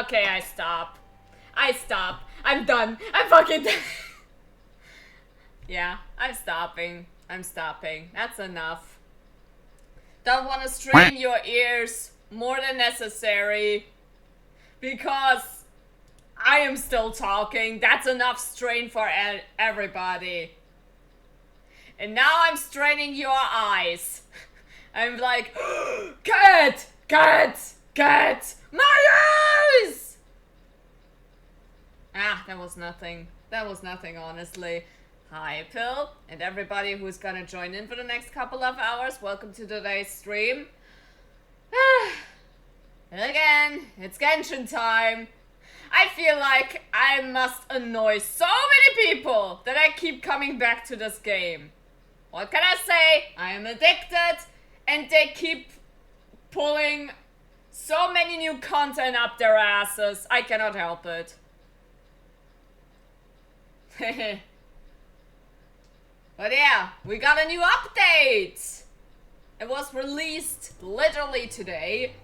Okay, I stop. I'm done. I'm fucking done. Yeah, I'm stopping. That's enough. Don't want to strain your ears more than necessary. Because I am still talking. That's enough strain for everybody. And now I'm straining your eyes. I'm like, cat! My eyes! Ah, that was nothing, honestly. Hi, Pill, and everybody who's gonna join in for the next couple of hours. Welcome to today's stream. Again, it's Genshin time. I feel like I must annoy so many people that I keep coming back to this game. What can I say? I am addicted, and they keep pulling so many new content up their asses. I cannot help it. But yeah, we got a new update. It was released literally today.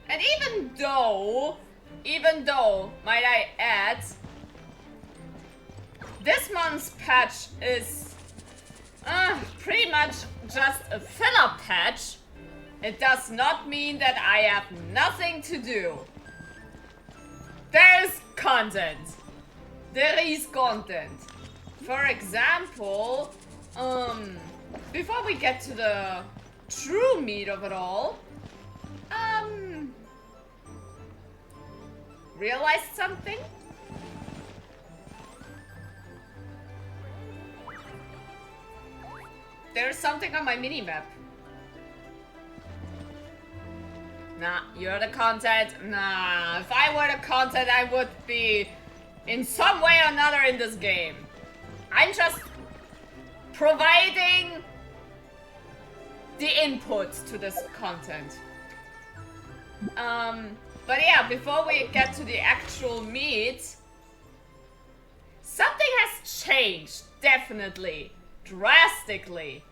And even though, might I add, this month's patch is pretty much just a filler patch, it does not mean that I have nothing to do. There is content. For example, before we get to the true meat of it all, realized something? There's something on my minimap. Nah, you're the content. Nah, if I were the content, I would be in some way or another in this game. I'm just providing the input to this content. But yeah, before we get to the actual meat, something has changed, definitely, drastically.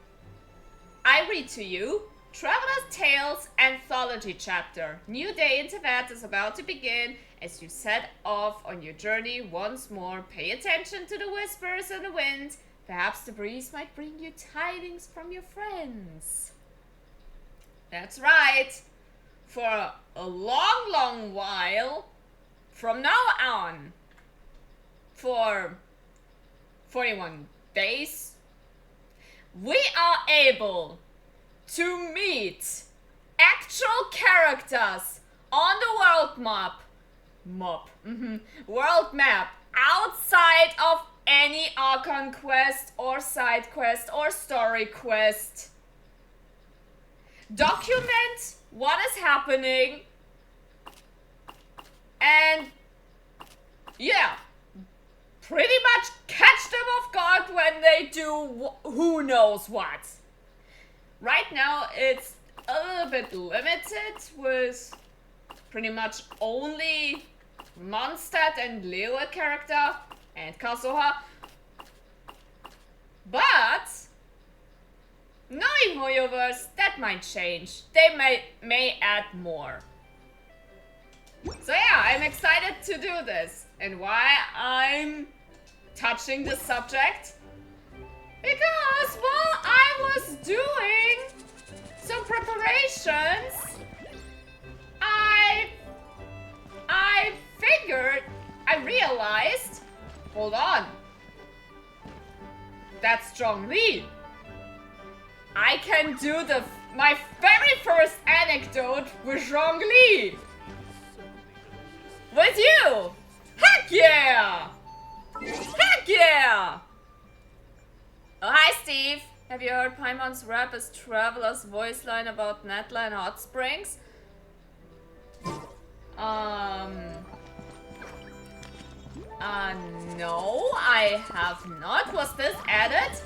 I read to you, Traveler's Tales Anthology Chapter. New day in Teyvat is about to begin. As you set off on your journey once more, pay attention to the whispers in the wind. Perhaps the breeze might bring you tidings from your friends. That's right. For a long, long while, from now on, for 41 days, we are able to meet actual characters on the world map. World map outside of any Archon quest or side quest or story quest. Document what is happening, and yeah, pretty much catch them off guard when they do who knows what. Right now it's a little bit limited with pretty much only Mondstadt and Leo a character, and Kazuha. But knowing Hoyoverse, that might change. They may add more. So yeah, I'm excited to do this. And why I'm touching this subject? Because while I was doing some preparations, I realized, hold on, that's Zhongli. I can do my very first anecdote with Zhongli. With you. Heck yeah! Heck yeah! Oh, hi Steve. Have you heard Paimon's rap as Traveler's voice line about Netline Hot Springs? No, I have not. Was this added?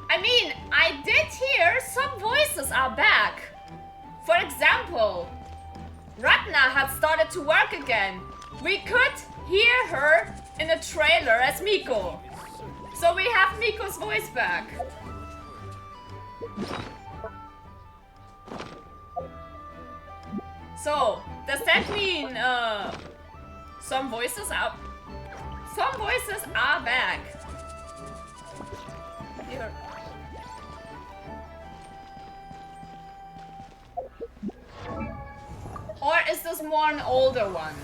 I mean, I did hear some voices are back. For example, Ratna had started to work again. We could hear her in the trailer as Miko. So we have Miko's voice back. So, does that mean some voices are back? Here. Or is this more an older one?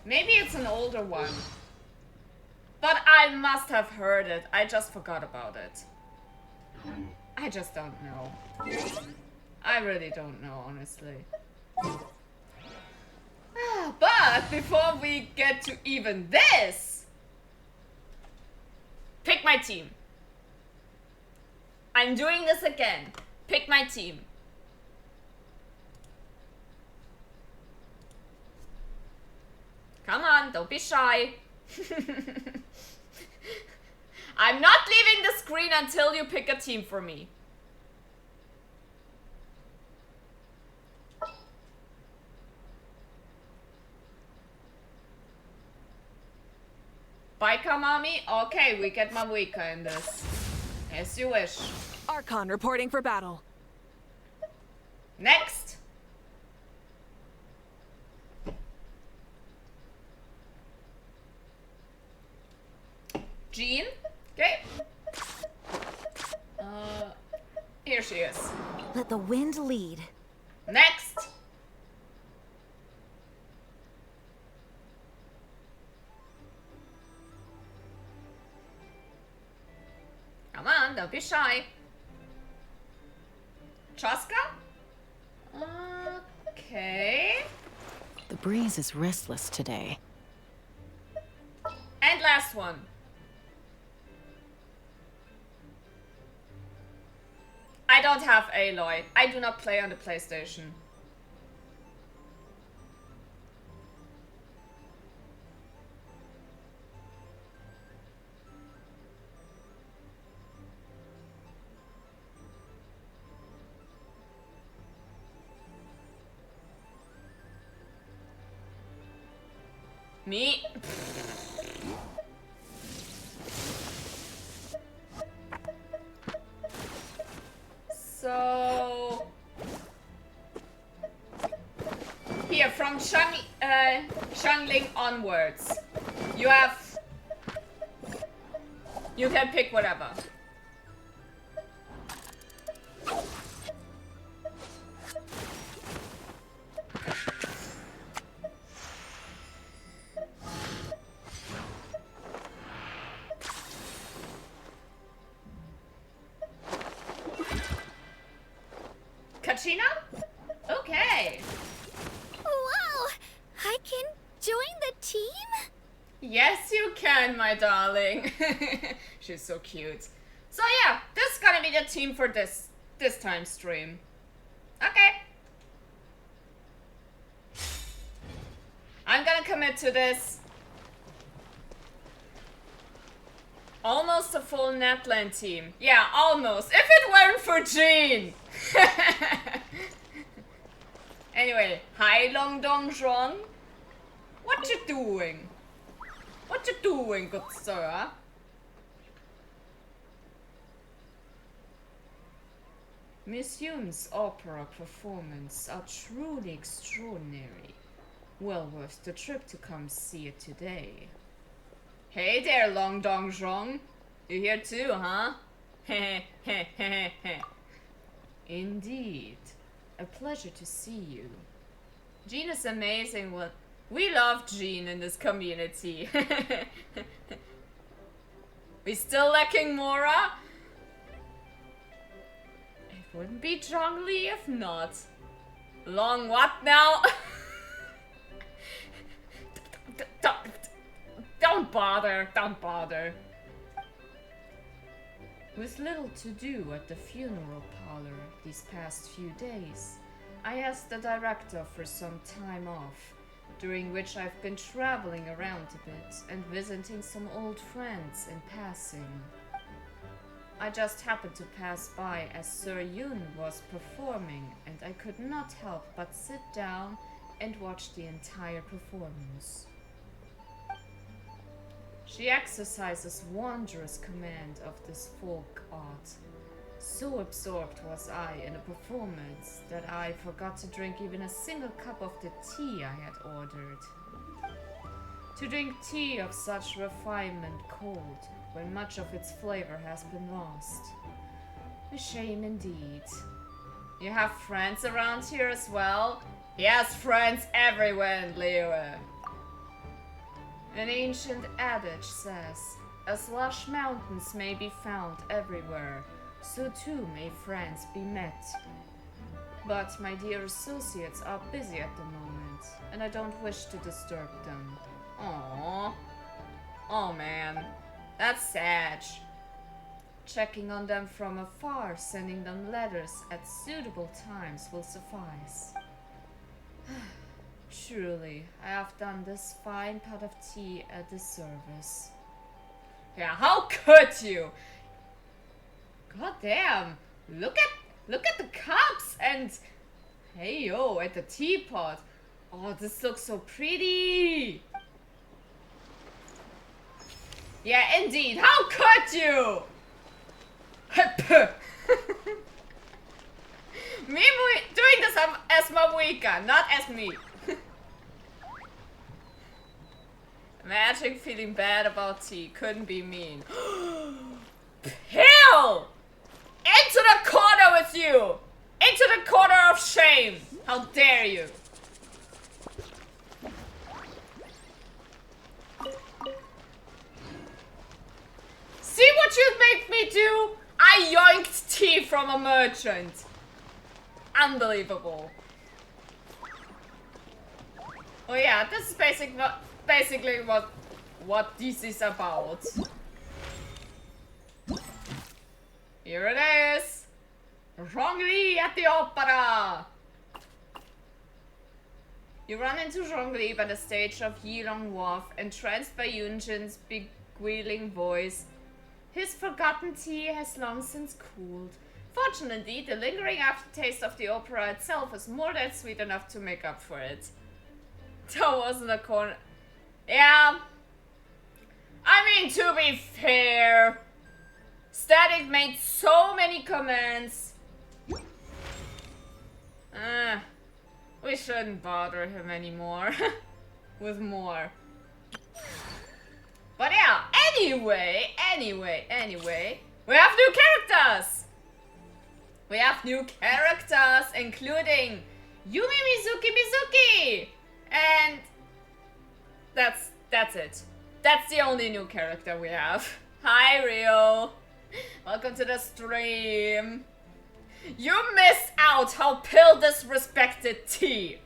Maybe it's an older one. But I must have heard it. I just forgot about it. I just don't know. I really don't know, honestly. But before we get to even this, pick my team. I'm doing this again. Pick my team. Come on, don't be shy. I'm not leaving the screen until you pick a team for me. Bye, Kamami. Okay, we get Mabuika in this. As you wish. Archon reporting for battle. Next. Jean. Okay. Here she is. Let the wind lead. Next. Come on, don't be shy. Chaska? Okay. The breeze is restless today. And last one. I don't have Aloy. I do not play on the PlayStation. Me? So... Here, from Xiangling onwards, you have... You can pick whatever. Kachina? Okay. Wow! I can join the team? Yes, you can, my darling. She's so cute. So yeah, this is gonna be the team for this time stream. Okay. I'm gonna commit to this. Almost a full Netland team. Yeah, almost. If it weren't for Jean. Anyway, hi Long Dong Zhuang. What you doing? What you doing, good sir? Miss Yoon's opera performance are truly extraordinary. Well worth the trip to come see it today. Hey there, Long Dong Zhong. You here too, huh? Indeed. A pleasure to see you. Jean is amazing. Well, we love Jean in this community. We still lacking Mora? It wouldn't be Zhongli if not. Long what now? Don't bother, don't bother. With little to do at the funeral parlor these past few days, I asked the director for some time off, during which I've been traveling around a bit and visiting some old friends in passing. I just happened to pass by as Sir Yoon was performing, and I could not help but sit down and watch the entire performance. She exercises wondrous command of this folk art, So absorbed was I in the performance that I forgot to drink even a single cup of the tea I had ordered. To drink tea of such refinement cold, when much of its flavor has been lost. A shame indeed. You have friends around here as well? He has friends everywhere in Liyue. An ancient adage says, as lush mountains may be found everywhere, so too may friends be met. But my dear associates are busy at the moment, and I don't wish to disturb them. Aww. Oh man, that's sad. Checking on them from afar, sending them letters at suitable times will suffice. Truly, I have done this fine pot of tea a disservice. Yeah, how could you? God damn! Look at the cups and hey yo at the teapot. Oh, this looks so pretty. Yeah, indeed. How could you? Me doing this as Mamuika, not as me. Imagine feeling bad about tea. Couldn't be mean. Hell! Into the corner with you! Into the corner of shame! How dare you! See what you make me do? I yoinked tea from a merchant. Unbelievable. Oh yeah, this is basically what this is about. Here it is! Zhongli at the opera! You run into Zhongli by the stage of Yilong Wharf, entranced by Yunjin's beguiling voice. His forgotten tea has long since cooled. Fortunately, the lingering aftertaste of the opera itself is more than sweet enough to make up for it. That wasn't a corner. Yeah. I mean, to be fair, Static made so many comments. We shouldn't bother him anymore with more. But yeah, anyway, we have new characters! We have new characters, including Yumi Mizuki! And that's it. That's the only new character we have. Hi, Rio. Welcome to the stream. You missed out how Pill disrespected T.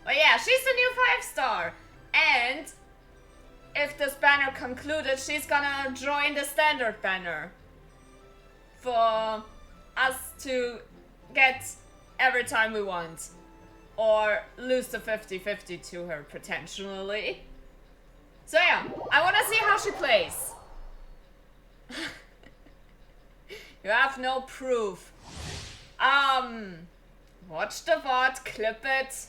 But yeah, she's the new 5-star. And if this banner concluded, she's gonna join the standard banner. For us to get every time we want. Or lose the 50-50 to her, potentially. So yeah, I wanna see how she plays. You have no proof. Watch the VOD, clip it.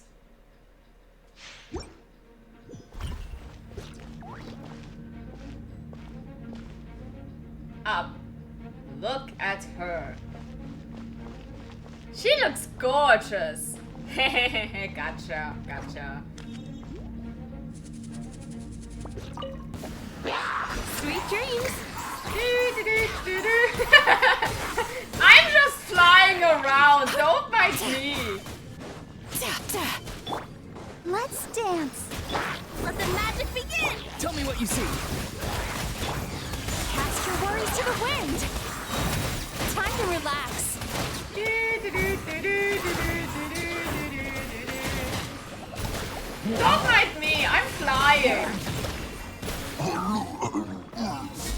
Look at her. She looks gorgeous. Gotcha. Sweet dreams. I'm just flying around. Don't bite me. Let's dance. Let the magic begin. Tell me what you see. Cast your worries to the wind. Time to relax. Don't bite me. I'm flying.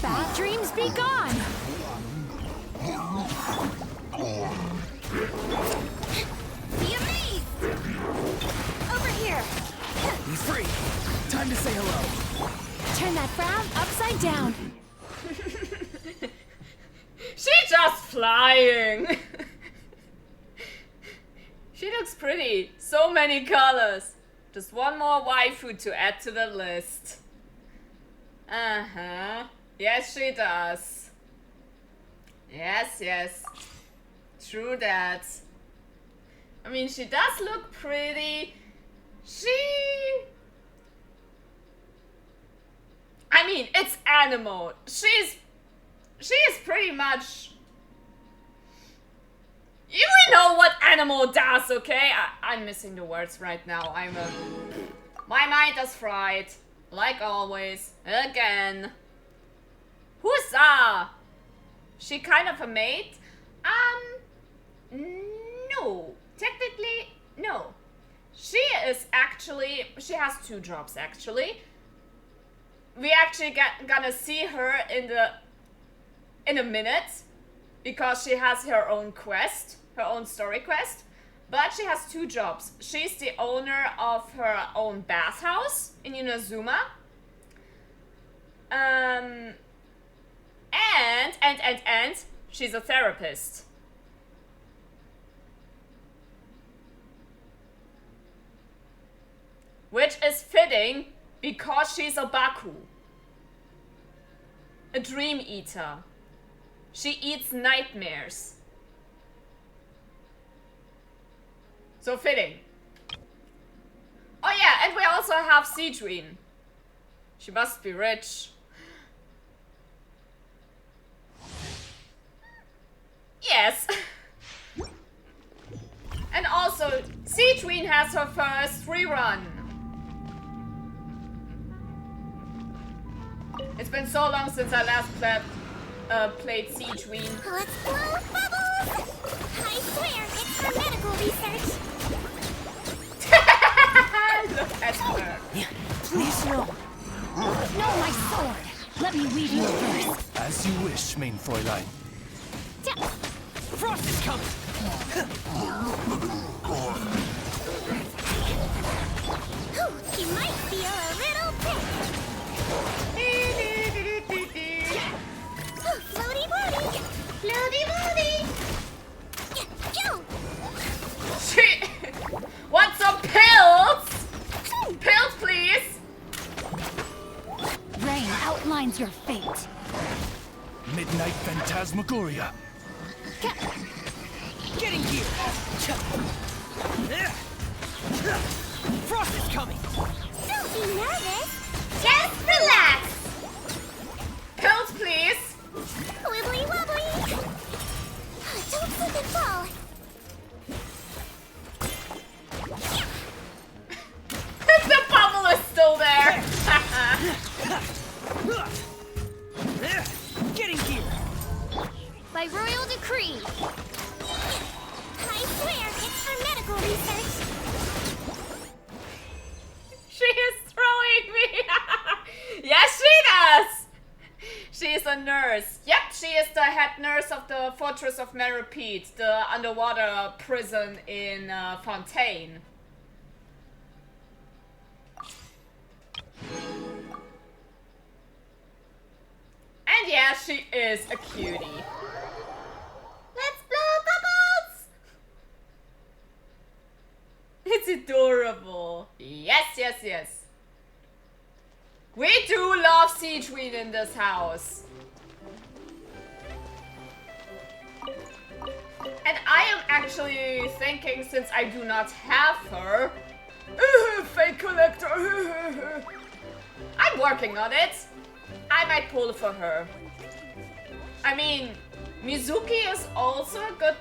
Bad dreams be gone. Be amazed. Over here. Be free. Time to say hello. Turn that frown upside down. She's just flying. She looks pretty. So many colors. Just one more waifu to add to the list. Yes, she does. Yes, yes. True that. I mean, she does look pretty. I mean, it's Animal. She is pretty much... You know what Animal does, okay? I'm missing the words right now. My mind is fried. Like always. Again. Huzzah! She kind of a maid? No. Technically, no. She has 2 jobs actually. We actually gonna see her in a minute because she has her own quest, her own story quest. But she has 2 jobs. She's the owner of her own bathhouse in Inazuma. And she's a therapist. Which is fitting because she's a Baku. A dream eater. She eats nightmares. So fitting. Oh yeah, and we also have Seedween. She must be rich. Yes. And also, Seedween has her first rerun. It's been so long since I last played Seedween. Let's blow bubbles! I swear, it's for medical research. Look at her. Please no. No, my sword! Let me weave you first. As you wish, main Fräulein. Frost is coming! He might feel a little bit. Floaty floaty! Floaty floaty! Want some pills? Pills, please. Rain outlines your fate. Midnight Phantasmagoria. Getting here! Frost is coming! Don't be nervous. Just relax. Pills, please. Wibbly wobbly. Don't slip and fall. The bubble is still there. Getting here! By royal decree. I swear, it's for medical research. She is throwing me. Yes, she does. She is a nurse. Yep, she is the head nurse of the Fortress of Meripede, the underwater prison in Fontaine. And yeah, she is a cutie. Let's blow bubbles! It's adorable. Yes, yes, yes. We do love Seedween in this house. And I am actually thinking, since I do not have her, fake collector. I'm working on it. I might pull for her. I mean, Mizuki is also a good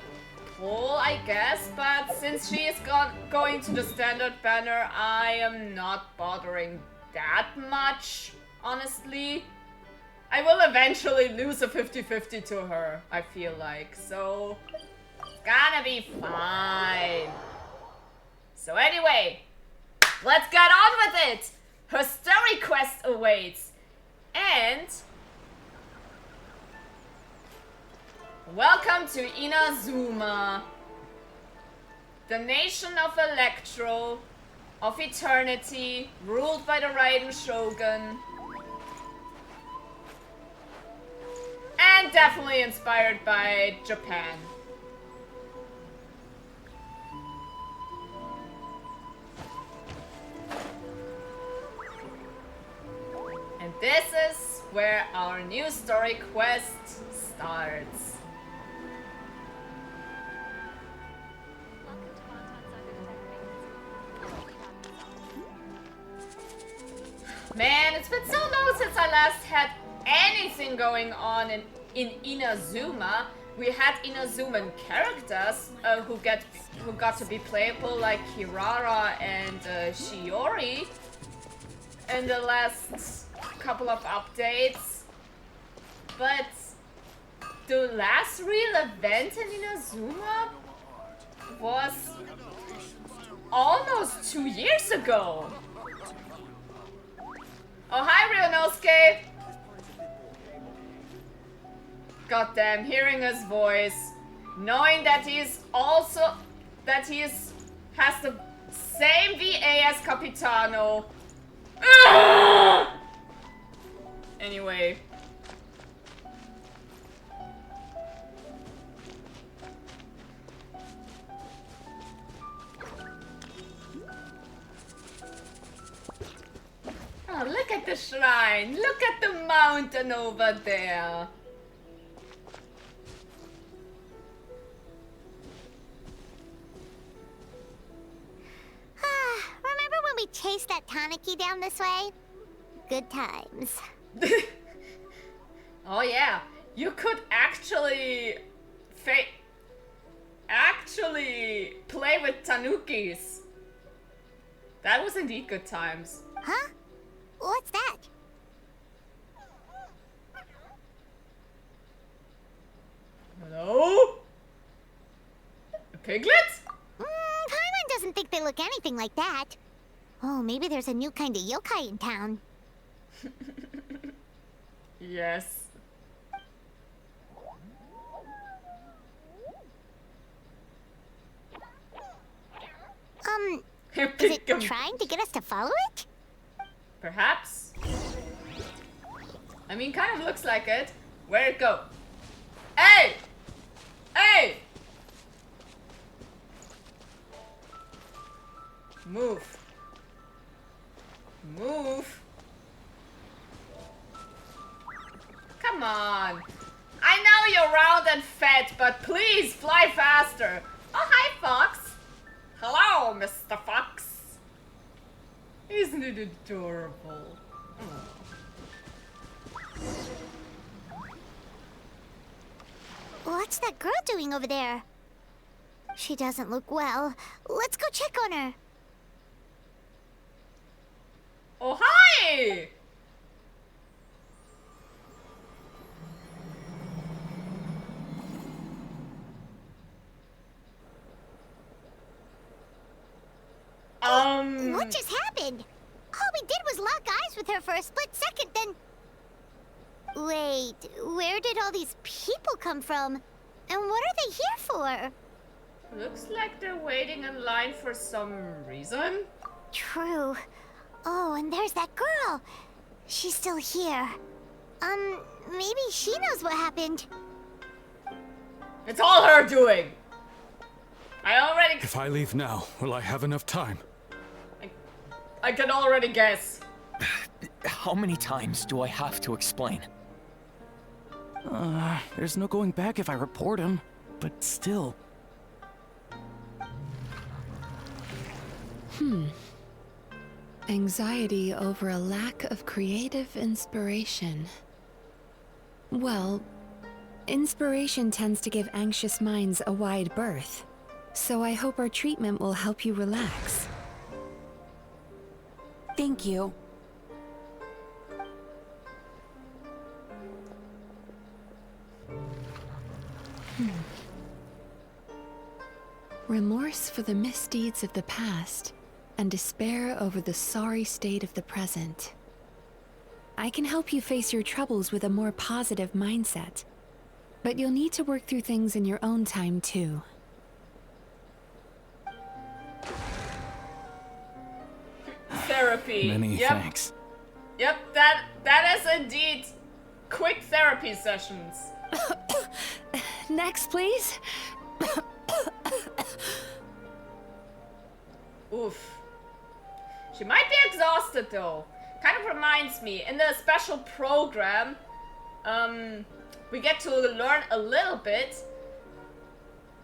pull, I guess, but since she is going to the standard banner, I am not bothering that much, honestly. I will eventually lose a 50-50 to her, I feel like, so it's gonna be fine. So anyway, let's get on with it! Her story quest awaits. And welcome to Inazuma, the nation of Electro, of eternity, ruled by the Raiden Shogun, and definitely inspired by Japan. And this is where our new story quest starts. Man, it's been so long since I last had anything going on in Inazuma. We had Inazuman characters who got to be playable, like Kirara and Shiori in the last couple of updates. But the last real event in Inazuma was almost 2 years ago. Oh, hi, Ryonosuke! Goddamn, hearing his voice, knowing that has the same VA as Capitano. Anyway. Oh, look at the shrine! Look at the mountain over there! Remember when we chased that Tanuki down this way? Good times. Oh yeah, you could actually play with tanukis. That was indeed good times. Huh? What's that? Hello? A piglet? Paimon doesn't think they look anything like that. Oh, maybe there's a new kind of yokai in town. Yes. Is it trying to get us to follow it? Perhaps. I mean, kind of looks like it. Where'd it go? Hey! Hey! Move. Move. Come on. I know you're round and fat, but please fly faster. Oh, hi, Fox. Hello, Mr. Fox. Isn't it adorable? What's that girl doing over there? She doesn't look well. Let's go check on her. Oh, hi! What just happened? All we did was lock eyes with her for a split second, then... Wait, where did all these people come from? And what are they here for? Looks like they're waiting in line for some reason. True. Oh, and there's that girl. She's still here. Maybe she knows what happened. It's all her doing. I already... If I leave now, will I have enough time? I can already guess. How many times do I have to explain? There's no going back if I report him, but still. Anxiety over a lack of creative inspiration. Well, inspiration tends to give anxious minds a wide berth, so I hope our treatment will help you relax. Thank you. Remorse for the misdeeds of the past, and despair over the sorry state of the present. I can help you face your troubles with a more positive mindset, but you'll need to work through things in your own time too. Therapy. Many thanks. Yep, that is indeed quick therapy sessions. Next, please. Oof. She might be exhausted though. kind of reminds me, in the special program, we get to learn a little bit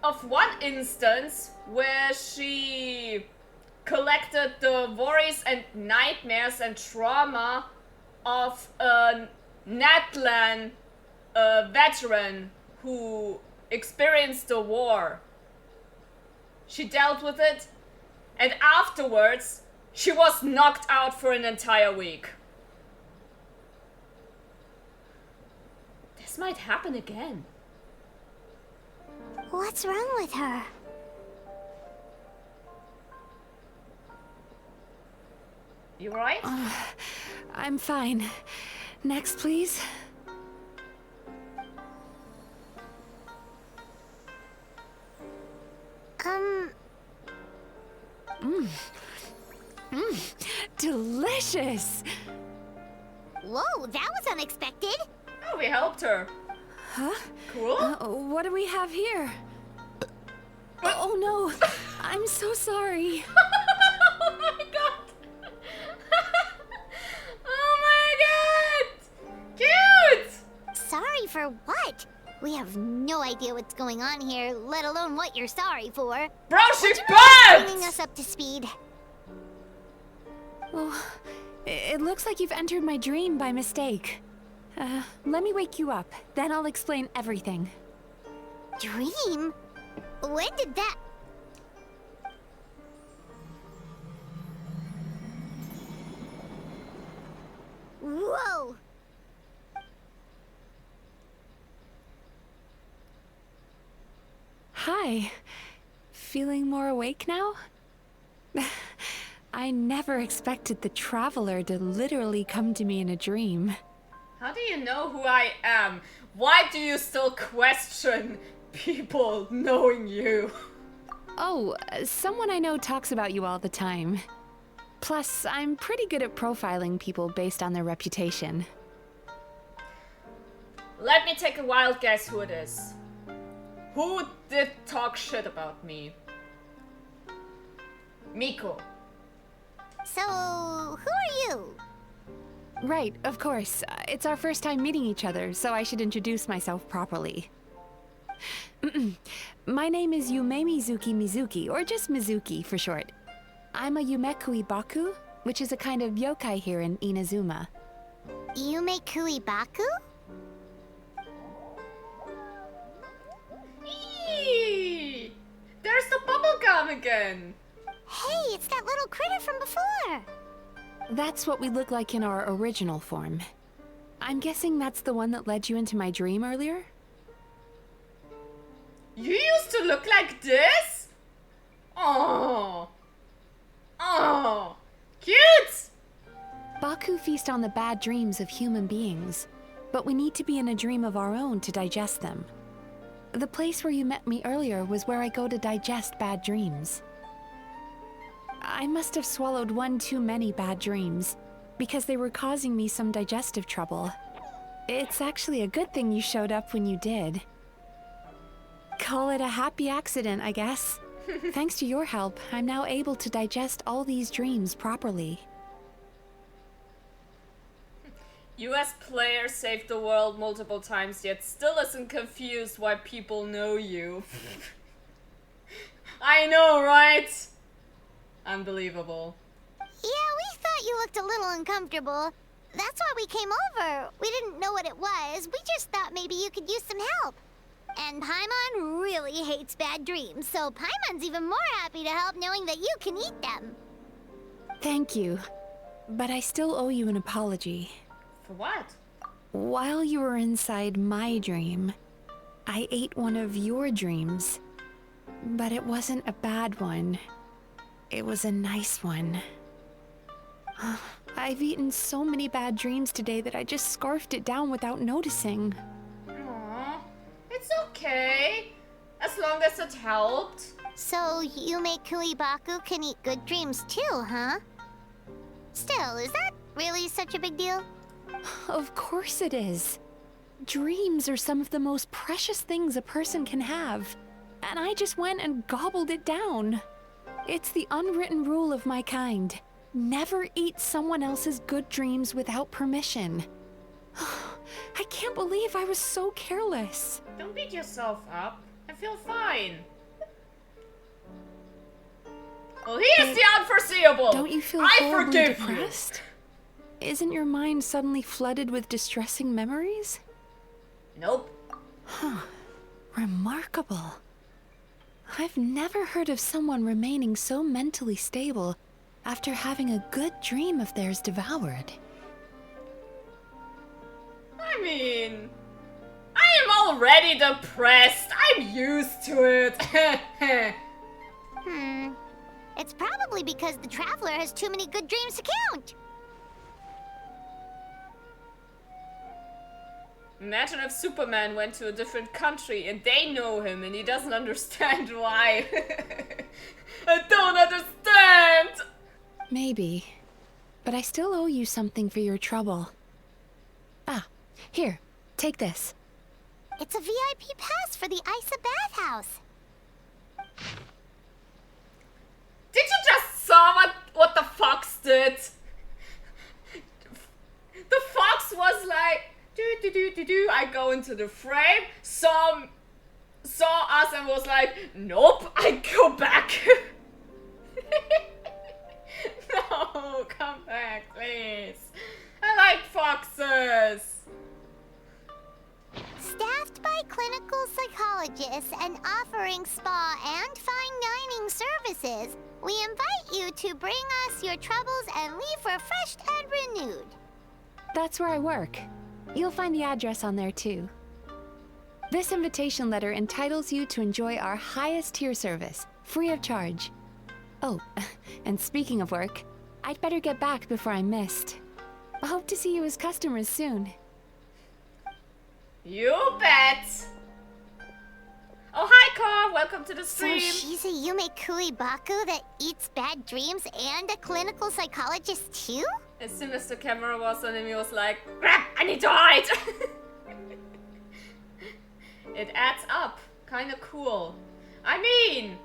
of one instance where she collected the worries and nightmares and trauma of a Natlan veteran who experienced the war. She dealt with it, and afterwards, she was knocked out for an entire week. This might happen again. What's wrong with her? You alright? I'm fine. Next, please. Delicious! Whoa, that was unexpected. Oh, we helped her. Huh? Cool. What do we have here? Oh no! I'm so sorry. Oh my god! Oh my god! Cute! Sorry for what? We have no idea what's going on here, let alone what you're sorry for. Bro, she Bringing bugged! us up to speed. Oh, it looks like you've entered my dream by mistake. Let me wake you up, then I'll explain everything. Dream? When did that... Whoa! Hi. Feeling more awake now? I never expected the Traveler to literally come to me in a dream. How do you know who I am? Why do you still question people knowing you? Oh, someone I know talks about you all the time. Plus, I'm pretty good at profiling people based on their reputation. Let me take a wild guess who it is. Who did talk shit about me? Miko. So, who are you? Right, of course. It's our first time meeting each other, so I should introduce myself properly. My name is Yume Mizuki, or just Mizuki for short. I'm a Yumekui Baku, which is a kind of yokai here in Inazuma. Yume Kuibaku? Eee! There's the bubblegum again! Hey, it's that little critter from before! That's what we look like in our original form. I'm guessing that's the one that led you into my dream earlier? You used to look like this? Oh, oh, cute! Baku feast on the bad dreams of human beings, but we need to be in a dream of our own to digest them. The place where you met me earlier was where I go to digest bad dreams. I must have swallowed one too many bad dreams, because they were causing me some digestive trouble. It's actually a good thing you showed up when you did. Call it a happy accident, I guess. Thanks to your help, I'm now able to digest all these dreams properly. US player saved the world multiple times yet still isn't confused why people know you. I know, right? Unbelievable. Yeah, we thought you looked a little uncomfortable. That's why we came over. We didn't know what it was. We just thought maybe you could use some help. And Paimon really hates bad dreams, so Paimon's even more happy to help knowing that you can eat them. Thank you, but I still owe you an apology. For what? While you were inside my dream, I ate one of your dreams. But it wasn't a bad one. It was a nice one. I've eaten so many bad dreams today that I just scarfed it down without noticing. Aww, it's okay. As long as it helped. So Yume Kuibaku can eat good dreams too, huh? Still, is that really such a big deal? Of course it is. Dreams are some of the most precious things a person can have. And I just went and gobbled it down. It's the unwritten rule of my kind. Never eat someone else's good dreams without permission. I can't believe I was so careless. Don't beat yourself up. I feel fine. Well, here's the unforeseeable. Don't you feel I horribly forgive depressed? Isn't your mind suddenly flooded with distressing memories? you. Nope. Remarkable. I've never heard of someone remaining so mentally stable after having a good dream of theirs devoured. I mean, I am already depressed. I'm used to it. It's probably because the Traveler has too many good dreams to count. Imagine if Superman went to a different country and they know him and he doesn't understand why. I don't understand! Maybe. But I still owe you something for your trouble. Ah, here, take this. It's a VIP pass for the Isa bathhouse. Did you just saw what the fox did? The fox was like, do. I go into the frame, saw us and was like, nope, I go back. No, come back, please. I like foxes. Staffed by clinical psychologists and offering spa and fine dining services, we invite you to bring us your troubles and leave refreshed and renewed. That's where I work. You'll find the address on there too. This invitation letter entitles you to enjoy our highest tier service, free of charge. Oh, and speaking of work, I'd better get back before I'm missed. I hope to see you as customers soon. You bet. Oh, hi, Car. Welcome to the So stream. she's a Yume Kuibaku that eats bad dreams and a clinical psychologist too? As soon as the camera was on him, he was like, crap, I need to hide. It adds up. Kind of cool. I mean,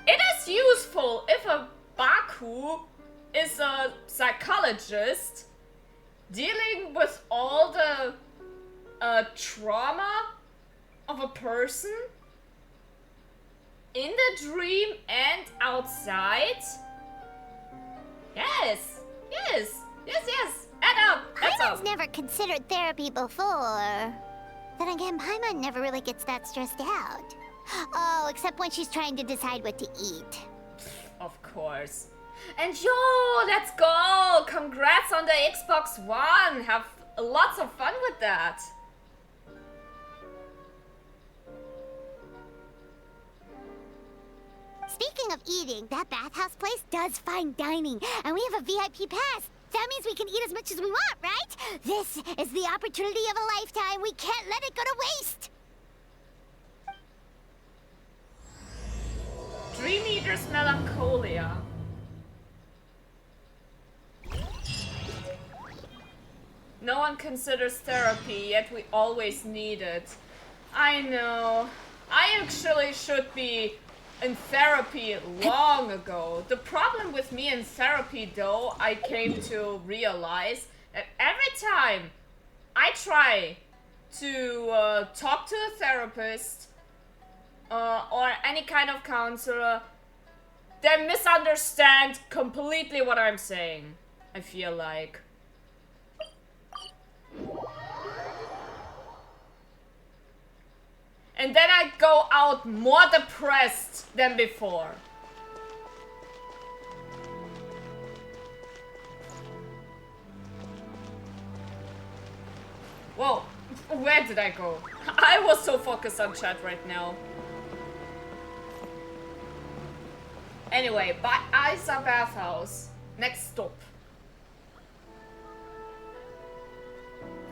it is useful if a Baku is a psychologist dealing with all the trauma of a person in the dream and outside. Yes. Add up. That's Paimon's up. never considered therapy before. Then again, Paimon never really gets that stressed out. Oh, except when she's trying to decide what to eat. Of course. And yo, let's go! Congrats on the Xbox One! Have lots of fun with that. Speaking of eating, that bathhouse place does fine dining, and we have a VIP pass. That means we can eat as much as we want, right? This is the opportunity of a lifetime. We can't let it go to waste. Dream Eater's Melancholia. No one considers therapy, yet we always need it. I know. I actually should be in therapy long ago. The problem with me in therapy, though, I came to realize that every time I try to talk to a therapist or any kind of counselor, they misunderstand completely what I'm saying, I feel like. And then I go out more depressed than before. Whoa, where did I go? I was so focused on chat right now. Anyway, by Isa Bathhouse. Next stop.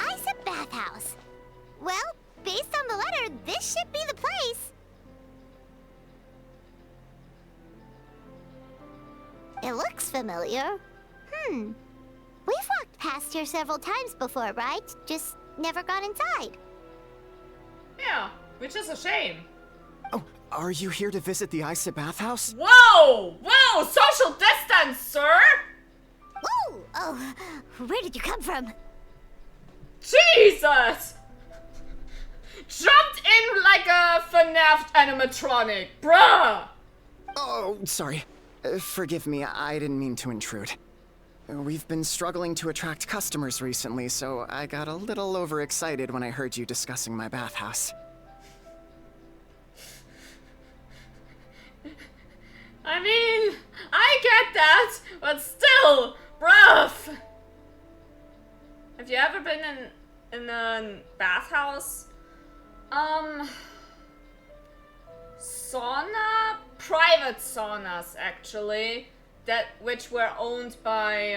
Isa bathhouse. Well, based on the letter, this should be the place. It looks familiar. We've walked past here several times before, right? Just never got inside. Yeah, which is a shame. Oh, Are you here to visit the Isa bathhouse? Whoa! Whoa! Social distance, sir! Whoa! Oh, where did you come from? Jesus! Jumped in like a FNAF animatronic, bruh! Oh, sorry. Forgive me, I didn't mean to intrude. We've been struggling to attract customers recently, so I got a little overexcited when I heard you discussing my bathhouse. I mean, I get that, but still, bruh! Have you ever been in a bathhouse? Sauna? Private saunas, actually, which were owned by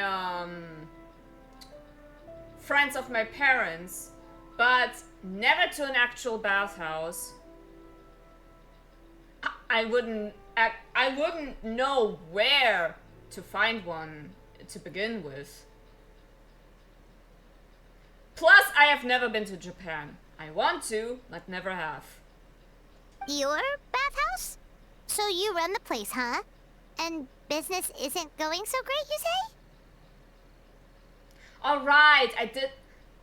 friends of my parents, but never to an actual bathhouse. I wouldn't know where to find one to begin with. Plus, I have never been to Japan. I want to, but never have. Your bathhouse? So you run the place, huh? And business isn't going so great, you say? Alright,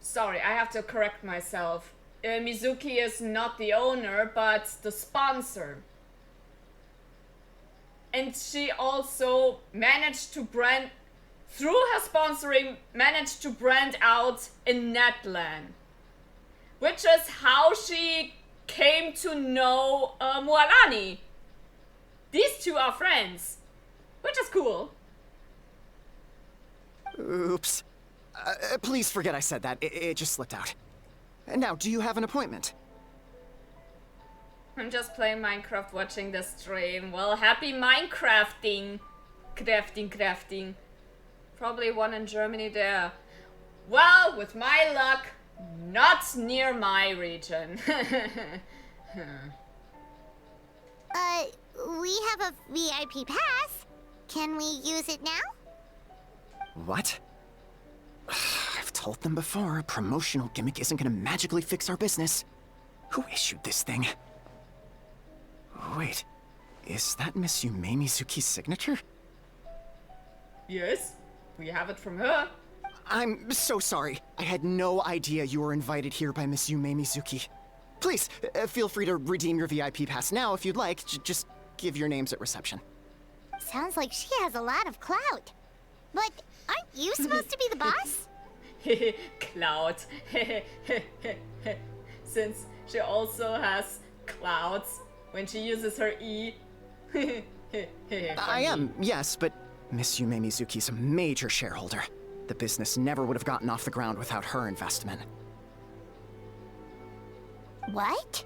Sorry, I have to correct myself. Mizuki is not the owner, but the sponsor. And she also managed to through her sponsoring, managed to brand out in Netland. Which is how she came to know Mualani. These two are friends, which is cool. Oops. Please forget I said that. It just slipped out. Now, do you have an appointment? I'm just playing Minecraft, watching the stream. Well, happy Minecrafting. Crafting. Probably one in Germany there. Well, with my luck, not near my region. We have a VIP pass. Can we use it now? What? I've told them before, a promotional gimmick isn't gonna magically fix our business. Who issued this thing? Wait, is that Miss Yume Mizuki's signature? Yes, we have it from her. I'm so sorry. I had no idea you were invited here by Miss Yume Mizuki. Please, feel free to redeem your VIP pass now if you'd like. Just give your names at reception. Sounds like she has a lot of clout. But aren't you supposed to be the boss? Clout. Since she also has clouds when she uses her E. I am, yes, but Miss Yume Mizuki's a major shareholder. The business never would have gotten off the ground without her investment. What?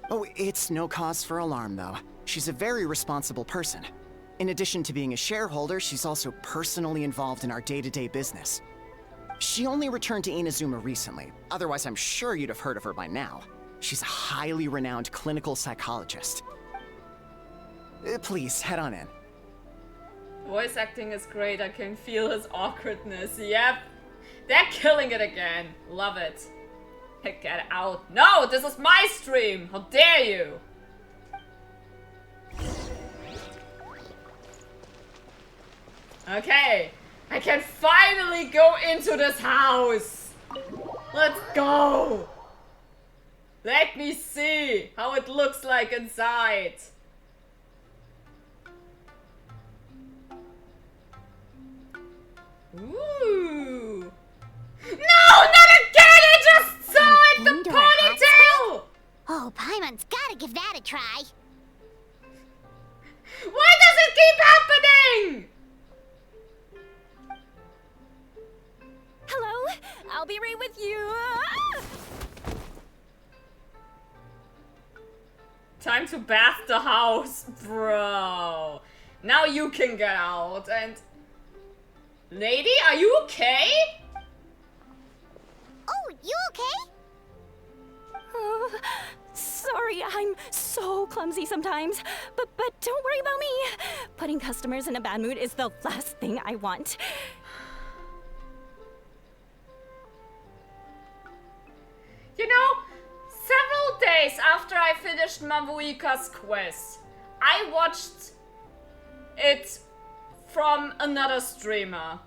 Oh, it's no cause for alarm, though. She's a very responsible person. In addition to being a shareholder, she's also personally involved in our day-to-day business. She only returned to Inazuma recently, otherwise I'm sure you'd have heard of her by now. She's a highly renowned clinical psychologist. Please, head on in. Voice acting is great, I can feel his awkwardness. Yep, they're killing it again. Love it. Get out. No, this is my stream. How dare you? Okay, I can finally go into this house. Let's go. Let me see how it looks like inside. Ooh. No, not again! I just saw it! The Indoor hot ponytail! Oh, Paimon's gotta give that a try. Why does it keep happening? Hello, I'll be right with you. Time to bath the house, bro. Now you can get out and... Lady, are you okay? Oh, you okay? Oh, sorry, I'm so clumsy sometimes. But don't worry about me. Putting customers in a bad mood is the last thing I want. You know, several days after I finished Mavuika's quest, I watched it from another streamer.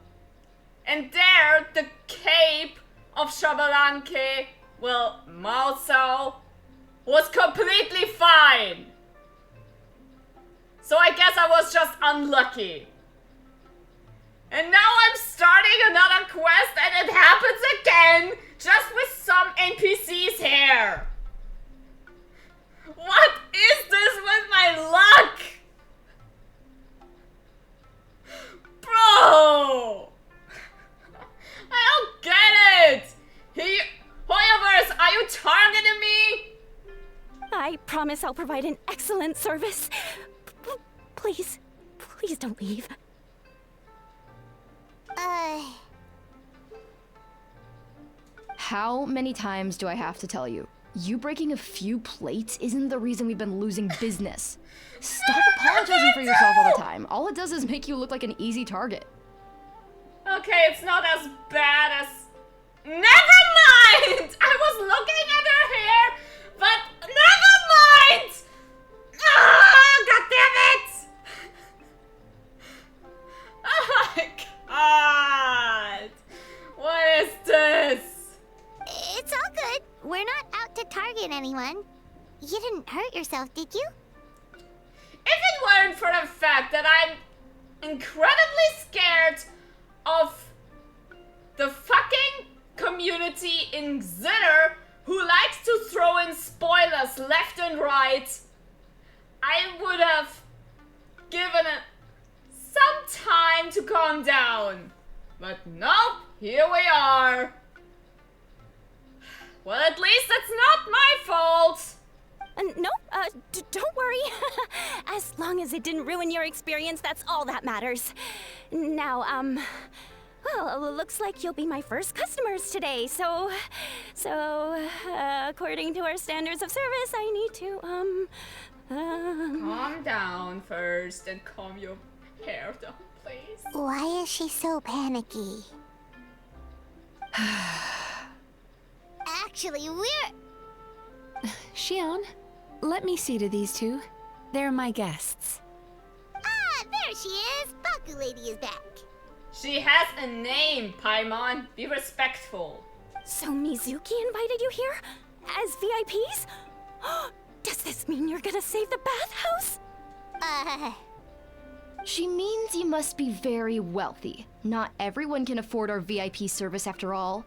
And there, the cape of Shabalanke, well, Maosao, was completely fine. So I guess I was just unlucky. And now I'm starting another quest and it happens again, just with some NPC's hair. What is this with my luck? Bro! I don't get it! Hoyoverse, are you targeting me? I promise I'll provide an excellent service. Please, please don't leave. How many times do I have to tell you? You breaking a few plates isn't the reason we've been losing business. Stop apologizing for yourself all the time. All it does is make you look like an easy target. Okay, it's not as bad as... Never mind! I was looking at her hair, but never mind! Ah, God damn it! Oh my god! What is this? It's all good. We're not out to target anyone. You didn't hurt yourself, did you? If it weren't for the fact that I'm incredibly scared of the fucking community in Xiter who likes to throw in spoilers left and right, I would have given it some time to calm down. But nope, here we are. Well, at least it's not my fault. No, don't worry. As long as it didn't ruin your experience, that's all that matters. Now, well, looks like you'll be my first customers today, so, according to our standards of service, I need to, Calm down first and calm your hair down, please. Why is she so panicky? Actually, Shion, let me see to these two. They're my guests. Ah, there she is! Baku Lady is back. She has a name, Paimon. Be respectful. So Mizuki invited you here? As VIPs? Does this mean you're gonna save the bathhouse? She means you must be very wealthy. Not everyone can afford our VIP service after all.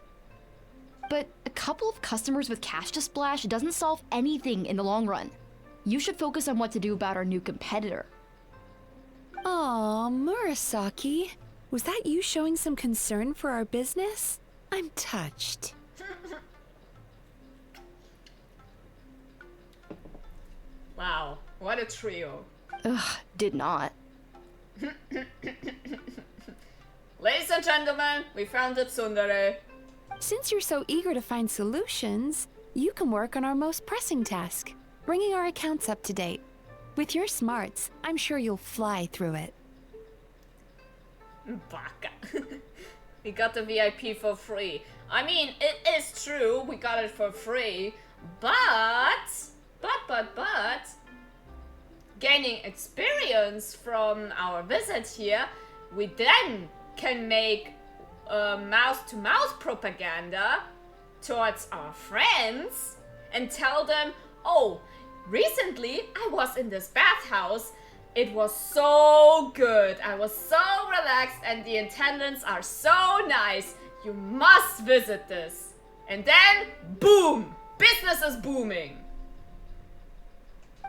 But a couple of customers with cash to splash doesn't solve anything in the long run. You should focus on what to do about our new competitor. Aw, Murasaki. Was that you showing some concern for our business? I'm touched. Wow, what a trio. Ugh, did not. Ladies and gentlemen, we found it, Tsundere. Since you're so eager to find solutions, you can work on our most pressing task, bringing our accounts up to date. With your smarts, I'm sure you'll fly through it. Baka. We got the VIP for free. I mean, it is true, we got it for free, but, gaining experience from our visit here, we then can make mouth-to-mouth propaganda towards our friends and tell them, oh, recently I was in this bathhouse. It was so good. I was so relaxed and the attendants are so nice. You must visit this. And then, boom! Business is booming.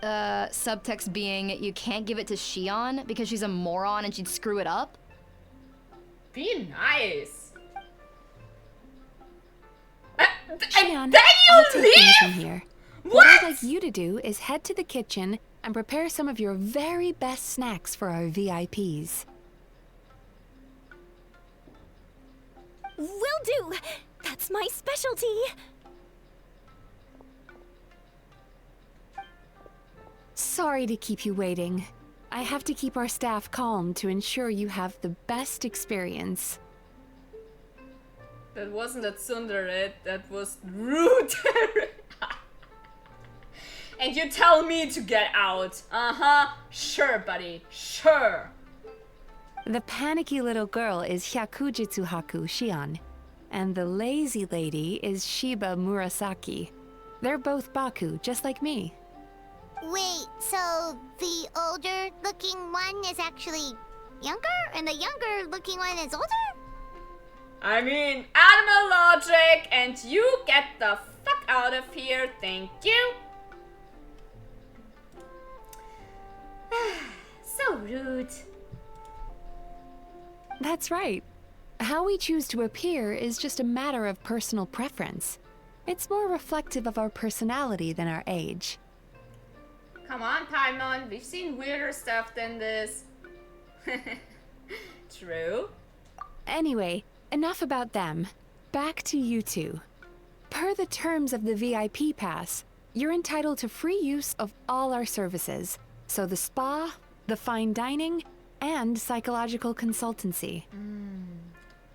Subtext being, you can't give it to Shion because she's a moron and she'd screw it up? Be nice. Shion, Then I'll you take things from leave? here. What? What I'd like you to do is head to the kitchen and prepare some of your very best snacks for our VIPs. Will do! That's my specialty! Sorry to keep you waiting. I have to keep our staff calm to ensure you have the best experience. That wasn't a tsundere, that was rude. And you tell me to get out. Uh-huh. Sure, buddy. Sure. The panicky little girl is Hyakujitsu Haku Shion, and the lazy lady is Shiba Murasaki. They're both Baku, just like me. Wait, so the older looking one is actually younger, and the younger looking one is older? I mean, animal logic, and you get the fuck out of here, thank you. So rude. That's right. How we choose to appear is just a matter of personal preference. It's more reflective of our personality than our age. Come on, Paimon, we've seen weirder stuff than this. True. Anyway, enough about them. Back to you two. Per the terms of the VIP pass, you're entitled to free use of all our services. So the spa, the fine dining, and psychological consultancy.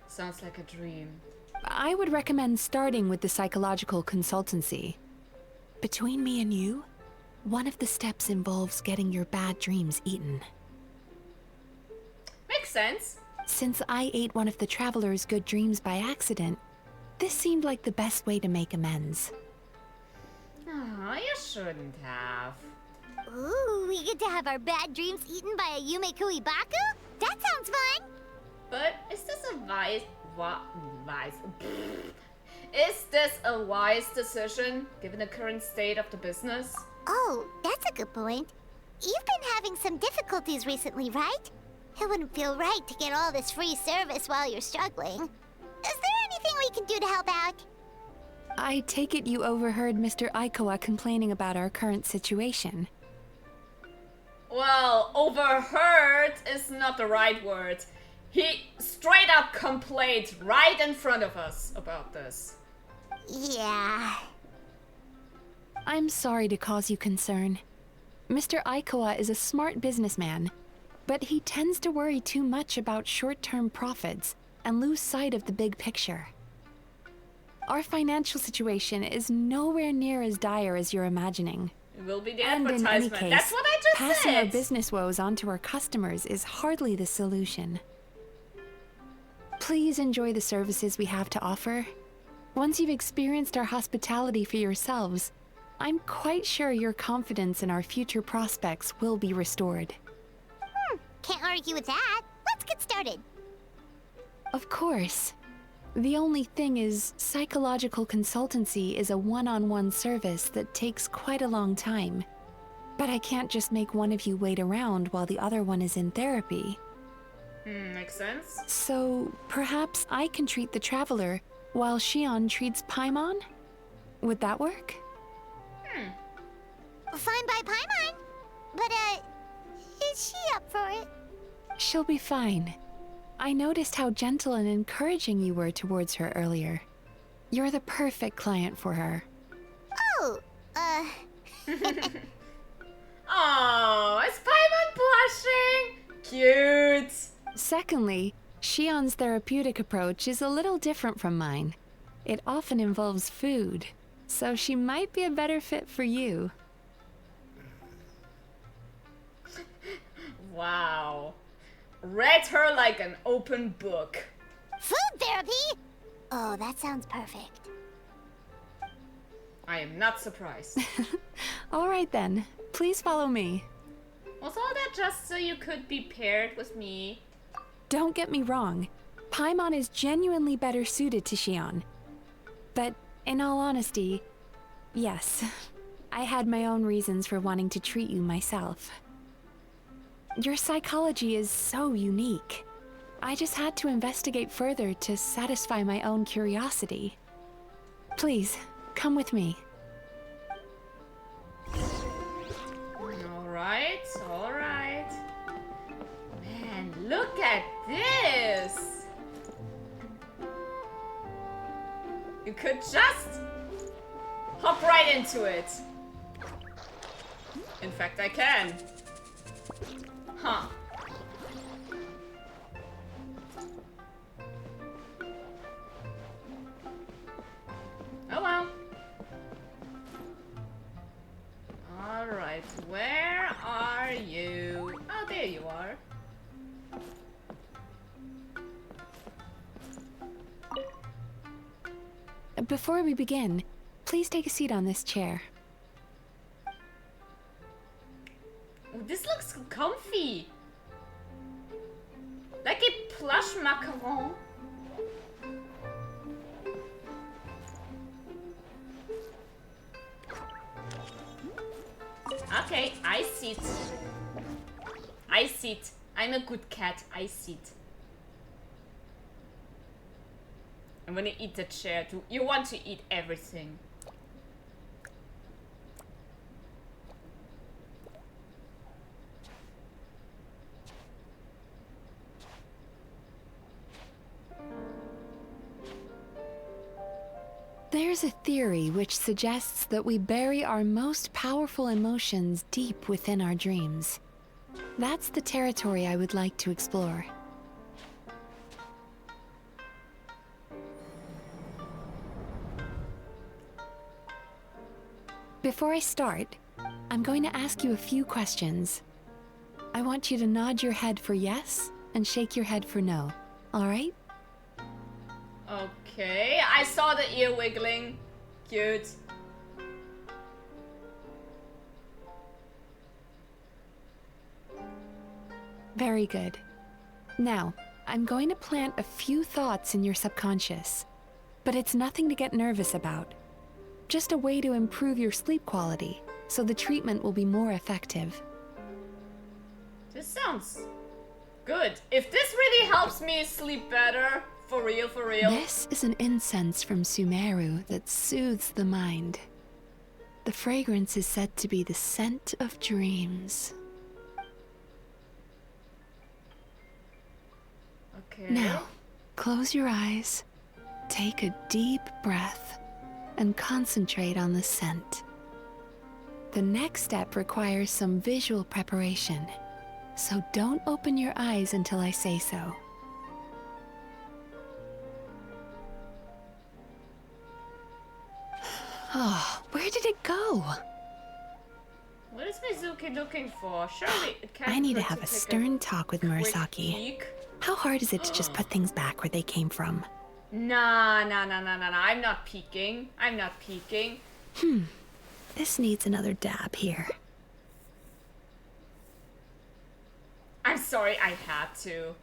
Sounds like a dream. I would recommend starting with the psychological consultancy. Between me and you, one of the steps involves getting your bad dreams eaten. Makes sense. Since I ate one of the traveler's good dreams by accident, this seemed like the best way to make amends. Oh, you shouldn't have. Ooh, we get to have our bad dreams eaten by a Yume Baku? That sounds fun! But is this a wise decision, given the current state of the business? Oh, that's a good point. You've been having some difficulties recently, right? It wouldn't feel right to get all this free service while you're struggling. Is there anything we can do to help out? I take it you overheard Mr. Aikawa complaining about our current situation. Well, overheard is not the right word. He straight up complained right in front of us about this. Yeah. I'm sorry to cause you concern. Mr. Aikawa is a smart businessman, but he tends to worry too much about short-term profits and lose sight of the big picture. Our financial situation is nowhere near as dire as you're imagining. It will be the And in advertisement. any case, That's what I just passing our said. business woes on to our customers is hardly the solution. Please enjoy the services we have to offer. Once you've experienced our hospitality for yourselves, I'm quite sure your confidence in our future prospects will be restored. Can't argue with that. Let's get started. Of course. The only thing is, psychological consultancy is a one-on-one service that takes quite a long time. But I can't just make one of you wait around while the other one is in therapy. Makes sense. So, perhaps I can treat the traveler while Shion treats Paimon? Would that work? Fine by Paimon. But, is she up for it? She'll be fine. I noticed how gentle and encouraging you were towards her earlier. You're the perfect client for her. Oh, Oh, is Paimon blushing? Cute. Secondly, Shion's therapeutic approach is a little different from mine. It often involves food, so she might be a better fit for you. Wow. Read her like an open book. food therapy? Oh, that sounds perfect. I am not surprised. All right then, please follow me. Was all that just so you could be paired with me? Don't get me wrong, Paimon is genuinely better suited to Shion. But in all honesty, yes, I had my own reasons for wanting to treat you myself. Your psychology is so unique. I just had to investigate further to satisfy my own curiosity. Please, come with me. Alright, alright. Man, look at this! You could just hop right into it. In fact, I can. Huh. Oh well. Before we begin, please take a seat on this chair. Ooh, this looks comfy. Like a plush macaron. Okay, I sit. I sit. I'm a good cat. I sit. I'm gonna eat the chair too. You want to eat everything. There's a theory which suggests that we bury our most powerful emotions deep within our dreams. That's the territory I would like to explore. Before I start, I'm going to ask you a few questions. I want you to nod your head for yes and shake your head for no. All right? Okay, I saw the ear wiggling. Cute. Very good. Now, I'm going to plant a few thoughts in your subconscious, but it's nothing to get nervous about. Just a way to improve your sleep quality, so the treatment will be more effective. This sounds good. If this really helps me sleep better, for real, for real. This is an incense from Sumeru that soothes the mind. The fragrance is said to be the scent of dreams. Okay. Now, close your eyes, take a deep breath, and concentrate on the scent. The next step requires some visual preparation, so don't open your eyes until I say so. Oh, where did it go? What is Mizuki looking for? Surely it can't. I need to hurt have a take stern talk with quick Murasaki. peek. How hard is it to just put things back where they came from? Nah. I'm not peeking. I'm not peeking. This needs another dab here. I'm sorry, I had to.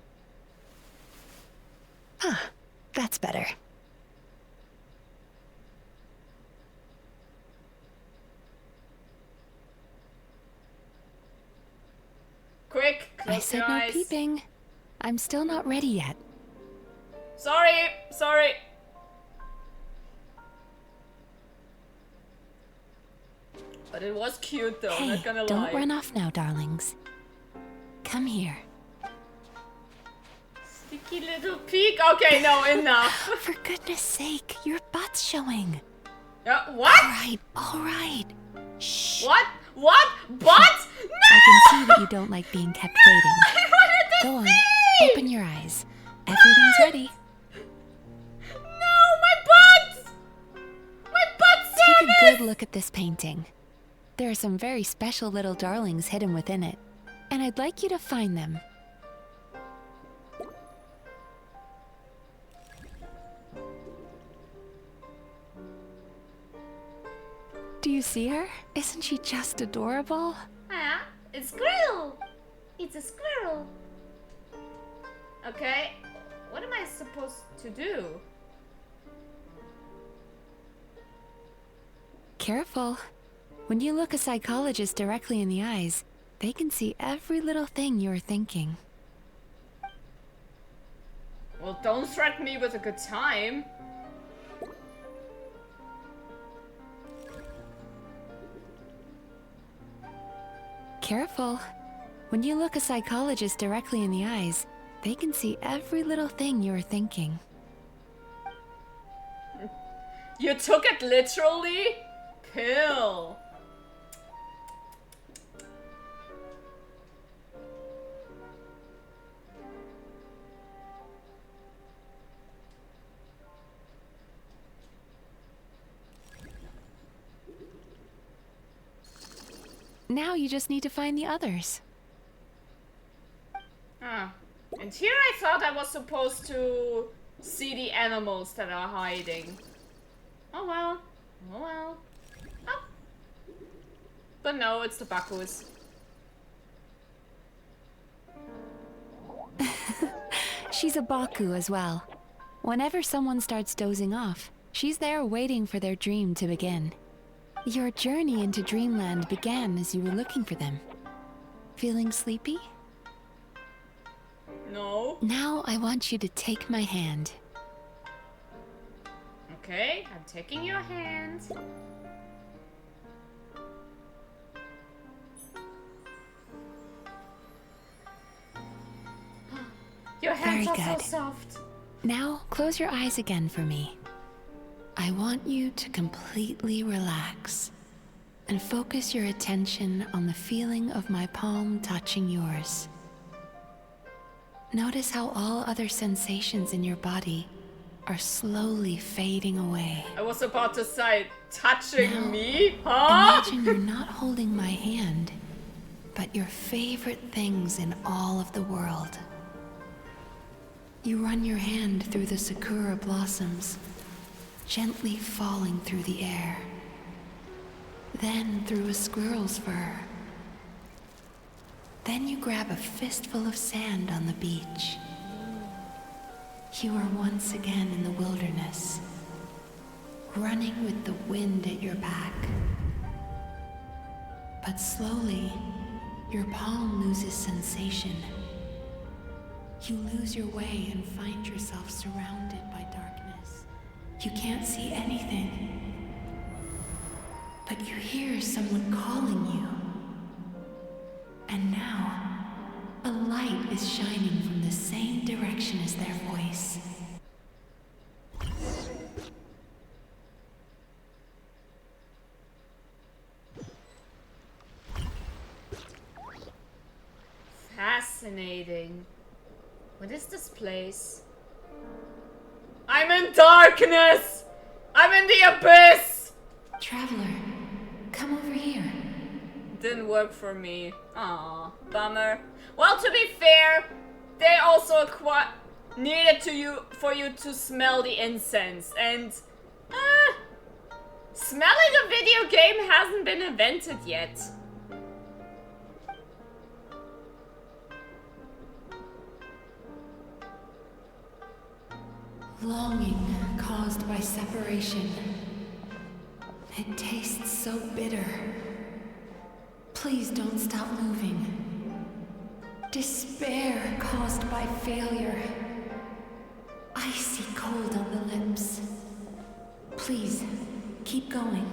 Huh, that's better. Quick, I close said your no eyes. peeping. I'm still not ready yet. Sorry. But it was cute though, Hey, not gonna don't lie. run off now, darlings. Come here. Sticky little peek. Okay, no, enough. For goodness sake, your butt's showing. What? All right. Shh. What? Butt? No! I can see that you don't like being kept waiting. I wanted to Go on, see! open your eyes. Everything's ready. No, my butt! My butt Take service! a good look at this painting. There are some very special little darlings hidden within it, and I'd like you to find them. Do you see her? Isn't she just adorable? Ah, it's squirrel. It's a squirrel. Okay, what am I supposed to do? Careful. When you look a psychologist directly in the eyes, they can see every little thing you're thinking. Well, don't threaten me with a good time. Careful. When you look a psychologist directly in the eyes, they can see every little thing you're thinking. You took it literally? Pill. Now you just need to find the others. Ah. And here I thought I was supposed to see the animals that are hiding. Oh well. Oh well. Oh. But no, it's the Bakus. She's a Baku as well. Whenever someone starts dozing off, she's there waiting for their dream to begin. Your journey into Dreamland began as you were looking for them. Feeling sleepy? No. Now I want you to take my hand. Okay, I'm taking your hand. Your hands Very are good. so soft. Now close your eyes again for me. I want you to completely relax and focus your attention on the feeling of my palm touching yours. Notice how all other sensations in your body are slowly fading away. I was about to say, touching Now, me? Huh? Imagine you're not holding my hand, but your favorite things in all of the world. You run your hand through the sakura blossoms, gently falling through the air. Then through a squirrel's fur. Then you grab a fistful of sand on the beach. You are once again in the wilderness, running with the wind at your back. But slowly, your palm loses sensation. You lose your way and find yourself surrounded by darkness. You can't see anything, but you hear someone calling you. And now, a light is shining from the same direction as their voice. Fascinating. What is this place? I'm in darkness! I'm in the abyss! Traveler, come over here. Didn't work for me. Aw, bummer. Well, to be fair, they also needed for you to smell the incense, and smelling a video game hasn't been invented yet. Longing caused by separation. It tastes so bitter. Please don't stop moving. Despair caused by failure. Icy cold on the lips. Please, keep going.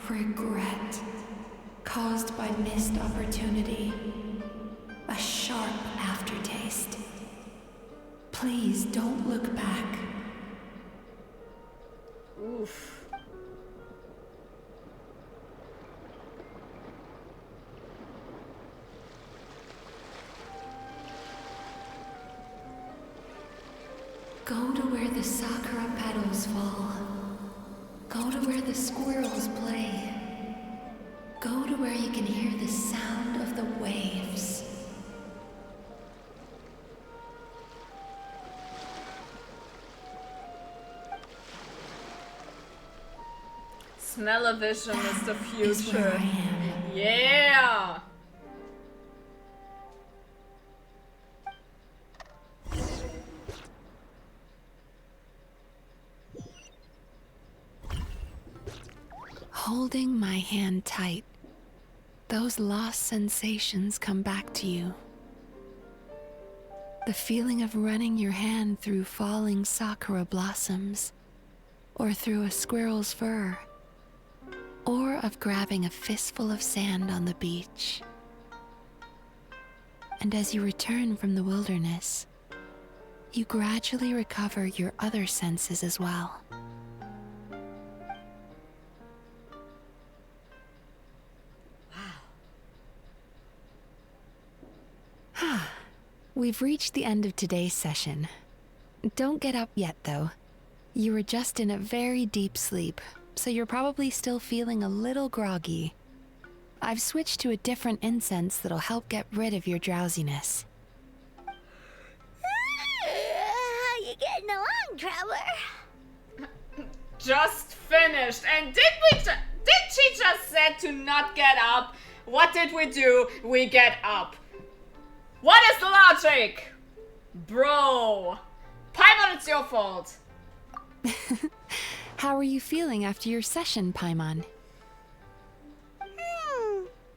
Regret caused by missed opportunity. A sharp aftertaste. Please don't look back. Oof. Go to where the sakura petals fall. Go to where the squirrels play. Go to where you can hear the sound of the waves. Smell-o-vision is the Is where future. I am. Yeah! Holding my hand tight, those lost sensations come back to you. The feeling of running your hand through falling sakura blossoms, or through a squirrel's fur, or of grabbing a fistful of sand on the beach. And as you return from the wilderness, you gradually recover your other senses as well. We've reached the end of today's session. Don't get up yet, though. You were just in a very deep sleep, so you're probably still feeling a little groggy. I've switched to a different incense that'll help get rid of your drowsiness. getting along, Trevor? Just finished. And did she just said to not get up? What did we do? We get up. What is the logic? Bro. Paimon, it's your fault. How are you feeling after your session, Paimon?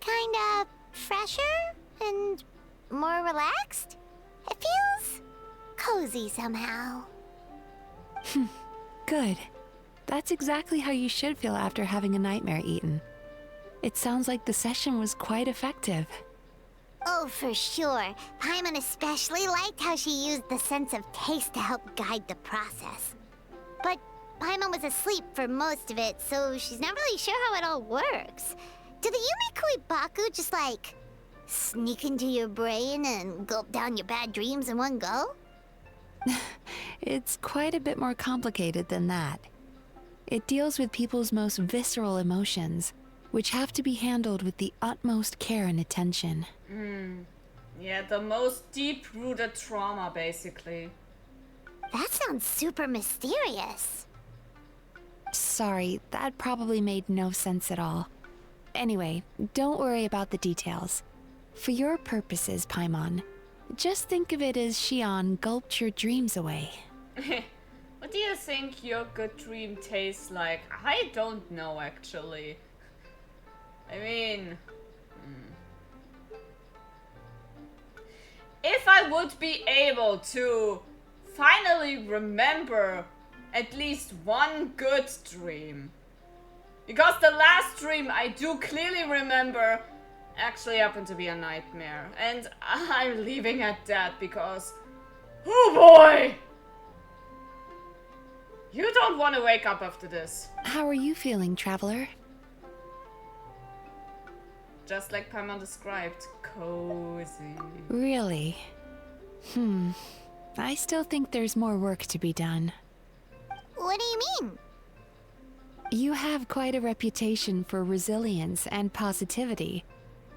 Kinda fresher and more relaxed. It feels cozy somehow. Good. That's exactly how you should feel after having a nightmare eaten. It sounds like the session was quite effective. Oh, for sure. Paimon especially liked how she used the sense of taste to help guide the process. But Paimon was asleep for most of it, so she's not really sure how it all works. Do the Yumikui Baku just like sneak into your brain and gulp down your bad dreams in one go? It's quite a bit more complicated than that. It deals with people's most visceral emotions, which have to be handled with the utmost care and attention. Yeah, the most deep-rooted trauma, basically. That sounds super mysterious. Sorry, that probably made no sense at all. Anyway, don't worry about the details. For your purposes, Paimon, just think of it as Xion gulped your dreams away. What do you think your good dream tastes like? I don't know, actually. I mean... If I would be able to finally remember at least one good dream. Because the last dream I do clearly remember actually happened to be a nightmare. And I'm leaving at that because... Oh boy! You don't want to wake up after this. How are you feeling, Traveler? Just like Paimon described, cozy. Really? I still think there's more work to be done. What do you mean? You have quite a reputation for resilience and positivity,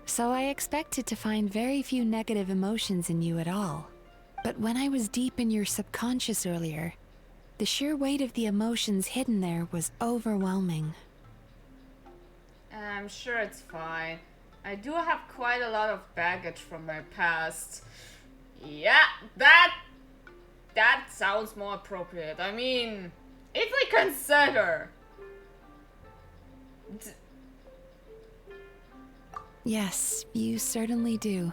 so I expected to find very few negative emotions in you at all. But when I was deep in your subconscious earlier, the sheer weight of the emotions hidden there was overwhelming. I'm sure it's fine. I do have quite a lot of baggage from my past. Yeah, that sounds more appropriate. I mean, if we consider... Yes, you certainly do.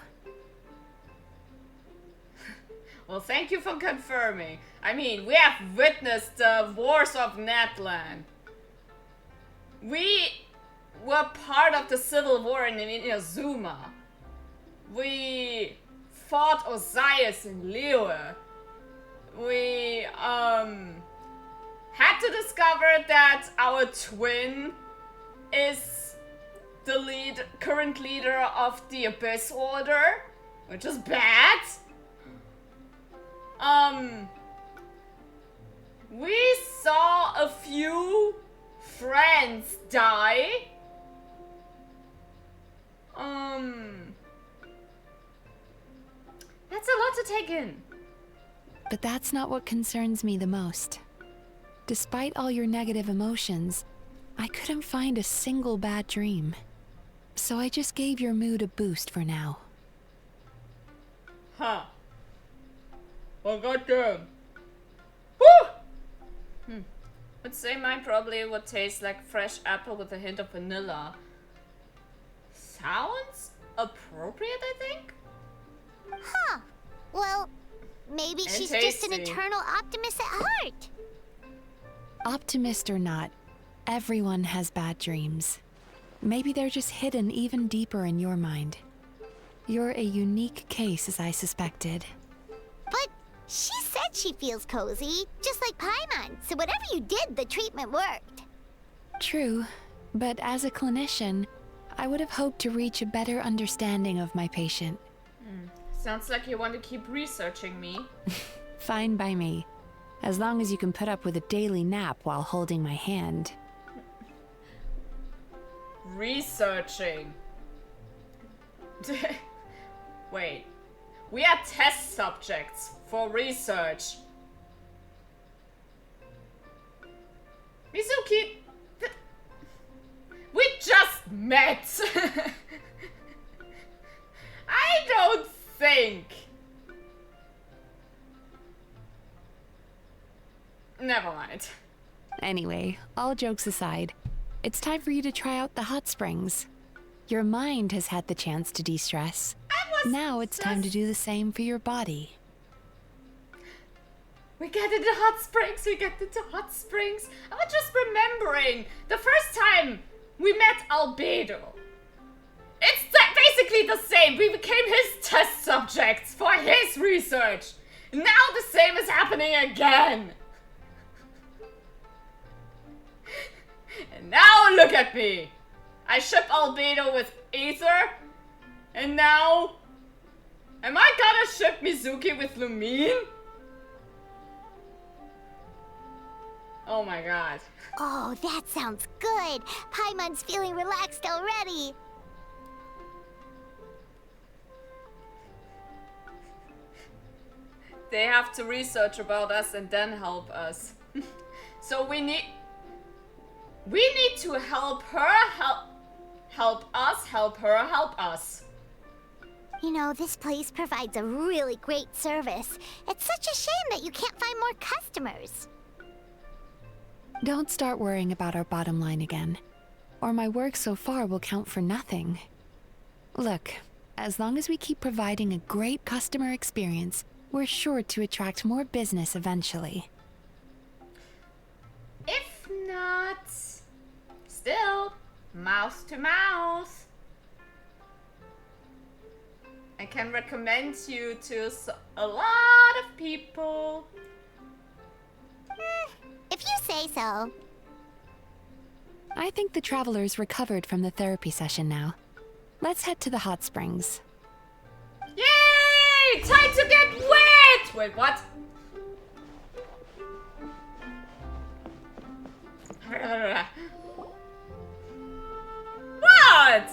Well, thank you for confirming. I mean, we have witnessed the wars of Natlan. We were part of the civil war in Inazuma. We fought Osiris in Liyue. We, had to discover that our twin is the current leader of the Abyss Order, which is bad. We saw a few friends die. That's a lot to take in. But that's not what concerns me the most. Despite all your negative emotions, I couldn't find a single bad dream. So I just gave your mood a boost for now. Huh. Well, goddamn. Woo! Would say mine probably would taste like fresh apple with a hint of vanilla. Sounds appropriate, I think? Huh. Well, maybe And she's just an tasty. eternal optimist at heart. Optimist or not, everyone has bad dreams. Maybe they're just hidden even deeper in your mind. You're a unique case, as I suspected. But she said she feels cozy, just like Paimon. So whatever you did, the treatment worked. True, but as a clinician, I would have hoped to reach a better understanding of my patient. Sounds like you want to keep researching me. Fine by me, as long as you can put up with a daily nap while holding my hand. Researching. Wait. We are test subjects for research. Mizuki, we just met. I don't think. Never mind. Anyway, all jokes aside, it's time for you to try out the hot springs. Your mind has had the chance to de-stress. Now it's time to do the same for your body. We get into hot springs, we get into hot springs. I was just remembering the first time we met Albedo. It's basically the same. We became his test subjects for his research. Now the same is happening again. And now look at me. I ship Albedo with Aether. And now... am I gonna ship Mizuki with Lumine? Oh my god. Oh, that sounds good. Paimon's feeling relaxed already. They have to research about us and then help us. So we need to help her, help us, help her, help us. You know, this place provides a really great service. It's such a shame that you can't find more customers. Don't start worrying about our bottom line again, or my work so far will count for nothing. Look, as long as we keep providing a great customer experience, we're sure to attract more business eventually. If not, still, mouth to mouth. I can recommend you to a lot of people. If you say so. I think the travelers recovered from the therapy session now. Let's head to the hot springs. Yay! Time to get wet! Wait, what? What?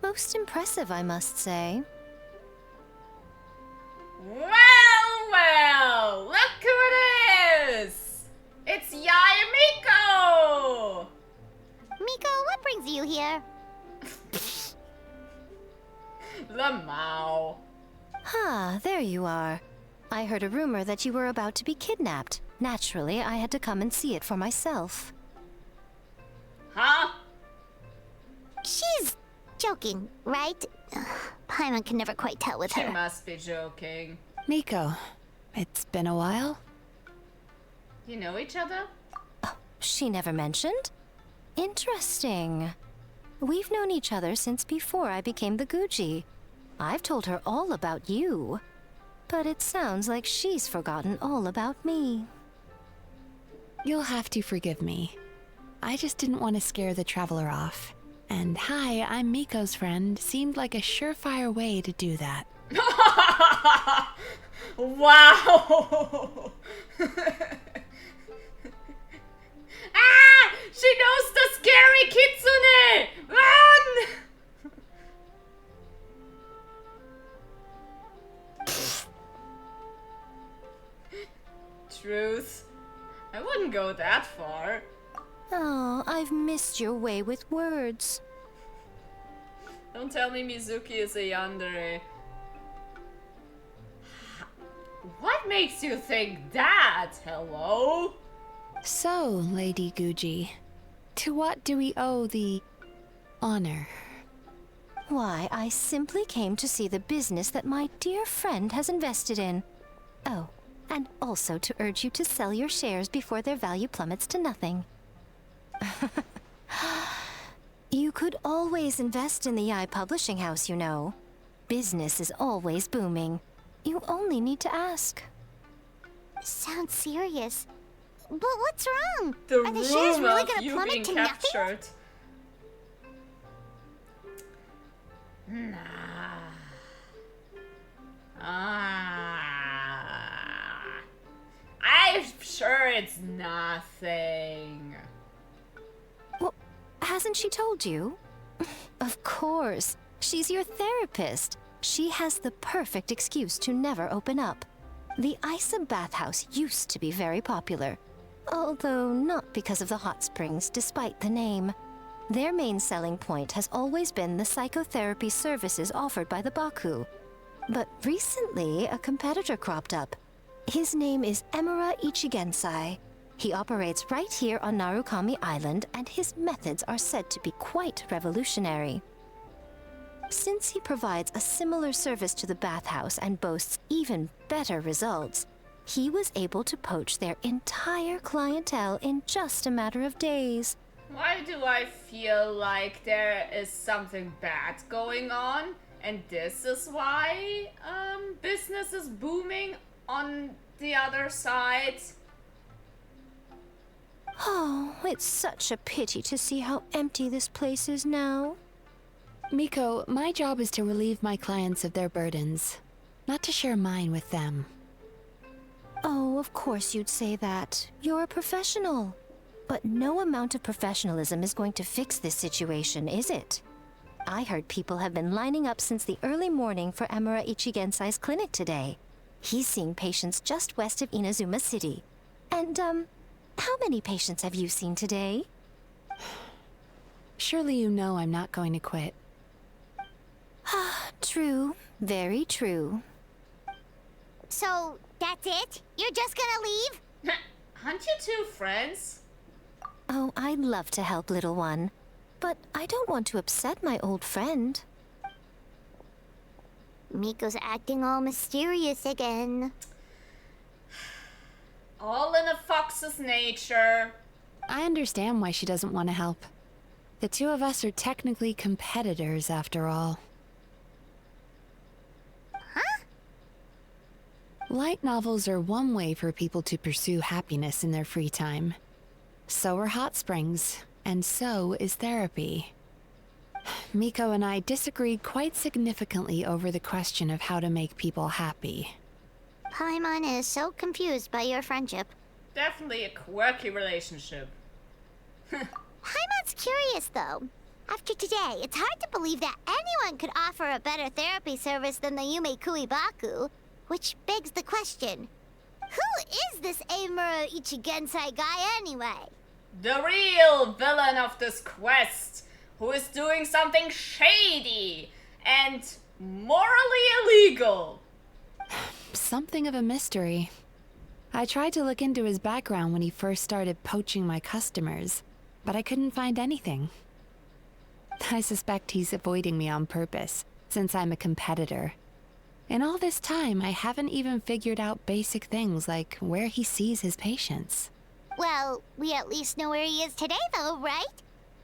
Most impressive, I must say. Well, look who it is! It's Yaya Miko! Miko, what brings you here? Lamau. Ah, there you are. I heard a rumor that you were about to be kidnapped. Naturally, I had to come and see it for myself. Huh? She's joking, right? Ugh, Paimon can never quite tell with She her. must be joking. Miko, it's been a while. You know each other? She never mentioned? Interesting. We've known each other since before I became the Guji. I've told her all about you. But it sounds like she's forgotten all about me. You'll have to forgive me. I just didn't want to scare the traveler off. And hi, I'm Miko's friend seemed like a surefire way to do that. Wow! Ah! She knows the scary kitsune! Run! Truth. I wouldn't go that far. Oh, I've missed your way with words. Don't tell me Mizuki is a yandere. What makes you think that? Hello? So, Lady Guji, to what do we owe the honor? Why, I simply came to see the business that my dear friend has invested in. Oh, and also to urge you to sell your shares before their value plummets to nothing. You could always invest in the Yai Publishing House, you know. Business is always booming. You only need to ask. Sounds serious. But what's wrong? The Are the shares room really of gonna you plummet being to nothing? captured. Nah. I'm sure it's nothing. Well, hasn't she told you? Of course. She's your therapist. She has the perfect excuse to never open up. The Isa bathhouse used to be very popular, although not because of the hot springs, despite the name. Their main selling point has always been the psychotherapy services offered by the Baku. But recently, a competitor cropped up. His name is Emura Ichigensai. He operates right here on Narukami Island, and his methods are said to be quite revolutionary. Since he provides a similar service to the bathhouse and boasts even better results, he was able to poach their entire clientele in just a matter of days. Why do I feel like there is something bad going on? And this is why business is booming on the other side? Oh, it's such a pity to see how empty this place is now. Miko, my job is to relieve my clients of their burdens, not to share mine with them. Oh, of course you'd say that. You're a professional. But no amount of professionalism is going to fix this situation, is it? I heard people have been lining up since the early morning for Emura Ichigensai's clinic today. He's seeing patients just west of Inazuma City. And, how many patients have you seen today? Surely you know I'm not going to quit. True. Very true. So, that's it? You're just gonna leave? Aren't you two friends? Oh, I'd love to help, little one. But I don't want to upset my old friend. Miko's acting all mysterious again. All in a fox's nature. I understand why she doesn't want to help. The two of us are technically competitors, after all. Huh? Light novels are one way for people to pursue happiness in their free time. So are hot springs, and so is therapy. Miko and I disagreed quite significantly over the question of how to make people happy. Paimon is so confused by your friendship. Definitely a quirky relationship. Paimon's curious, though. After today, it's hard to believe that anyone could offer a better therapy service than the Yume Kui Baku, which begs the question, who is this Emura Ichigensai guy anyway? The real villain of this quest, who is doing something shady and morally illegal. Something of a mystery. I tried to look into his background when he first started poaching my customers, but I couldn't find anything. I suspect he's avoiding me on purpose, since I'm a competitor. In all this time, I haven't even figured out basic things like where he sees his patients. Well, we at least know where he is today, though, right?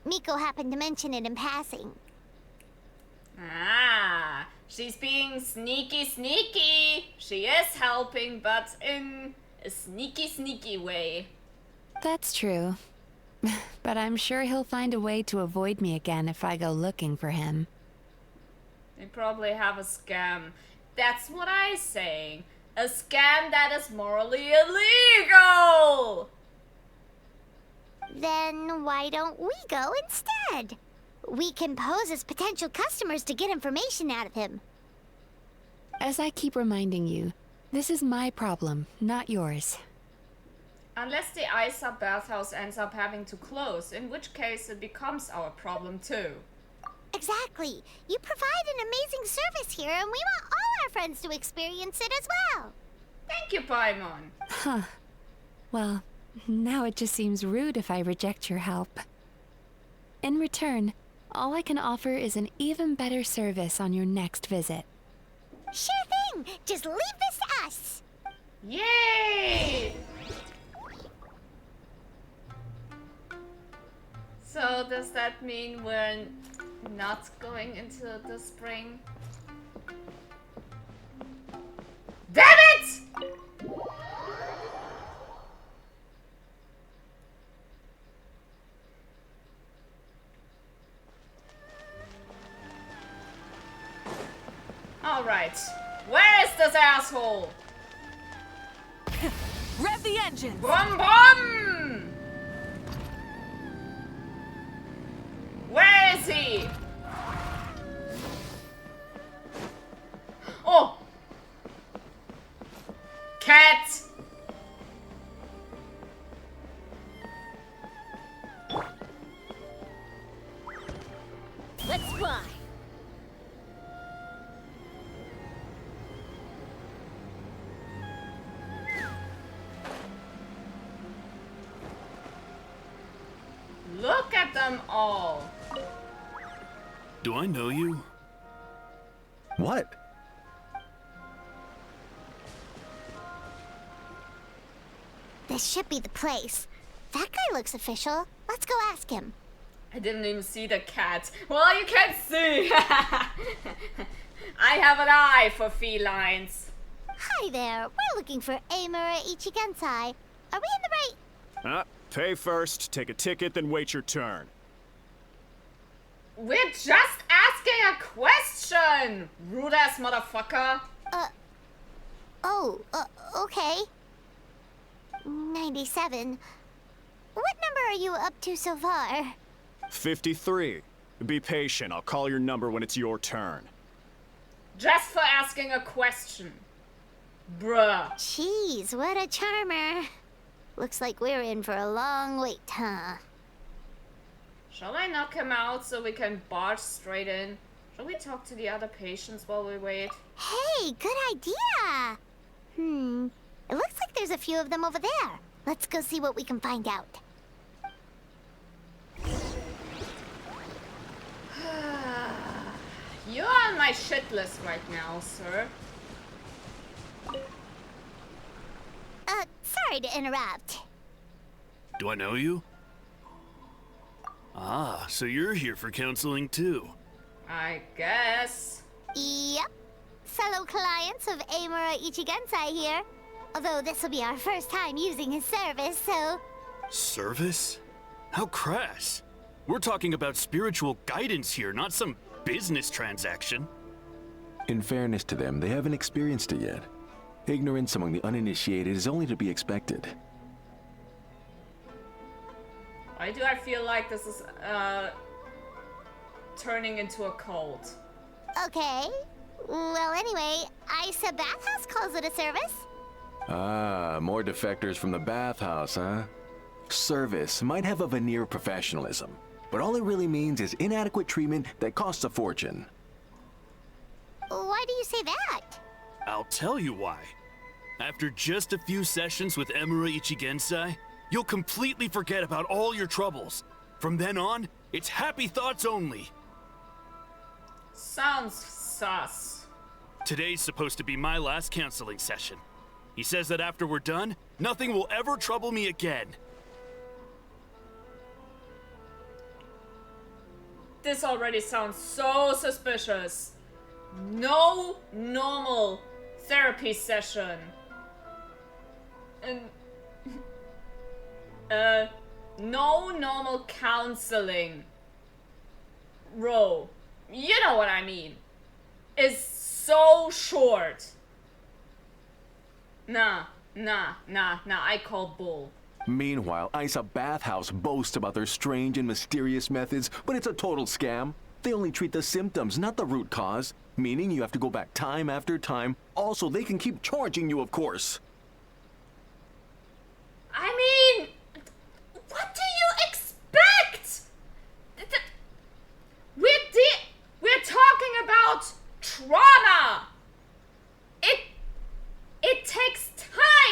Miko happened to mention it in passing. Ah, she's being sneaky. She is helping, but in a sneaky way. That's true. But I'm sure he'll find a way to avoid me again if I go looking for him. They probably have a scam. That's what I'm saying. A scam that is morally illegal! Then why don't we go instead? We can pose as potential customers to get information out of him. As I keep reminding you, this is my problem, not yours. Unless the Isa bathhouse ends up having to close, in which case it becomes our problem too. Exactly. You provide an amazing service here, and we want all our friends to experience it as well. Thank you, Paimon. Huh. Well, now it just seems rude if I reject your help. In return, all I can offer is an even better service on your next visit. Sure thing. Just leave this to us. Yay! So does that mean we're not going into the spring? Damn it! Alright, where is this asshole? Rev the engine! Bum bum! Where is he? Oh! Can them all. Do I know you? What? This should be the place. That guy looks official. Let's go ask him. I didn't even see the cat. Well, you can't see. I have an eye for felines. Hi there. We're looking for Amura Ichigensai. Are we in the right... Pay first, take a ticket, then wait your turn. We're just asking a question, rude-ass motherfucker. Okay. 97. What number are you up to so far? 53. Be patient, I'll call your number when it's your turn. Just for asking a question. Bruh. Jeez, what a charmer. Looks like we're in for a long wait, huh? Shall I knock him out so we can barge straight in? Shall we talk to the other patients while we wait? Hey, good idea! It looks like there's a few of them over there. Let's go see what we can find out. You're on my shit list right now, sir. Sorry to interrupt. Do I know you? Ah, so you're here for counseling too. I guess. Yep. Fellow clients of Amura Ichigensai here. Although this will be our first time using his service, so... Service? How crass. We're talking about spiritual guidance here, not some business transaction. In fairness to them, they haven't experienced it yet. Ignorance among the uninitiated is only to be expected. Why do I feel like this is, turning into a cult? Okay. Well, anyway, Isa Bathhouse calls it a service. Ah, more defectors from the bathhouse, huh? Service might have a veneer of professionalism, but all it really means is inadequate treatment that costs a fortune. Why do you say that? I'll tell you why. After just a few sessions with Amura Ichigensai, you'll completely forget about all your troubles. From then on, it's happy thoughts only. Sounds sus. Today's supposed to be my last counseling session. He says that after we're done, nothing will ever trouble me again. This already sounds so suspicious. No normal therapy session. No normal counseling row. You know what I mean. Is so short. Nah, I call bull. Meanwhile, Isa Bathhouse boasts about their strange and mysterious methods, but it's a total scam. They only treat the symptoms, not the root cause, meaning you have to go back time after time. Also, they can keep charging you, of course. I mean, what do you expect? We're talking about trauma. It takes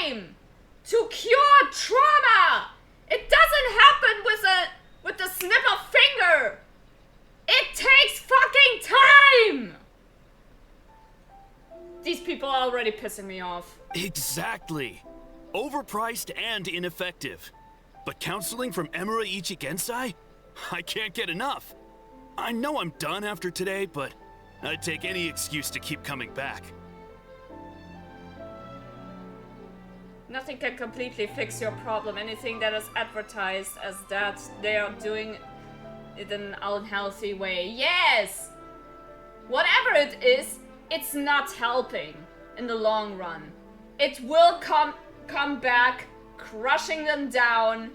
time to cure trauma. It doesn't happen with a snip of finger. It takes fucking time. These people are already pissing me off. Exactly. Overpriced and ineffective. But counseling from Amura Ichigensai? I can't get enough. I know I'm done after today, but I'd take any excuse to keep coming back. Nothing can completely fix your problem. Anything that is advertised as that they are doing it in an unhealthy way. Yes! Whatever it is, it's not helping in the long run. It will come back, crushing them down.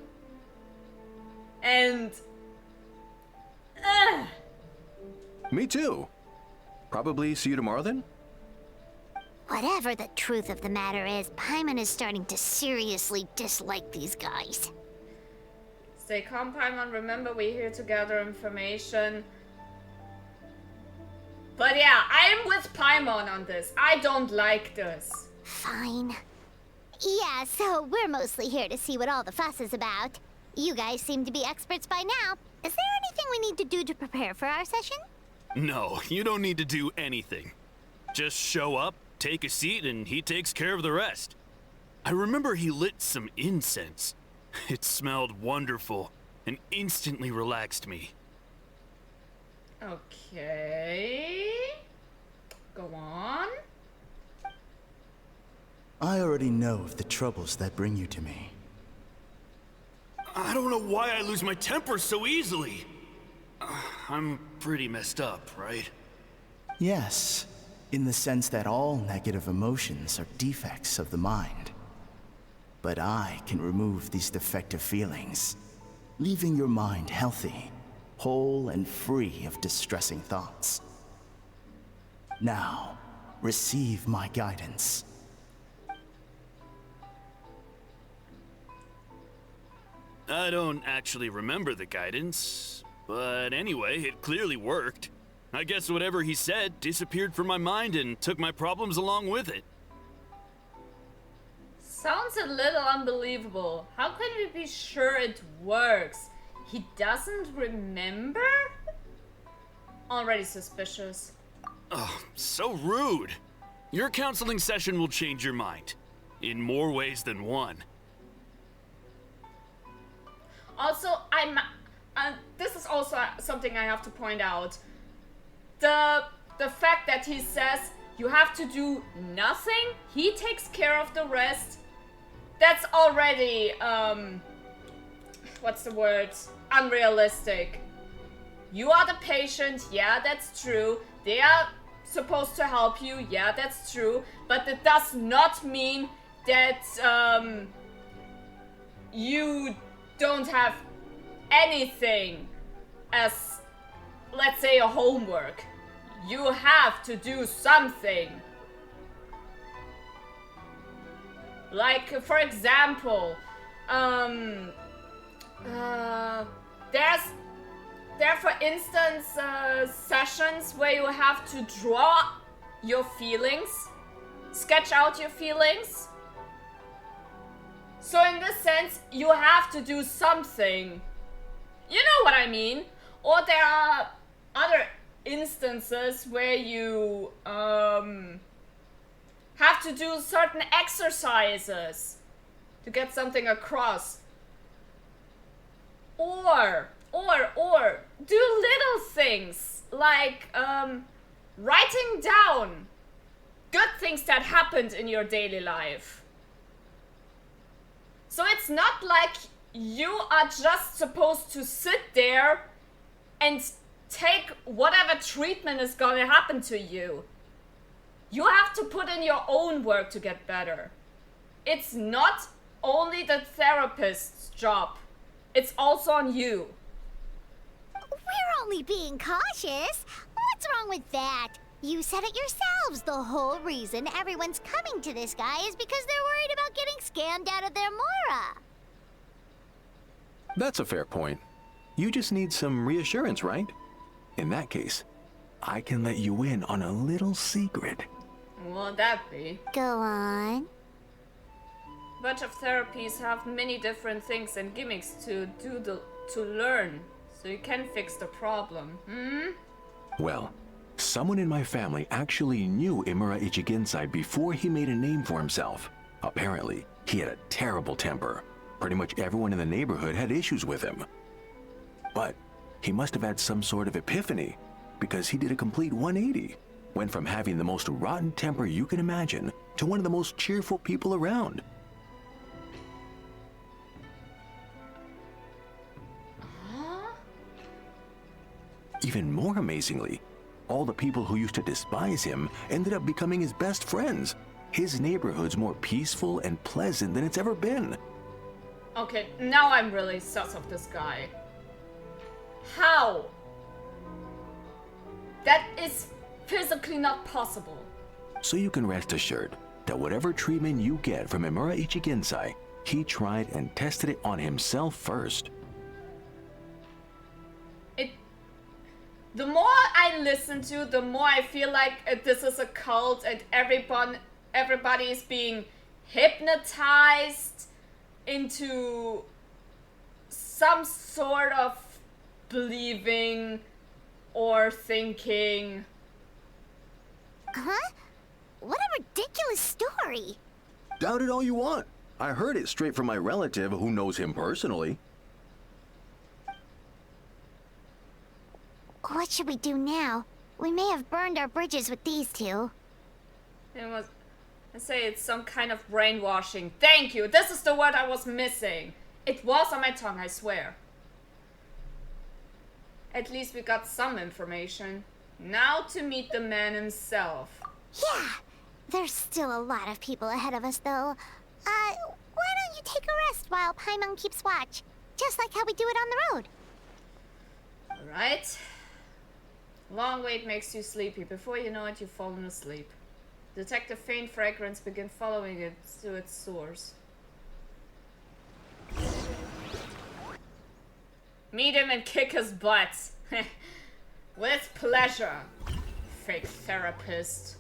And... Me too. Probably see you tomorrow then? Whatever the truth of the matter is, Paimon is starting to seriously dislike these guys. Stay calm, Paimon. Remember, we're here to gather information. But yeah, I'm with Paimon on this. I don't like this. Fine. Yeah, so we're mostly here to see what all the fuss is about. You guys seem to be experts by now. Is there anything we need to do to prepare for our session? No, you don't need to do anything. Just show up, take a seat, and he takes care of the rest. I remember he lit some incense. It smelled wonderful and instantly relaxed me. Okay. Go on. I already know of the troubles that bring you to me. I don't know why I lose my temper so easily. I'm pretty messed up, right? Yes, in the sense that all negative emotions are defects of the mind. But I can remove these defective feelings, leaving your mind healthy, whole and free of distressing thoughts. Now, receive my guidance. I don't actually remember the guidance, but anyway, it clearly worked. I guess whatever he said disappeared from my mind and took my problems along with it. Sounds a little unbelievable. How can we be sure it works? He doesn't remember? Already suspicious. Oh, so rude. Your counseling session will change your mind. In more ways than one. Also, this is also something I have to point out. The fact that he says you have to do nothing, he takes care of the rest. That's already, what's the word? Unrealistic. You are the patient, yeah, that's true. They are supposed to help you, yeah, that's true. But it does not mean that, you don't have anything as, let's say, a homework. You have to do something. Like, for example, there for instance, sessions where you have to draw your feelings, sketch out your feelings. So in this sense, you have to do something. You know what I mean? Or there are other instances where you have to do certain exercises to get something across. Or do little things like writing down good things that happened in your daily life. So it's not like you are just supposed to sit there and take whatever treatment is gonna happen to you. You have to put in your own work to get better. It's not only the therapist's job. It's also on you. We're only being cautious. What's wrong with that? You said it yourselves. The whole reason everyone's coming to this guy is because they're worried about getting scammed out of their Mora. That's a fair point. You just need some reassurance, right? In that case, I can let you in on a little secret. What'd that be? Go on. Bunch of therapies have many different things and gimmicks to learn, so you can fix the problem. Well, someone in my family actually knew Imura Ichigensai before he made a name for himself. Apparently, he had a terrible temper. Pretty much everyone in the neighborhood had issues with him. But he must have had some sort of epiphany, because he did a complete 180. Went from having the most rotten temper you can imagine to one of the most cheerful people around. Even more amazingly, all the people who used to despise him ended up becoming his best friends. His neighborhood's more peaceful and pleasant than it's ever been. Okay, now I'm really sus of this guy. How? That is physically not possible. So you can rest assured that whatever treatment you get from Imura Ichigensai, he tried and tested it on himself first. The more I listen to, the more I feel like this is a cult and everybody is being hypnotized into some sort of believing or thinking. Huh? What a ridiculous story. Doubt it all you want. I heard it straight from my relative who knows him personally. What should we do now? We may have burned our bridges with these two. I say it's some kind of brainwashing. Thank you. This is the word I was missing. It was on my tongue, I swear. At least we got some information. Now to meet the man himself. Yeah, there's still a lot of people ahead of us, though. Why don't you take a rest while Paimon keeps watch? Just like how we do it on the road. Alright. Long wait makes you sleepy. Before you know it, you've fallen asleep. Detect a faint fragrance, begin following it to its source. Meet him and kick his butt. With pleasure. Fake therapist.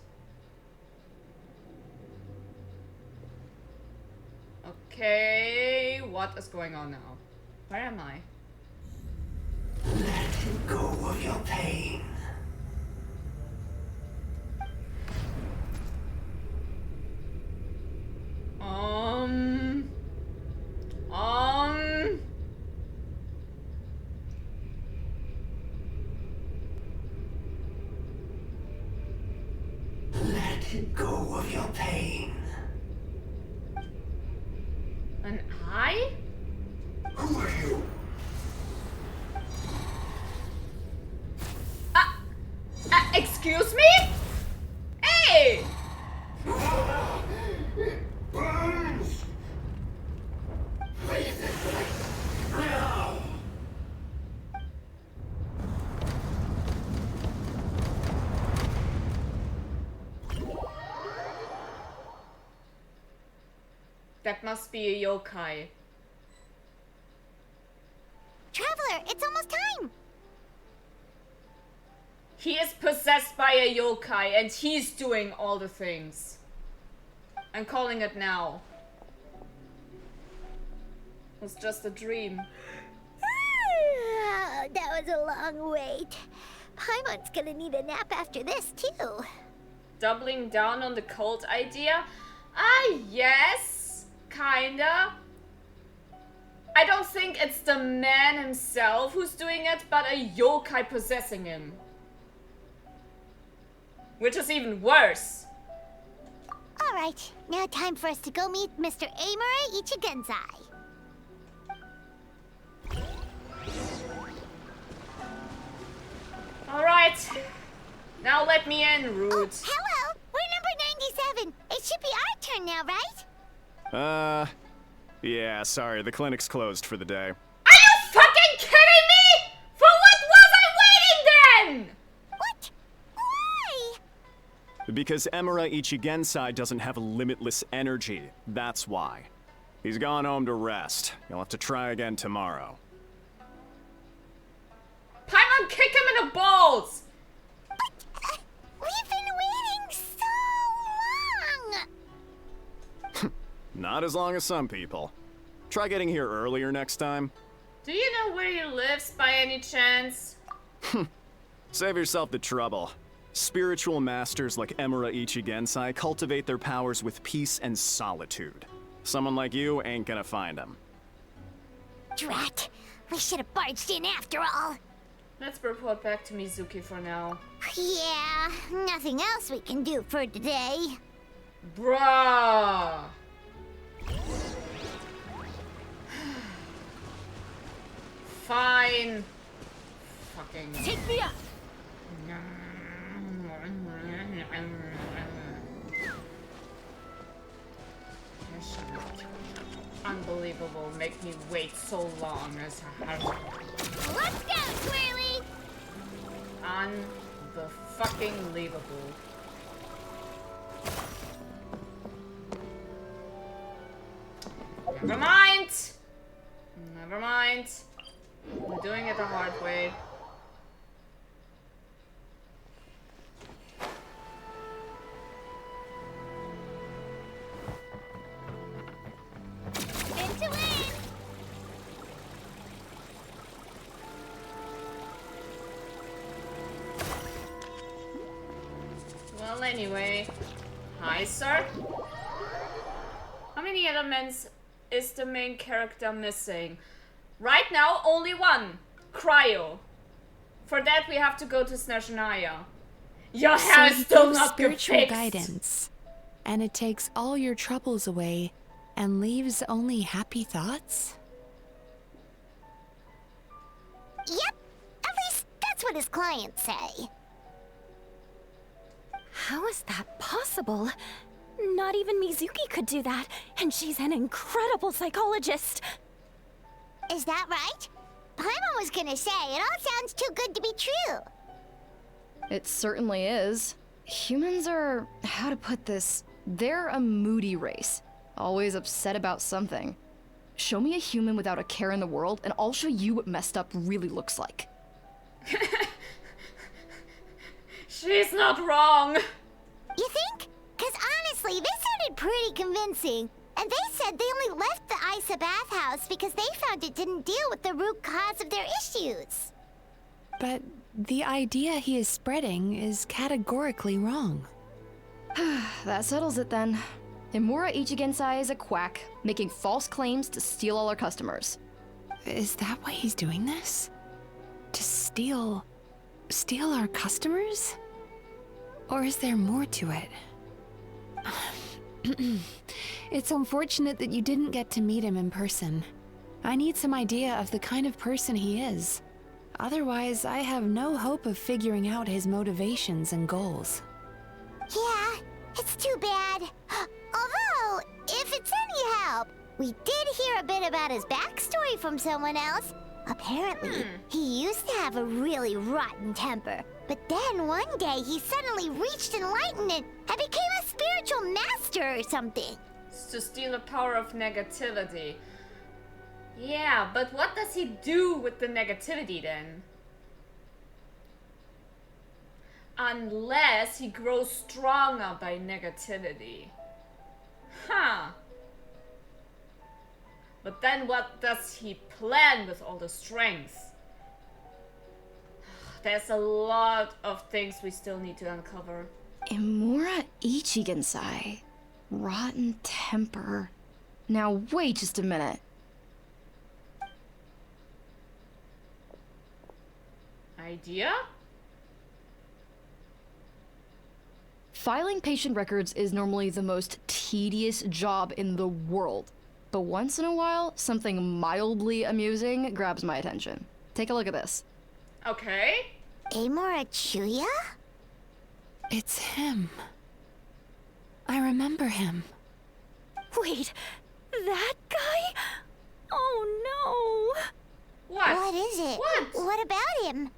Okay, what is going on now? Where am I? Let go of your pain. Let go of your pain. An eye? Who are you? Excuse me? Hey! It burns. Leave this place now. That must be a yokai. Traveler, it's almost time. He is possessed by a yokai and he's doing all the things. I'm calling it now. It was just a dream. That was a long wait. Paimon's gonna need a nap after this, too. Doubling down on the cult idea? Yes, kinda. I don't think it's the man himself who's doing it, but a yokai possessing him. Which is even worse. Alright, now time for us to go meet Mr. Amura Ichigensai. Alright. Now let me in, Rude. Oh, hello! We're number 97. It should be our turn now, right? Yeah, sorry, the clinic's closed for the day. Are you fucking kidding me? For what was I waiting then? What? Why? Because Emura Ichigensai doesn't have limitless energy, that's why. He's gone home to rest. You'll have to try again tomorrow. Paimon, kick him in the balls! But, we've been waiting so long! Not as long as some people. Try getting here earlier next time. Do you know where he lives by any chance? Save yourself the trouble. Spiritual masters like Emura Ichigensai cultivate their powers with peace and solitude. Someone like you ain't gonna find them. Drat! We should have barged in after all. Let's report back to Mizuki for now. Yeah, nothing else we can do for today. Bruh! Fine. Fucking. Take me up! Unbelievable. Make me wait so long as Let's go, Twirly! Unfucking-leavable. Never mind! Never mind. We're doing it the hard way. Well, anyway. Hi, sir. How many elements is the main character missing? Right now, only one. Cryo. For that, we have to go to Snezhnaya. Your hair is still not spiritual fixed. guidance, and it takes all your troubles away and leaves only happy thoughts? Yep. At least that's what his clients say. How is that possible? Not even Mizuki could do that, and she's an incredible psychologist. Is that right? Paimon was gonna say, it all sounds too good to be true. It certainly is. Humans are, how to put this, they're a moody race. Always upset about something. Show me a human without a care in the world, and I'll show you what messed up really looks like. She's not wrong. You think? Because honestly, this sounded pretty convincing. And they said they only left the Isa bathhouse because they found it didn't deal with the root cause of their issues. But the idea he is spreading is categorically wrong. That settles it then. Imura Ichigensai is a quack, making false claims to steal all our customers. Is that why he's doing this? To steal our customers? Or is there more to it? It's unfortunate that you didn't get to meet him in person. I need some idea of the kind of person he is. Otherwise, I have no hope of figuring out his motivations and goals. Yeah, it's too bad. Although, if it's any help, we did hear a bit about his backstory from someone else. Apparently, he used to have a really rotten temper. But then one day he suddenly reached enlightenment and became a spiritual master or something. It's to steal the power of negativity. Yeah, but what does he do with the negativity then? Unless he grows stronger by negativity. Huh. But then what does he plan with all the strength? There's a lot of things we still need to uncover. Imura Ichigensai. Rotten temper. Now wait just a minute. Idea? Filing patient records is normally the most tedious job in the world. But once in a while, something mildly amusing grabs my attention. Take a look at this. Okay. Amora Chuya? It's him. I remember him. Wait, that guy? Oh no! What? What is it? What about him?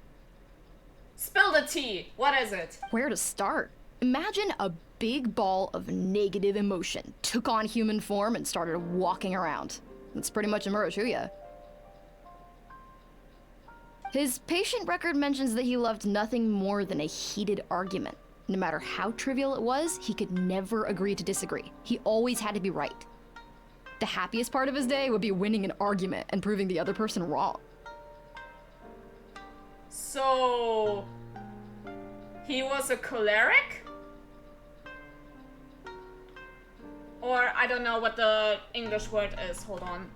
Spill the tea. What is it? Where to start? Imagine a big ball of negative emotion took on human form and started walking around. That's pretty much Imura Chuya. His patient record mentions that he loved nothing more than a heated argument. No matter how trivial it was, he could never agree to disagree. He always had to be right. The happiest part of his day would be winning an argument and proving the other person wrong. So... he was a choleric? Or, I don't know what the English word is. Hold on.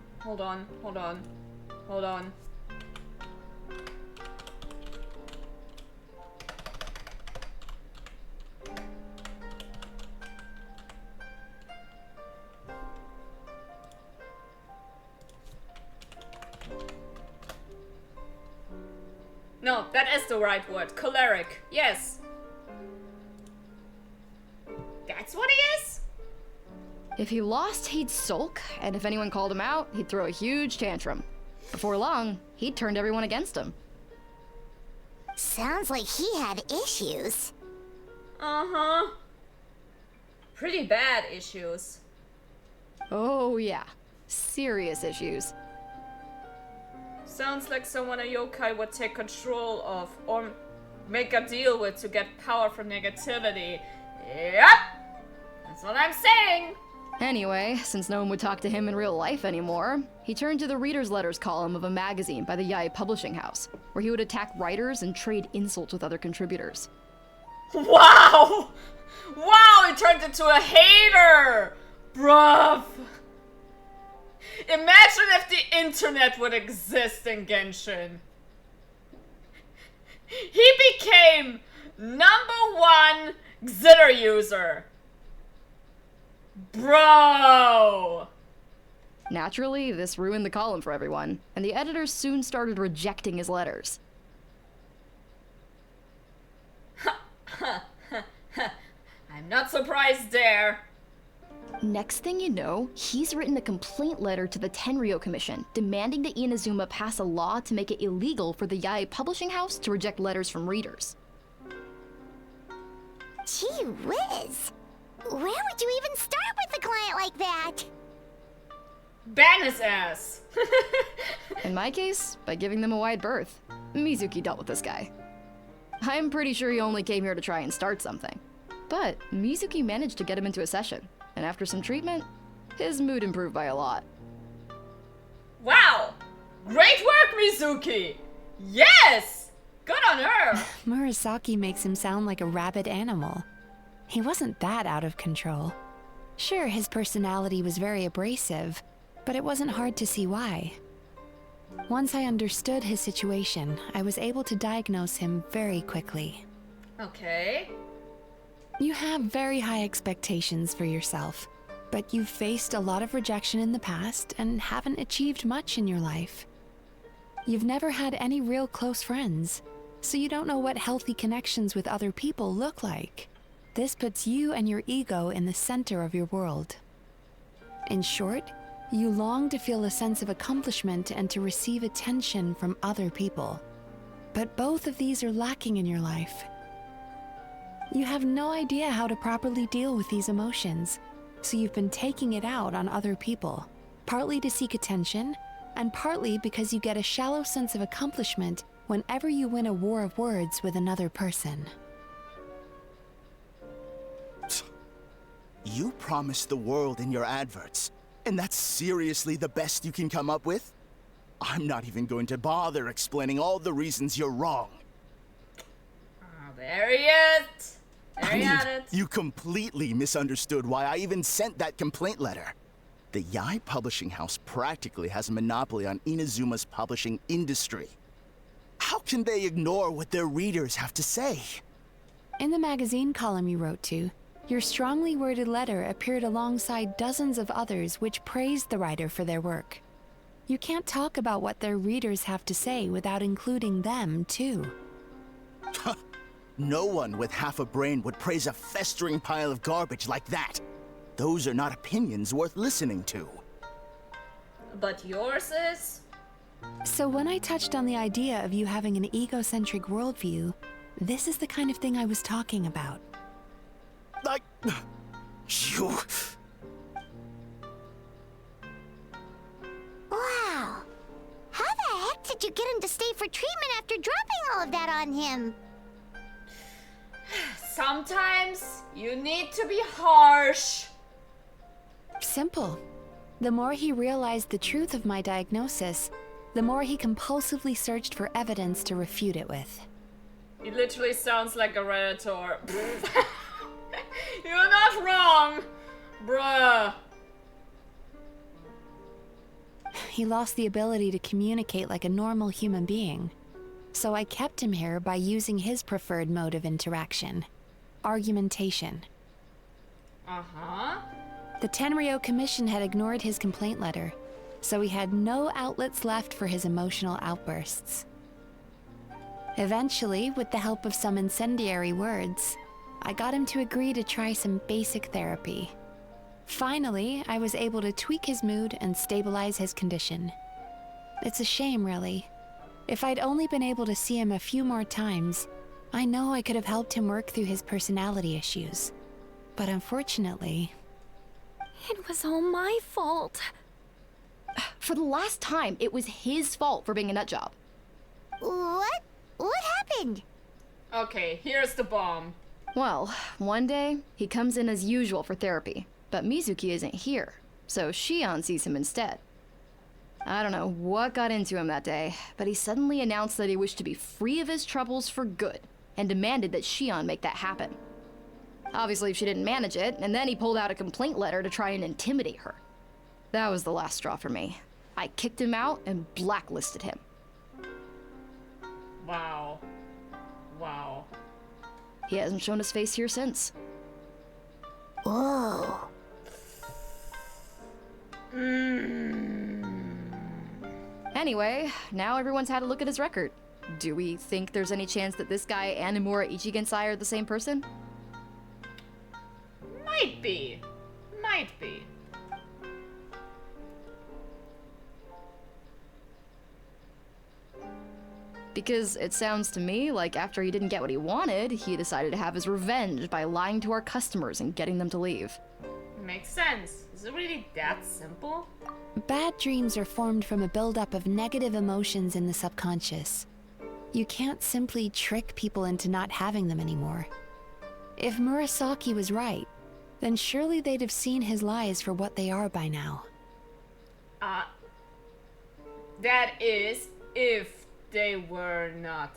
No, that is the right word. Choleric. Yes. That's what he is? If he lost, he'd sulk, and if anyone called him out, he'd throw a huge tantrum. Before long, he'd turned everyone against him. Sounds like he had issues. Uh-huh. Pretty bad issues. Oh yeah, serious issues. Sounds like someone a yokai would take control of or make a deal with to get power from negativity. Yep! That's what I'm saying! Anyway, since no one would talk to him in real life anymore, he turned to the reader's letters column of a magazine by the Yae Publishing House, where he would attack writers and trade insults with other contributors. Wow! into a hater! Bruv! Imagine if the internet would exist in Genshin. He became #1 Xitter user. Bro! Naturally, this ruined the column for everyone, and the editors soon started rejecting his letters. I'm not surprised there. Next thing you know, he's written a complaint letter to the Tenryou Commission, demanding that Inazuma pass a law to make it illegal for the Yae publishing house to reject letters from readers. Gee whiz! Where would you even start with a client like that? Ban his ass! In my case, by giving them a wide berth. Mizuki dealt with this guy. I'm pretty sure he only came here to try and start something. But Mizuki managed to get him into a session, and after some treatment, his mood improved by a lot. Wow! Great work, Mizuki! Yes! Good on her! Murasaki makes him sound like a rabid animal. He wasn't that out of control. Sure, his personality was very abrasive, but it wasn't hard to see why. Once I understood his situation, I was able to diagnose him very quickly. Okay. You have very high expectations for yourself, but you've faced a lot of rejection in the past and haven't achieved much in your life. You've never had any real close friends, so you don't know what healthy connections with other people look like. This puts you and your ego in the center of your world. In short, you long to feel a sense of accomplishment and to receive attention from other people. But both of these are lacking in your life. You have no idea how to properly deal with these emotions, so you've been taking it out on other people, partly to seek attention, and partly because you get a shallow sense of accomplishment whenever you win a war of words with another person. You promised the world in your adverts, and that's seriously the best you can come up with? I'm not even going to bother explaining all the reasons you're wrong. Oh, there he is! There he had it. You completely misunderstood why I even sent that complaint letter. The Yae publishing house practically has a monopoly on Inazuma's publishing industry. How can they ignore what their readers have to say? In the magazine column you wrote to, your strongly worded letter appeared alongside dozens of others which praised the writer for their work. You can't talk about what their readers have to say without including them, too. No one with half a brain would praise a festering pile of garbage like that. Those are not opinions worth listening to. But yours is? So when I touched on the idea of you having an egocentric worldview, this is the kind of thing I was talking about. You... Wow. How the heck did you get him to stay for treatment after dropping all of that on him? Sometimes you need to be harsh. Simple. The more he realized the truth of my diagnosis, the more he compulsively searched for evidence to refute it with. He literally sounds like a Redditor. You're not wrong, bruh. He lost the ability to communicate like a normal human being. So I kept him here by using his preferred mode of interaction. Argumentation. Uh-huh. The Tenryou Commission had ignored his complaint letter, so he had no outlets left for his emotional outbursts. Eventually, with the help of some incendiary words, I got him to agree to try some basic therapy. Finally, I was able to tweak his mood and stabilize his condition. It's a shame, really. If I'd only been able to see him a few more times, I know I could have helped him work through his personality issues. But unfortunately... It was all my fault. For the last time, it was his fault for being a nutjob. What? What happened? Okay, here's the bomb. Well, one day, he comes in as usual for therapy, but Mizuki isn't here, so Shion sees him instead. I don't know what got into him that day, but he suddenly announced that he wished to be free of his troubles for good, and demanded that Shion make that happen. Obviously, she didn't manage it, and then he pulled out a complaint letter to try and intimidate her. That was the last straw for me. I kicked him out and blacklisted him. Wow. Wow. He hasn't shown his face here since. Whoa. Anyway, now everyone's had a look at his record. Do we think there's any chance that this guy and Nomura Ichigensai are the same person? Might be. Might be. Because it sounds to me like after he didn't get what he wanted, he decided to have his revenge by lying to our customers and getting them to leave. Makes sense. Is it really that simple? Bad dreams are formed from a buildup of negative emotions in the subconscious. You can't simply trick people into not having them anymore. If Murasaki was right, then surely they'd have seen his lies for what they are by now. That is, if they were not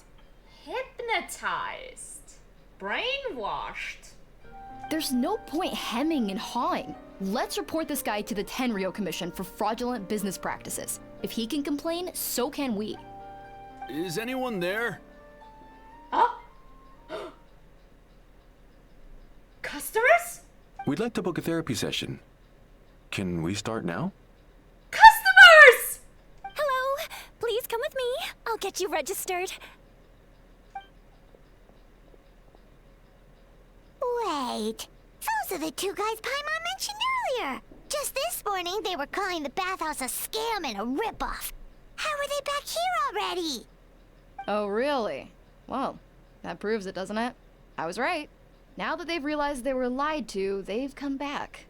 hypnotized, brainwashed. There's no point hemming and hawing. Let's report this guy to the Tenryo Commission for fraudulent business practices. If he can complain, so can we. Is anyone there? Huh? Customers? We'd like to book a therapy session. Can we start now? Customers! Hello, please come with me. I'll get you registered. Wait, those are the two guys Paimon mentioned earlier. Just this morning, they were calling the bathhouse a scam and a ripoff. How are they back here already? Oh, really? Well, that proves it, doesn't it? I was right. Now that they've realized they were lied to, they've come back.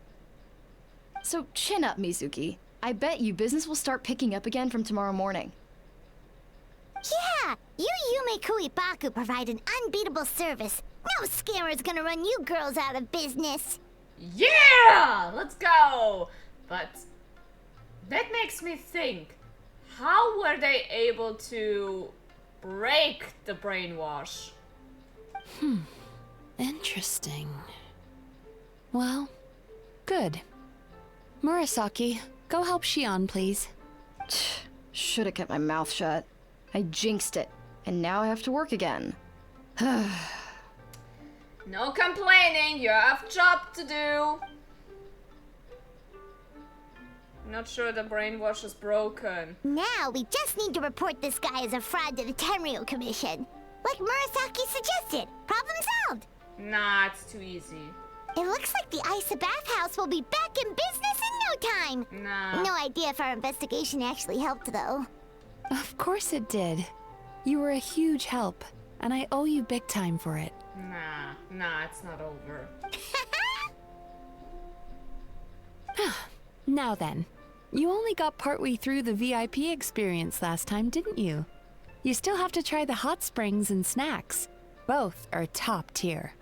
So chin up, Mizuki. I bet you business will start picking up again from tomorrow morning. Yeah, you Yume Kuibaku provide an unbeatable service. No scammer's gonna run you girls out of business. Yeah! Let's go! But that makes me think, how were they able to break the brainwash? Interesting. Well, good. Murasaki, go help Shion, please. Should have kept my mouth shut. I jinxed it, and now I have to work again. No complaining, you have a job to do. Not sure the brainwash is broken. Now we just need to report this guy as a fraud to the Tenryo Commission. Like Murasaki suggested. Problem solved. Nah, it's too easy. It looks like the Isa bathhouse will be back in business in no time. Nah. No idea if our investigation actually helped, though. Of course it did. You were a huge help, and I owe you big time for it. Nah, it's not over. Now then, you only got partway through the VIP experience last time, didn't you? You still have to try the hot springs and snacks. Both are top tier.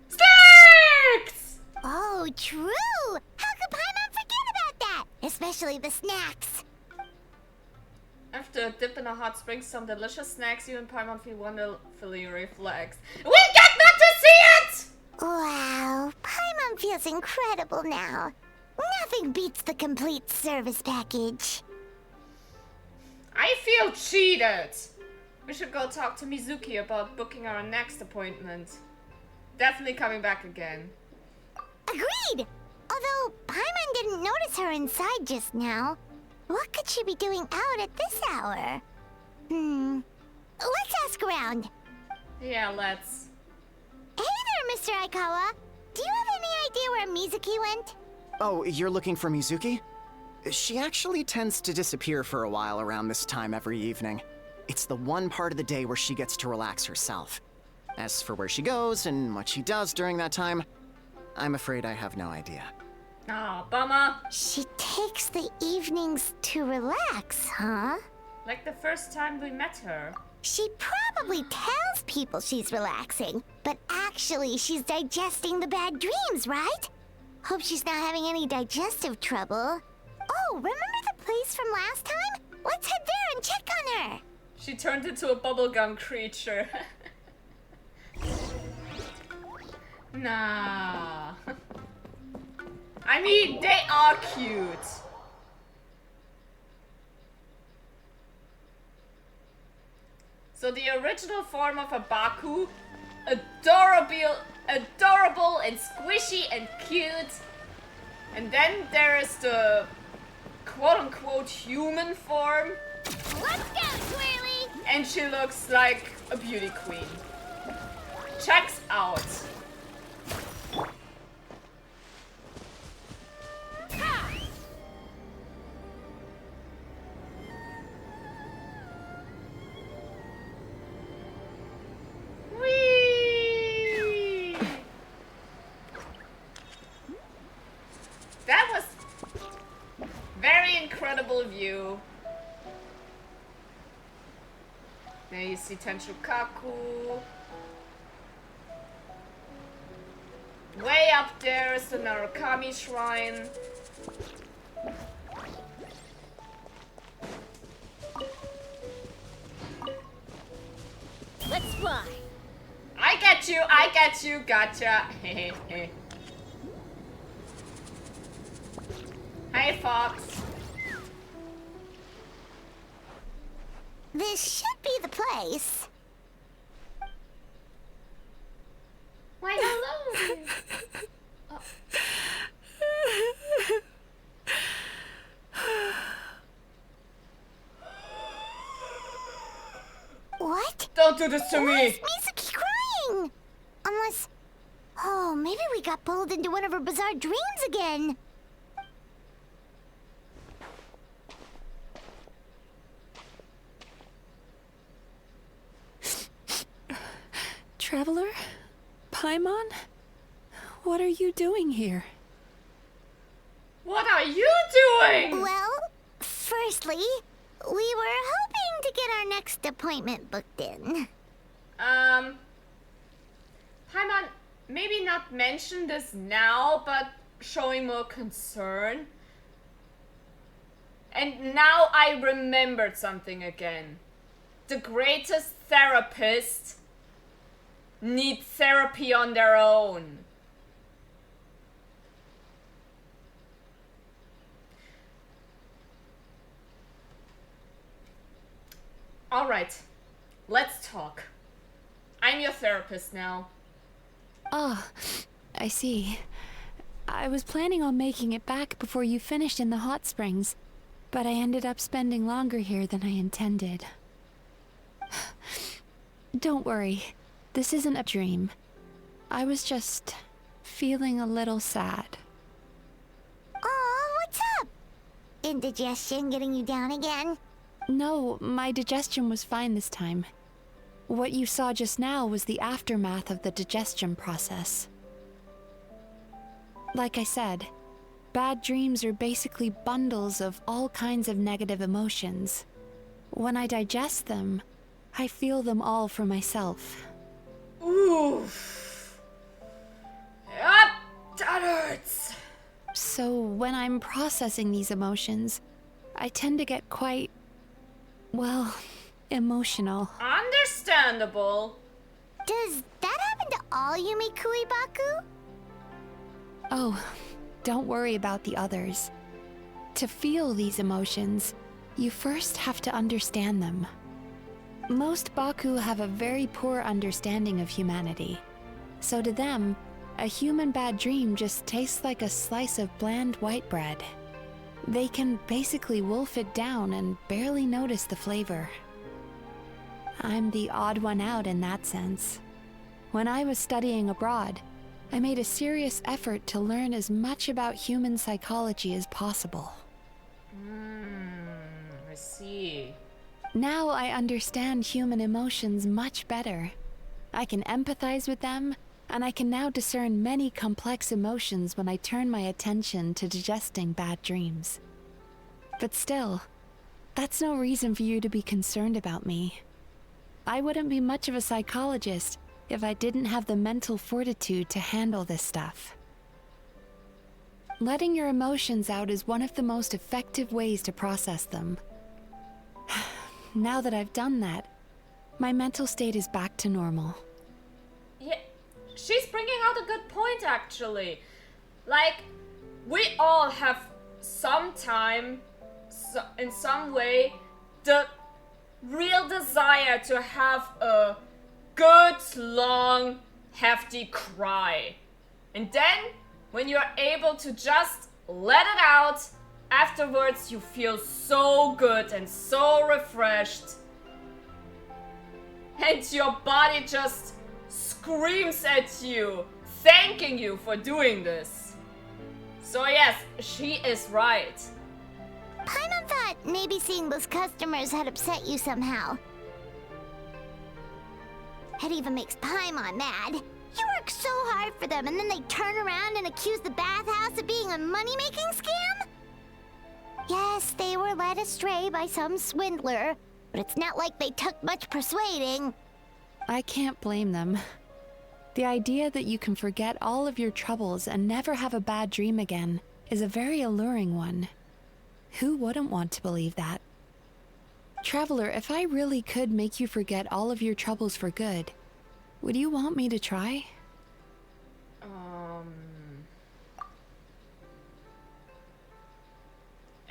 Snacks! Oh, true! How could Paimon forget about that? Especially the snacks. After a dip in a hot spring, some delicious snacks, you and Paimon feel wonderfully relaxed. We get not to see it! Wow, Paimon feels incredible now. Nothing beats the complete service package. I feel cheated! We should go talk to Mizuki about booking our next appointment. Definitely coming back again. Agreed! Although, Paimon didn't notice her inside just now. What could she be doing out at this hour? Let's ask around. Yeah, let's. Hey there, Mr. Aikawa. Do you have any idea where Mizuki went? Oh, you're looking for Mizuki? She actually tends to disappear for a while around this time every evening. It's the one part of the day where she gets to relax herself. As for where she goes and what she does during that time, I'm afraid I have no idea. Aw, bummer. She takes the evenings to relax, huh? Like the first time we met her. She probably tells people she's relaxing, but actually she's digesting the bad dreams, right? Hope she's not having any digestive trouble. Oh, remember the place from last time? Let's head there and check on her. She turned into a bubblegum creature. Nah. I mean, they are cute. So the original form of a Baku, adorable and squishy and cute. And then there is the quote-unquote human form. Let's go, Twirly! And she looks like a beauty queen. Checks out. Whee! That was very incredible view. There you see Tenshukaku. Way up there is the Narukami Shrine. Let's fly. I get you, gotcha. Hey, Fox. This should be the place. Why hello? What? Don't do this to Why me! is Mizuki crying? Unless... Oh, maybe we got pulled into one of her bizarre dreams again. Traveler? Paimon? What are you doing here? What are you doing? Well, firstly, we were hoping to get our next appointment booked in. Paimon, maybe not mention this now, but showing more concern. And now I remembered something again. The greatest therapists need therapy on their own. Alright, let's talk. I'm your therapist now. Oh, I see. I was planning on making it back before you finished in the hot springs, but I ended up spending longer here than I intended. Don't worry, this isn't a dream. I was just feeling a little sad. Oh, what's up? Indigestion getting you down again? No, my digestion was fine this time. What you saw just now was the aftermath of the digestion process. Like I said, bad dreams are basically bundles of all kinds of negative emotions. When I digest them, I feel them all for myself. Oof. Yup, that hurts. So when I'm processing these emotions, I tend to get quite, well, emotional. Understandable. Does that happen to all Yumikui Baku? Oh, don't worry about the others. To feel these emotions, you first have to understand them. Most Baku have a very poor understanding of humanity. So to them, a human bad dream just tastes like a slice of bland white bread. They can basically wolf it down and barely notice the flavor. I'm the odd one out in that sense. When I was studying abroad, I made a serious effort to learn as much about human psychology as possible. I see. Now I understand human emotions much better. I can empathize with them, and I can now discern many complex emotions when I turn my attention to digesting bad dreams. But still, that's no reason for you to be concerned about me. I wouldn't be much of a psychologist if I didn't have the mental fortitude to handle this stuff. Letting your emotions out is one of the most effective ways to process them. Now that I've done that, my mental state is back to normal. Yeah, she's bringing out a good point, actually. Like, we all have some time, in some way, the real desire to have a good, long, hefty cry. And then, when you're able to just let it out, afterwards you feel so good and so refreshed. And your body just screams at you, thanking you for doing this. So yes, she is right. Paimon thought maybe seeing those customers had upset you somehow. It even makes Paimon mad. You work so hard for them and then they turn around and accuse the bathhouse of being a money-making scam? Yes, they were led astray by some swindler, but it's not like they took much persuading. I can't blame them. The idea that you can forget all of your troubles and never have a bad dream again is a very alluring one. Who wouldn't want to believe that? Traveler, if I really could make you forget all of your troubles for good, would you want me to try?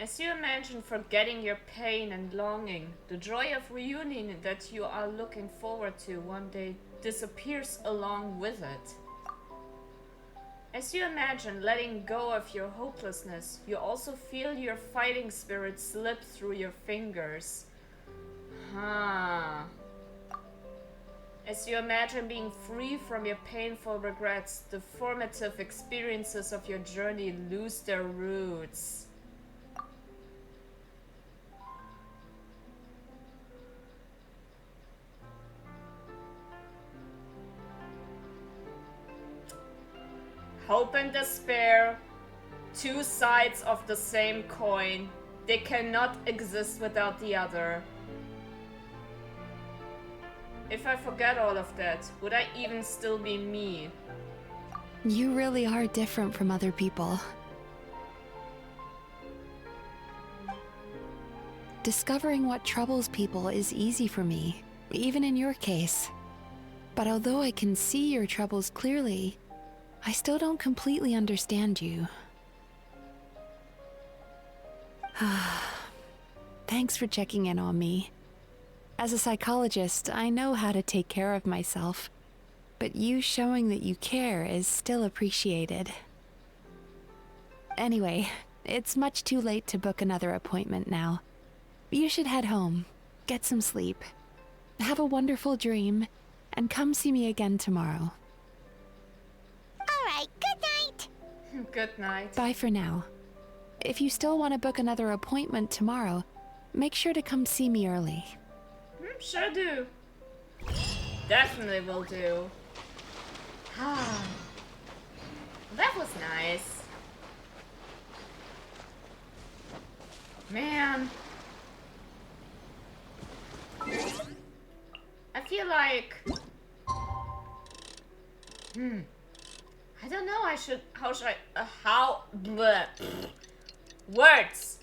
As you imagine forgetting your pain and longing, the joy of reunion that you are looking forward to one day disappears along with it. As you imagine letting go of your hopelessness, you also feel your fighting spirit slip through your fingers. As you imagine being free from your painful regrets, the formative experiences of your journey lose their roots. Hope and despair, two sides of the same coin. They cannot exist without the other. If I forget all of that, would I even still be me? You really are different from other people. Discovering what troubles people is easy for me, even in your case. But although I can see your troubles clearly, I still don't completely understand you. Thanks for checking in on me. As a psychologist, I know how to take care of myself, but you showing that you care is still appreciated. Anyway, it's much too late to book another appointment now. You should head home, get some sleep, have a wonderful dream, and come see me again tomorrow. Alright, good night! Good night. Bye for now. If you still want to book another appointment tomorrow, make sure to come see me early. Sure do. Definitely will do. That was nice. Man. I feel like... I don't know, words!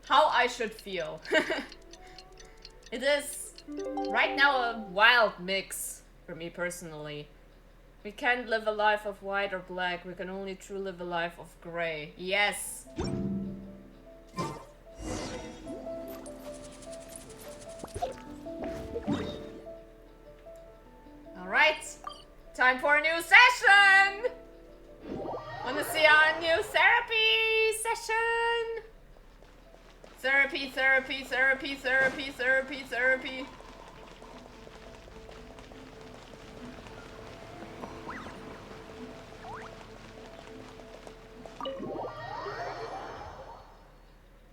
How I should feel. It is, right now, a wild mix for me personally. We can't live a life of white or black, we can only truly live a life of gray. Yes! Alright, time for a new session! Wanna see our new therapy session? Therapy, therapy, therapy, therapy, therapy, therapy.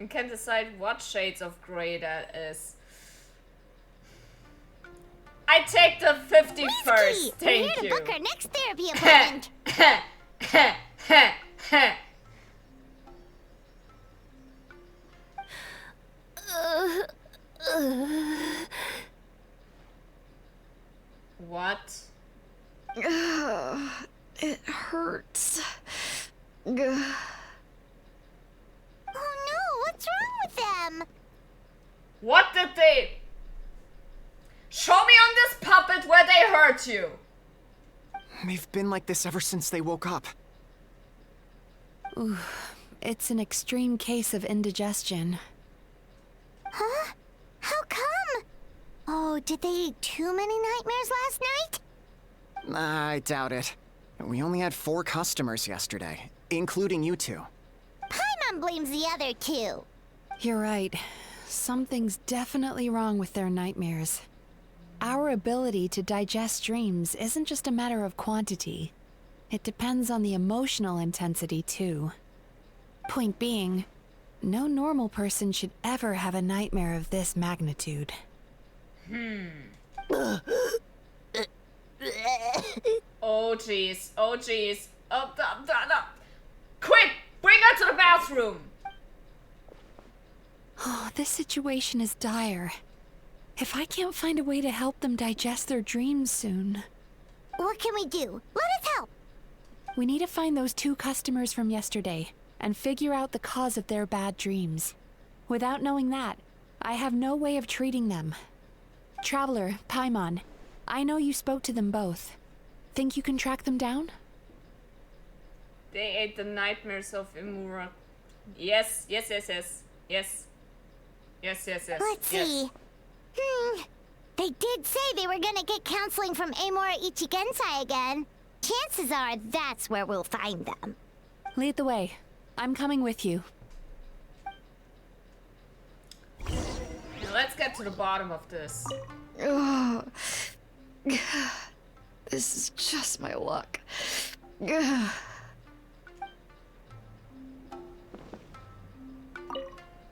You can decide what shades of grey that is. I take the 51st. Thank We're here you. to book our next therapy appointment. What? It hurts. Oh no, what's wrong with them? What did they... Show me on this puppet where they hurt you. They've been like this ever since they woke up. Ooh, it's an extreme case of indigestion. Huh? How come? Oh, did they eat too many nightmares last night? I doubt it. We only had 4 customers yesterday, including you two. Paimon blames the other 2. You're right. Something's definitely wrong with their nightmares. Our ability to digest dreams isn't just a matter of quantity. It depends on the emotional intensity, too. Point being, no normal person should ever have a nightmare of this magnitude. Oh jeez, oh jeez. Oh, quick! Bring her to the bathroom! Oh, this situation is dire. If I can't find a way to help them digest their dreams soon... What can we do? Let us help! We need to find those 2 customers from yesterday, and figure out the cause of their bad dreams. Without knowing that, I have no way of treating them. Traveler, Paimon, I know you spoke to them both. Think you can track them down? They ate the nightmares of Imura. Yes, yes, yes, yes. Yes. Yes, yes, yes. Let's see. They did say they were gonna get counseling from Amora Ichigensai again. Chances are that's where we'll find them. Lead the way. I'm coming with you. Now let's get to the bottom of this. Ugh. This is just my luck. Ugh.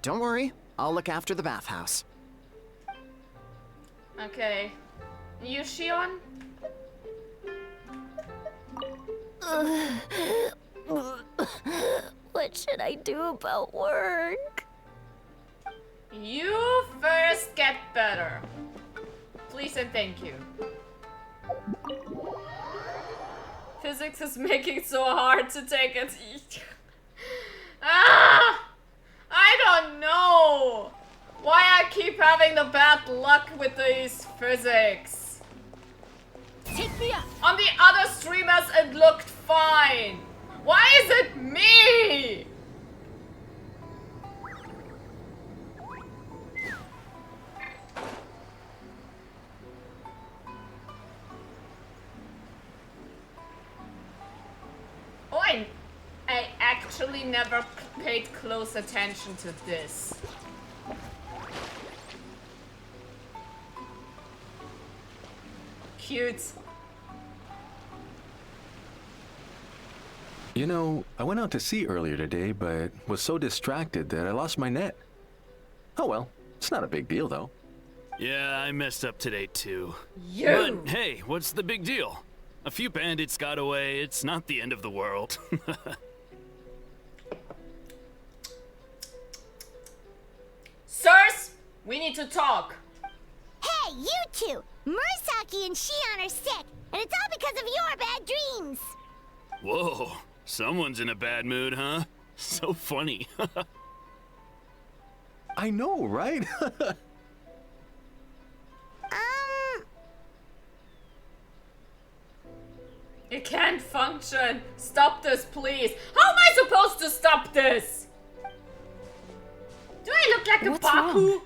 Don't worry, I'll look after the bathhouse. Okay. You, Shion? What should I do about work? You first get better. Please and thank you. Physics is making it so hard to take it. I don't know why I keep having the bad luck with these physics. Take me up. On the other streamers, it looked fine. Why is it me? Oh, I actually never paid close attention to this. Cute. You know, I went out to sea earlier today, but was so distracted that I lost my net. Oh well, it's not a big deal though. Yeah, I messed up today too. You! But hey, what's the big deal? A few bandits got away, it's not the end of the world. Sirs, we need to talk. Hey, you 2! Murasaki and Shion are sick, and it's all because of your bad dreams! Whoa, someone's in a bad mood, huh? So funny. I know, right? It can't function. Stop this, please. How am I supposed to stop this? Do I look like a What's Baku? wrong?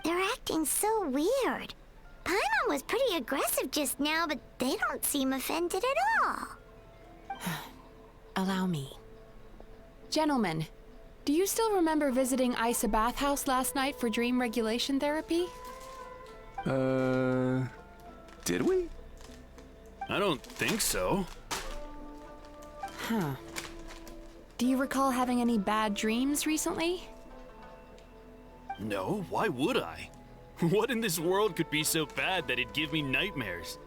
They're acting so weird. Paimon was pretty aggressive just now, but they don't seem offended at all. Allow me. Gentlemen, do you still remember visiting Isa Bathhouse last night for dream regulation therapy? Did we? I don't think so. Huh. Do you recall having any bad dreams recently? No, why would I? What in this world could be so bad that it'd give me nightmares?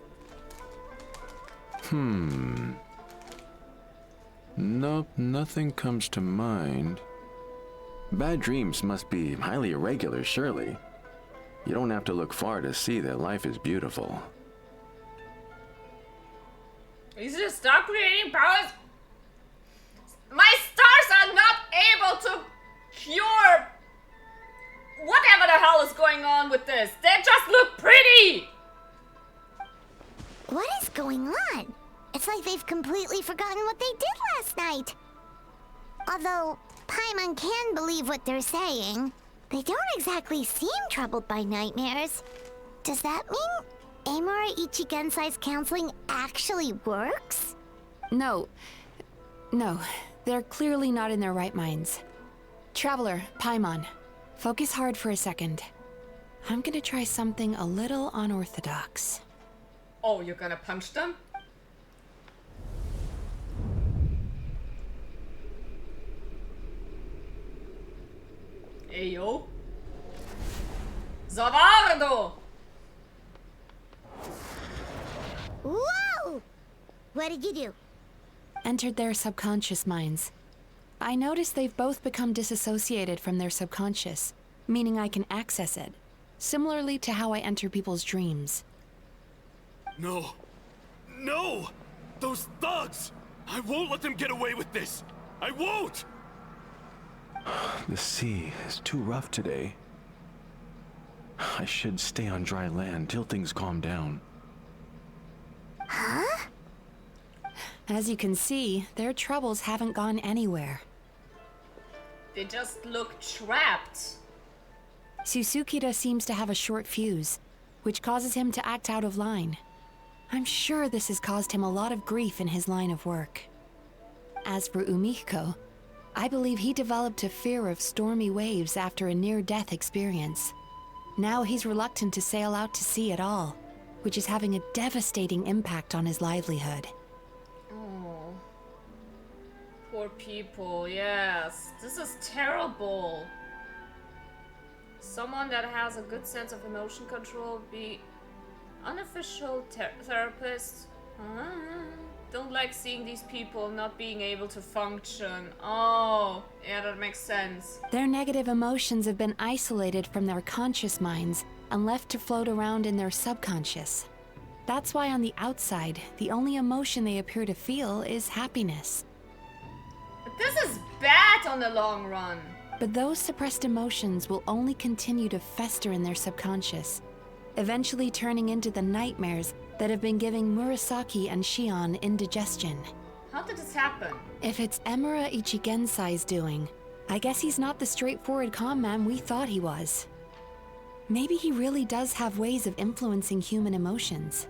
Nope, nothing comes to mind. Bad dreams must be highly irregular, surely. You don't have to look far to see that life is beautiful. Is it stop creating powers? My stars are not able to cure whatever the hell is going on with this. They just look pretty. What is going on? It's like they've completely forgotten what they did last night. Although Paimon can believe what they're saying, they don't exactly seem troubled by nightmares. Does that mean Amura Ichigensai's counseling actually works? No, they're clearly not in their right minds. Traveler, Paimon, focus hard for a second. I'm gonna try something a little unorthodox. Oh, you're gonna punch them? Ejo. Zavardo! Whoa! What did you do? Entered their subconscious minds. I noticed they've both become disassociated from their subconscious, meaning I can access it, similarly to how I enter people's dreams. No. No! Those thugs! I won't let them get away with this! I won't! The sea is too rough today. I should stay on dry land till things calm down. Huh? As you can see, their troubles haven't gone anywhere. They just look trapped. Susukida seems to have a short fuse, which causes him to act out of line. I'm sure this has caused him a lot of grief in his line of work. As for Umiko, I believe he developed a fear of stormy waves after a near-death experience. Now he's reluctant to sail out to sea at all, which is having a devastating impact on his livelihood. Oh. Poor people, yes. This is terrible. Someone that has a good sense of emotion control be unofficial therapist. Don't like seeing these people not being able to function. Oh, yeah, that makes sense. Their negative emotions have been isolated from their conscious minds and left to float around in their subconscious. That's why on the outside, the only emotion they appear to feel is happiness. But this is bad on the long run. But those suppressed emotions will only continue to fester in their subconscious, eventually turning into the nightmares that have been giving Murasaki and Shion indigestion. How did this happen? If it's Emura Ichigensai's doing, I guess he's not the straightforward calm man we thought he was. Maybe he really does have ways of influencing human emotions.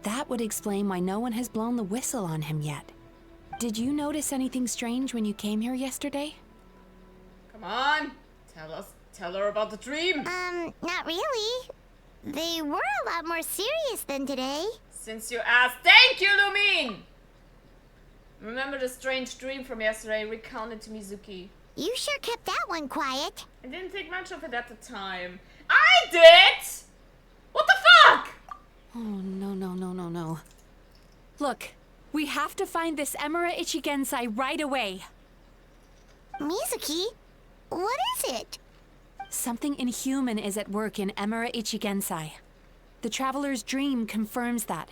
That would explain why no one has blown the whistle on him yet. Did you notice anything strange when you came here yesterday? Come on, tell her about the dream. Not really. They were a lot more serious than today. Since you asked, thank you, Lumine! Remember the strange dream from yesterday? Recount it to Mizuki. You sure kept that one quiet. I didn't think much of it at the time. I did! What the fuck? Oh, no. Look, we have to find this Emura Ichigensai right away. Mizuki, what is it? Something inhuman is at work in Emura Ichigensai. The Traveler's dream confirms that.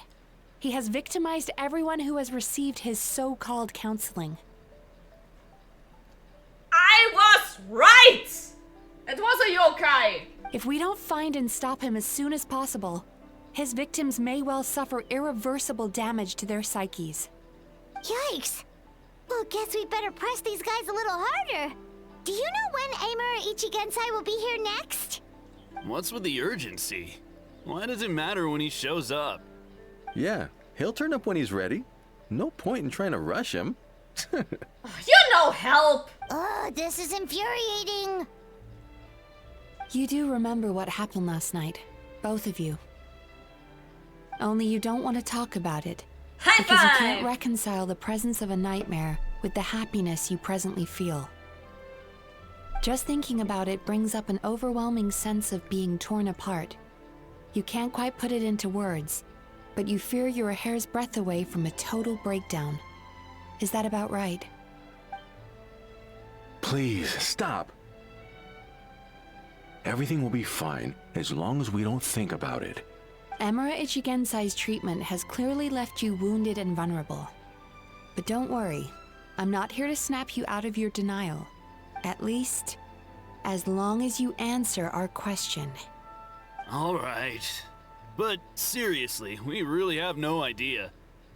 He has victimized everyone who has received his so-called counseling. I was right! It was a yokai! If we don't find and stop him as soon as possible, his victims may well suffer irreversible damage to their psyches. Yikes! Well, guess we better press these guys a little harder. Do you know when Amura Ichigensai will be here next? What's with the urgency? Why does it matter when he shows up? Yeah, he'll turn up when he's ready. No point in trying to rush him. You no help! This is infuriating. You do remember what happened last night, both of you. Only you don't want to talk about it. High because five! You can't reconcile the presence of a nightmare with the happiness you presently feel. Just thinking about it brings up an overwhelming sense of being torn apart. You can't quite put it into words, but you fear you're a hair's breadth away from a total breakdown. Is that about right? Please, stop. Everything will be fine as long as we don't think about it. Emura Ichigensai's treatment has clearly left you wounded and vulnerable. But don't worry, I'm not here to snap you out of your denial. At least, as long as you answer our question. All right. But seriously, we really have no idea.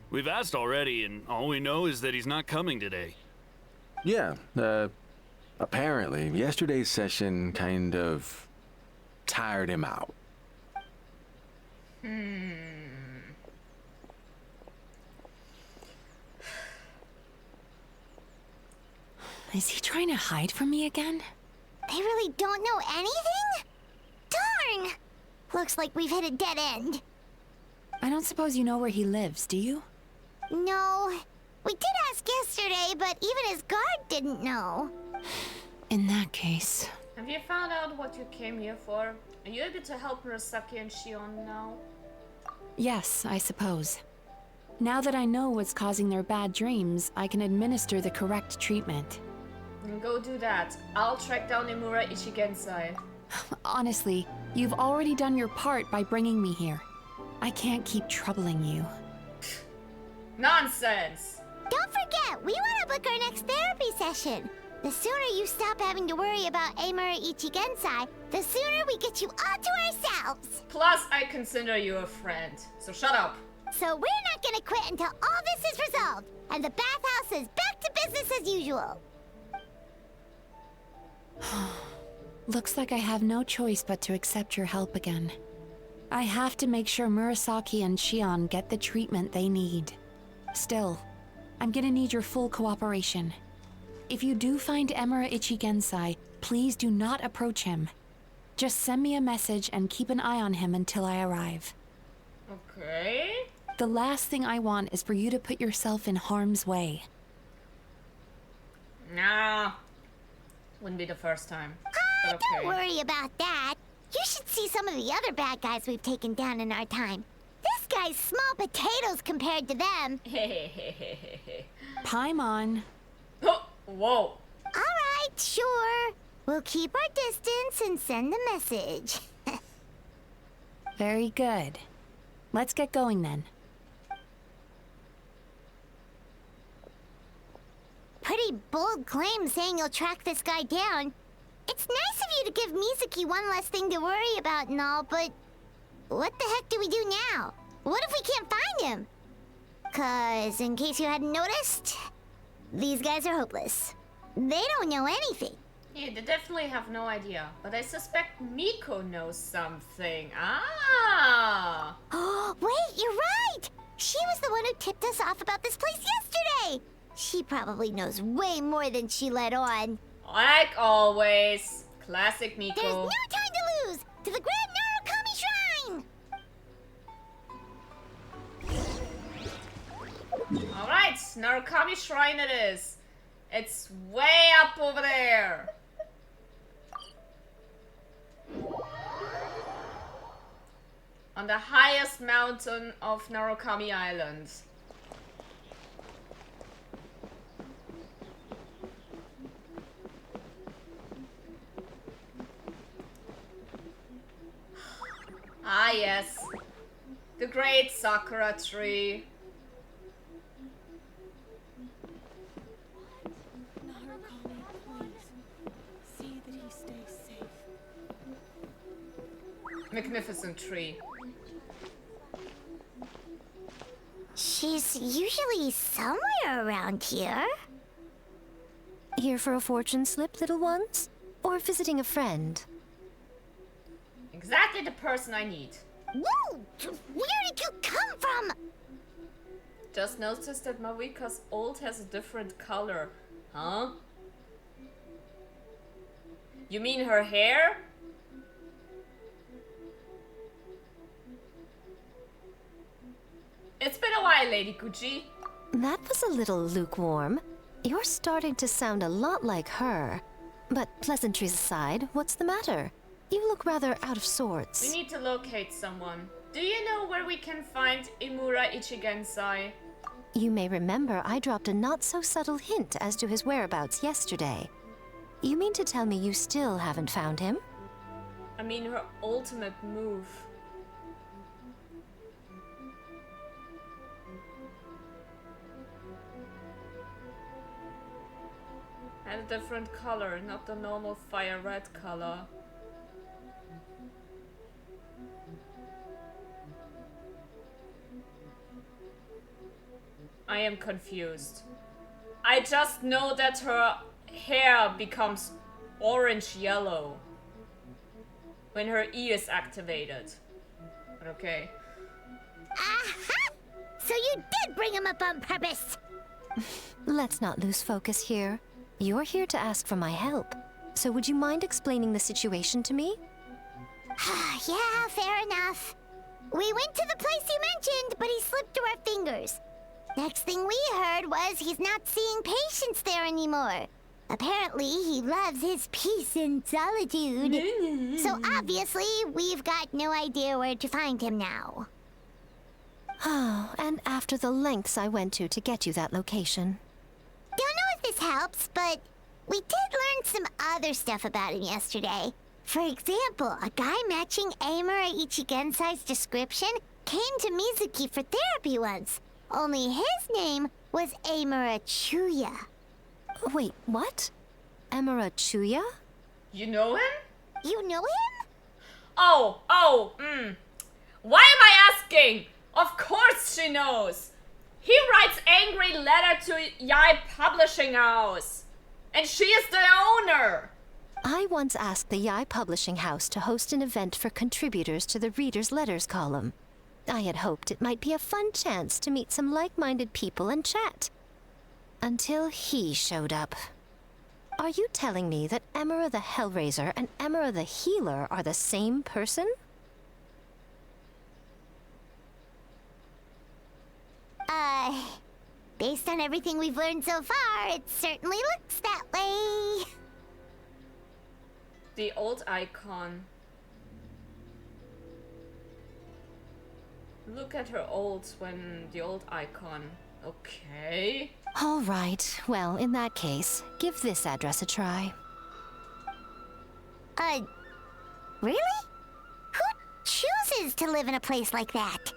We've asked already, and all we know is that he's not coming today. Yeah, apparently, yesterday's session kind of tired him out. Is he trying to hide from me again? They really don't know anything? Darn! Looks like we've hit a dead end. I don't suppose you know where he lives, do you? No. We did ask yesterday, but even his guard didn't know. In that case... Have you found out what you came here for? Are you able to help Murasaki and Shion now? Yes, I suppose. Now that I know what's causing their bad dreams, I can administer the correct treatment. Then go do that. I'll track down Imura Ichigensai. Honestly, you've already done your part by bringing me here. I can't keep troubling you. Nonsense! Don't forget, we want to book our next therapy session. The sooner you stop having to worry about Amura Ichigensai, the sooner we get you all to ourselves. Plus, I consider you a friend, so shut up. So we're not gonna quit until all this is resolved, and the bathhouse is back to business as usual. Looks like I have no choice but to accept your help again. I have to make sure Murasaki and Shion get the treatment they need. Still, I'm gonna need your full cooperation. If you do find Emura Ichigensai, please do not approach him. Just send me a message and keep an eye on him until I arrive. Okay. The last thing I want is for you to put yourself in harm's way. Nah. Wouldn't be the first time. But okay. Don't worry about that. You should see some of the other bad guys we've taken down in our time. This guy's small potatoes compared to them. Paimon. Whoa. Alright, sure. We'll keep our distance and send the message. Very good. Let's get going then. Pretty bold claim saying you'll track this guy down. It's nice of you to give Mizuki one less thing to worry about and all, but what the heck do we do now? What if we can't find him? 'Cause in case you hadn't noticed, these guys are hopeless. They don't know anything. Yeah, they definitely have no idea, but I suspect Miko knows something. Ah! Oh, wait, you're right! She was the one who tipped us off about this place yesterday! She probably knows way more than she let on. Like always. Classic Miko. There's no time to lose! To the Grand Narukami Shrine! Alright, Narukami Shrine it is. It's way up over there. On the highest mountain of Narukami Island. Ah yes, the great Sakura tree. Magnificent tree. She's usually somewhere around here. Here for a fortune slip, little ones? Or visiting a friend? Exactly the person I need. Whoa! Where did you come from? Just noticed that Marika's ult has a different color. Huh? You mean her hair? It's been a while, Lady Gucci. That was a little lukewarm. You're starting to sound a lot like her. But pleasantries aside, what's the matter? You look rather out of sorts. We need to locate someone. Do you know where we can find Imura Ichigensai? You may remember I dropped a not-so-subtle hint as to his whereabouts yesterday. You mean to tell me you still haven't found him? I mean her ultimate move. And a different color, not the normal fire red color. I am confused. I just know that her hair becomes orange-yellow when her E is activated. Okay. Aha! So you did bring him up on purpose! Let's not lose focus here. You're here to ask for my help. So would you mind explaining the situation to me? Yeah, fair enough. We went to the place you mentioned, but he slipped through our fingers. Next thing we heard was he's not seeing patients there anymore. Apparently, he loves his peace and solitude. So obviously, we've got no idea where to find him now. Oh, and after the lengths I went to get you that location. Don't know if this helps, but we did learn some other stuff about him yesterday. For example, a guy matching Amura Ichigensai's description came to Mizuki for therapy once. Only his name was Amura Chuya. Wait, what? Amura Chuya? You know him? You know him? Why am I asking? Of course she knows. He writes angry letter to Yai Publishing House. And she is the owner. I once asked the Yai Publishing House to host an event for contributors to the Reader's Letters column. I had hoped it might be a fun chance to meet some like-minded people and chat. Until he showed up. Are you telling me that Amura the Hellraiser and Amura the Healer are the same person? Based on everything we've learned so far, it certainly looks that way. The old icon. Look at her the old icon. Okay. All right. Well, in that case, give this address a try. Really? Who chooses to live in a place like that?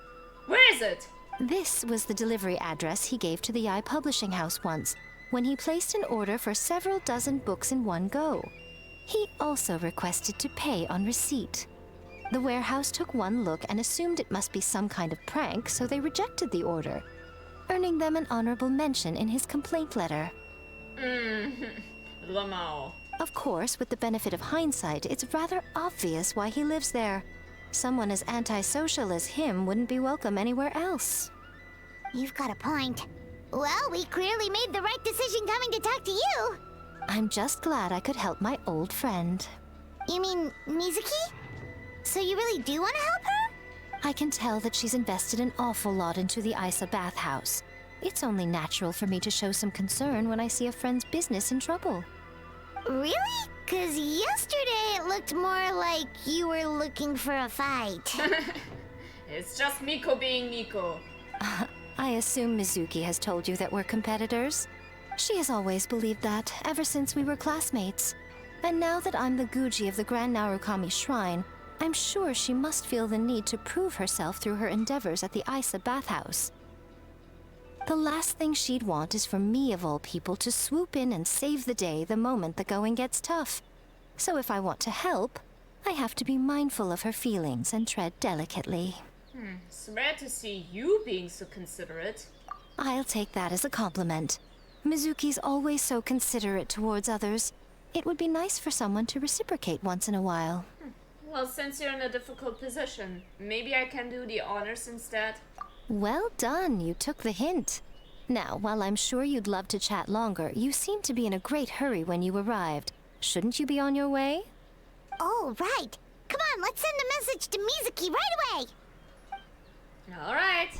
Where is it? This was the delivery address he gave to the Yai Publishing House once, when he placed an order for several dozen books in one go. He also requested to pay on receipt. The warehouse took one look and assumed it must be some kind of prank, so they rejected the order, earning them an honorable mention in his complaint letter. Lamau. Of course, with the benefit of hindsight, it's rather obvious why he lives there. Someone as antisocial as him wouldn't be welcome anywhere else. You've got a point. Well, we clearly made the right decision coming to talk to you. I'm just glad I could help my old friend. You mean Mizuki? So you really do want to help her? I can tell that she's invested an awful lot into the Isa bathhouse. It's only natural for me to show some concern when I see a friend's business in trouble. Really? 'Cause yesterday it looked more like you were looking for a fight. It's just Miko being Miko. I assume Mizuki has told you that we're competitors. She has always believed that, ever since we were classmates. And now that I'm the Guji of the Grand Narukami Shrine, I'm sure she must feel the need to prove herself through her endeavors at the Isa bathhouse. The last thing she'd want is for me, of all people, to swoop in and save the day the moment the going gets tough. So if I want to help, I have to be mindful of her feelings and tread delicately. It's rare to see you being so considerate. I'll take that as a compliment. Mizuki's always so considerate towards others. It would be nice for someone to reciprocate once in a while. Well, since you're in a difficult position, maybe I can do the honors instead. Well done, you took the hint. Now, while I'm sure you'd love to chat longer, you seemed to be in a great hurry when you arrived. Shouldn't you be on your way? Oh, right. Come on, let's send a message to Mizuki right away. All right.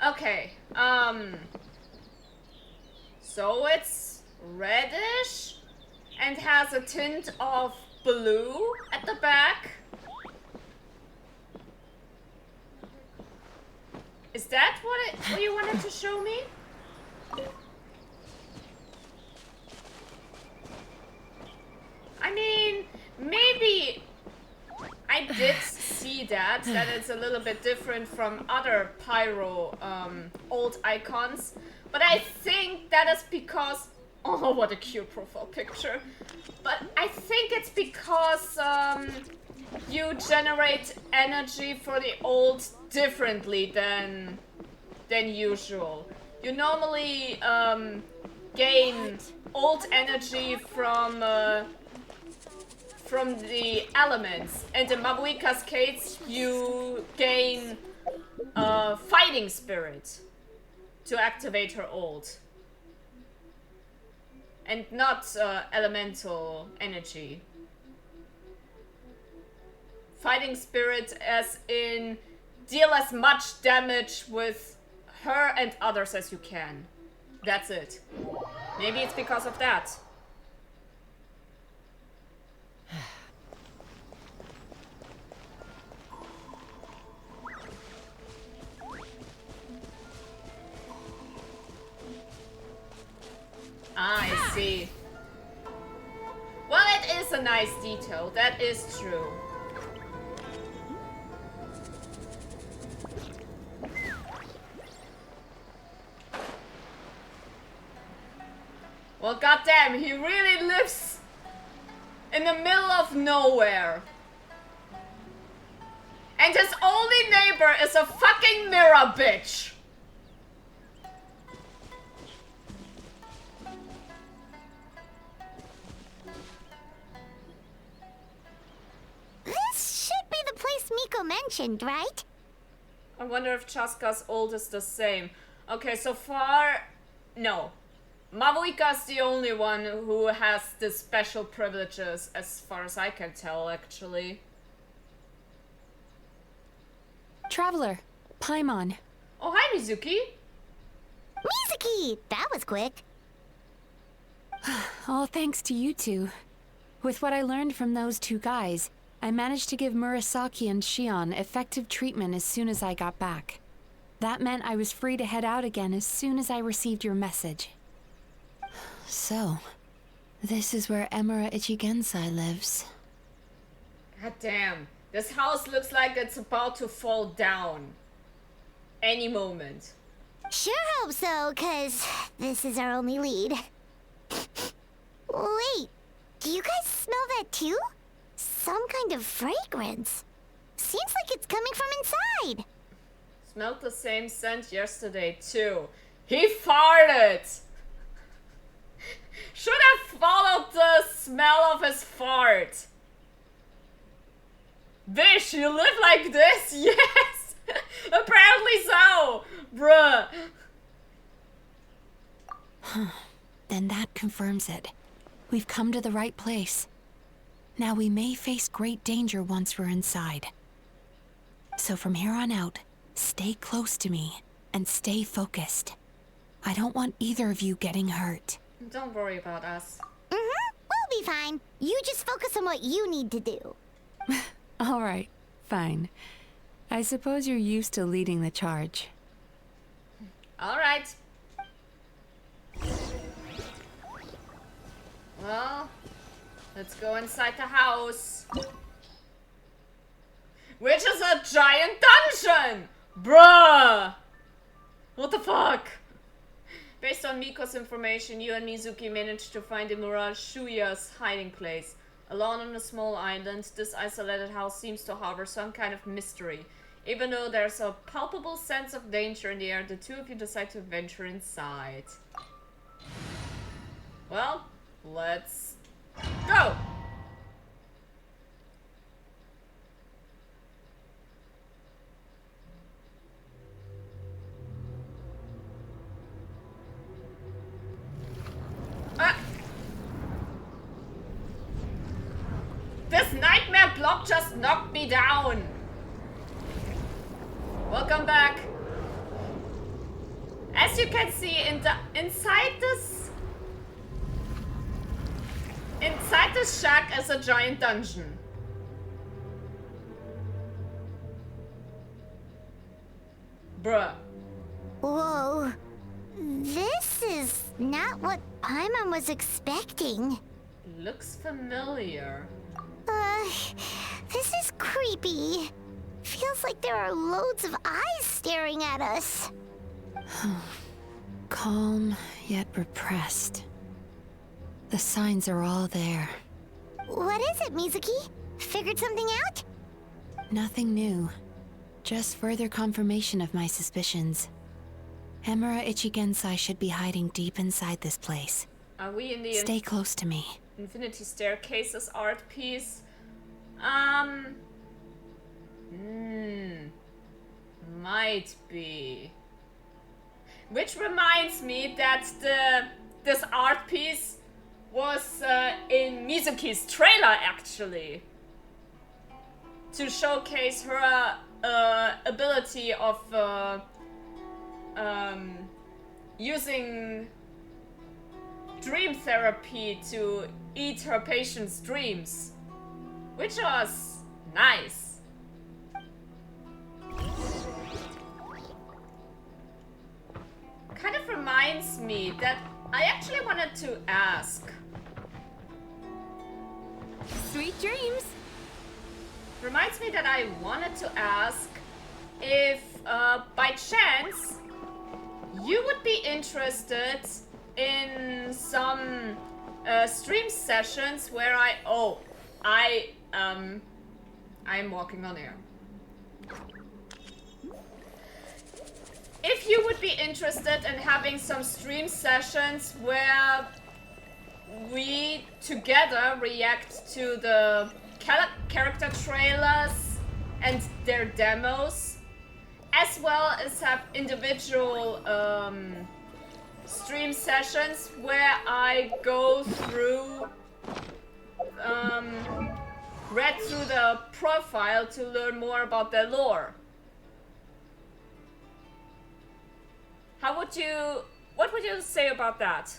Okay, so it's reddish and has a tint of blue at the back. Is that what you wanted to show me? I mean, maybe I did see that it's a little bit different from other Pyro old icons, but I think that is because Oh, what a cute profile picture. But I think it's because you generate energy for the old differently than usual. You normally gain old energy from the elements, and in Mabui Cascades you gain fighting spirit to activate her old. And not elemental energy. Fighting spirit as in deal as much damage with her and others as you can. That's it. Maybe it's because of that. I see. Well, it is a nice detail. That is true. Well, goddamn, he really lives in the middle of nowhere. And his only neighbor is a fucking mirror bitch. This should be the place Miko mentioned, right? I wonder if Chaska's old is the same. Okay, so far, no. Mavuika's the only one who has the special privileges, as far as I can tell, actually. Traveler, Paimon. Oh, hi, Mizuki. Mizuki! That was quick. All thanks to you two. With what I learned from those two guys, I managed to give Murasaki and Shion effective treatment as soon as I got back. That meant I was free to head out again as soon as I received your message. So, this is where Emura Ichigensai lives. God damn. This house looks like it's about to fall down. Any moment. Sure hope so, 'cause this is our only lead. Wait, do you guys smell that too? Some kind of fragrance. Seems like it's coming from inside. Smelled the same scent yesterday too. He farted! Should have followed the smell of his fart. Bish, you live like this? Yes! Apparently so! Bruh. Then that confirms it. We've come to the right place. Now we may face great danger once we're inside. So from here on out, stay close to me and stay focused. I don't want either of you getting hurt. Don't worry about us. We'll be fine. You just focus on what you need to do. All right, fine. I suppose you're used to leading the charge. All right. Well, let's go inside the house. Which is a giant dungeon! Bruh! What the fuck? Based on Miko's information, you and Mizuki managed to find Imura Shuya's hiding place. Alone on a small island, this isolated house seems to harbor some kind of mystery. Even though there's a palpable sense of danger in the air, the two of you decide to venture inside. Well, let's go! This nightmare block just knocked me down! Welcome back! As you can see, inside this shack is a giant dungeon. Bruh. Whoa. This is not what Paimon was expecting. Looks familiar. This is creepy. Feels like there are loads of eyes staring at us. Calm, yet repressed. The signs are all there. What is it, Mizuki? Figured something out? Nothing new. Just further confirmation of my suspicions. Emura Ichigensai should be hiding deep inside this place. Are we in the Stay close to me. Infinity Staircases art piece? Might be. Which reminds me that this art piece was in Mizuki's trailer, actually, to showcase her ability of using dream therapy to eat her patients' dreams, which was nice. Kind of reminds me that I actually wanted to ask. Sweet dreams. Reminds me that I wanted to ask if, by chance, you would be interested in some stream sessions where I'm walking on air. If you would be interested in having some stream sessions where we together react to the character trailers and their demos, as well as have individual stream sessions where I go through, read through the profile to learn more about their lore. What would you say about that?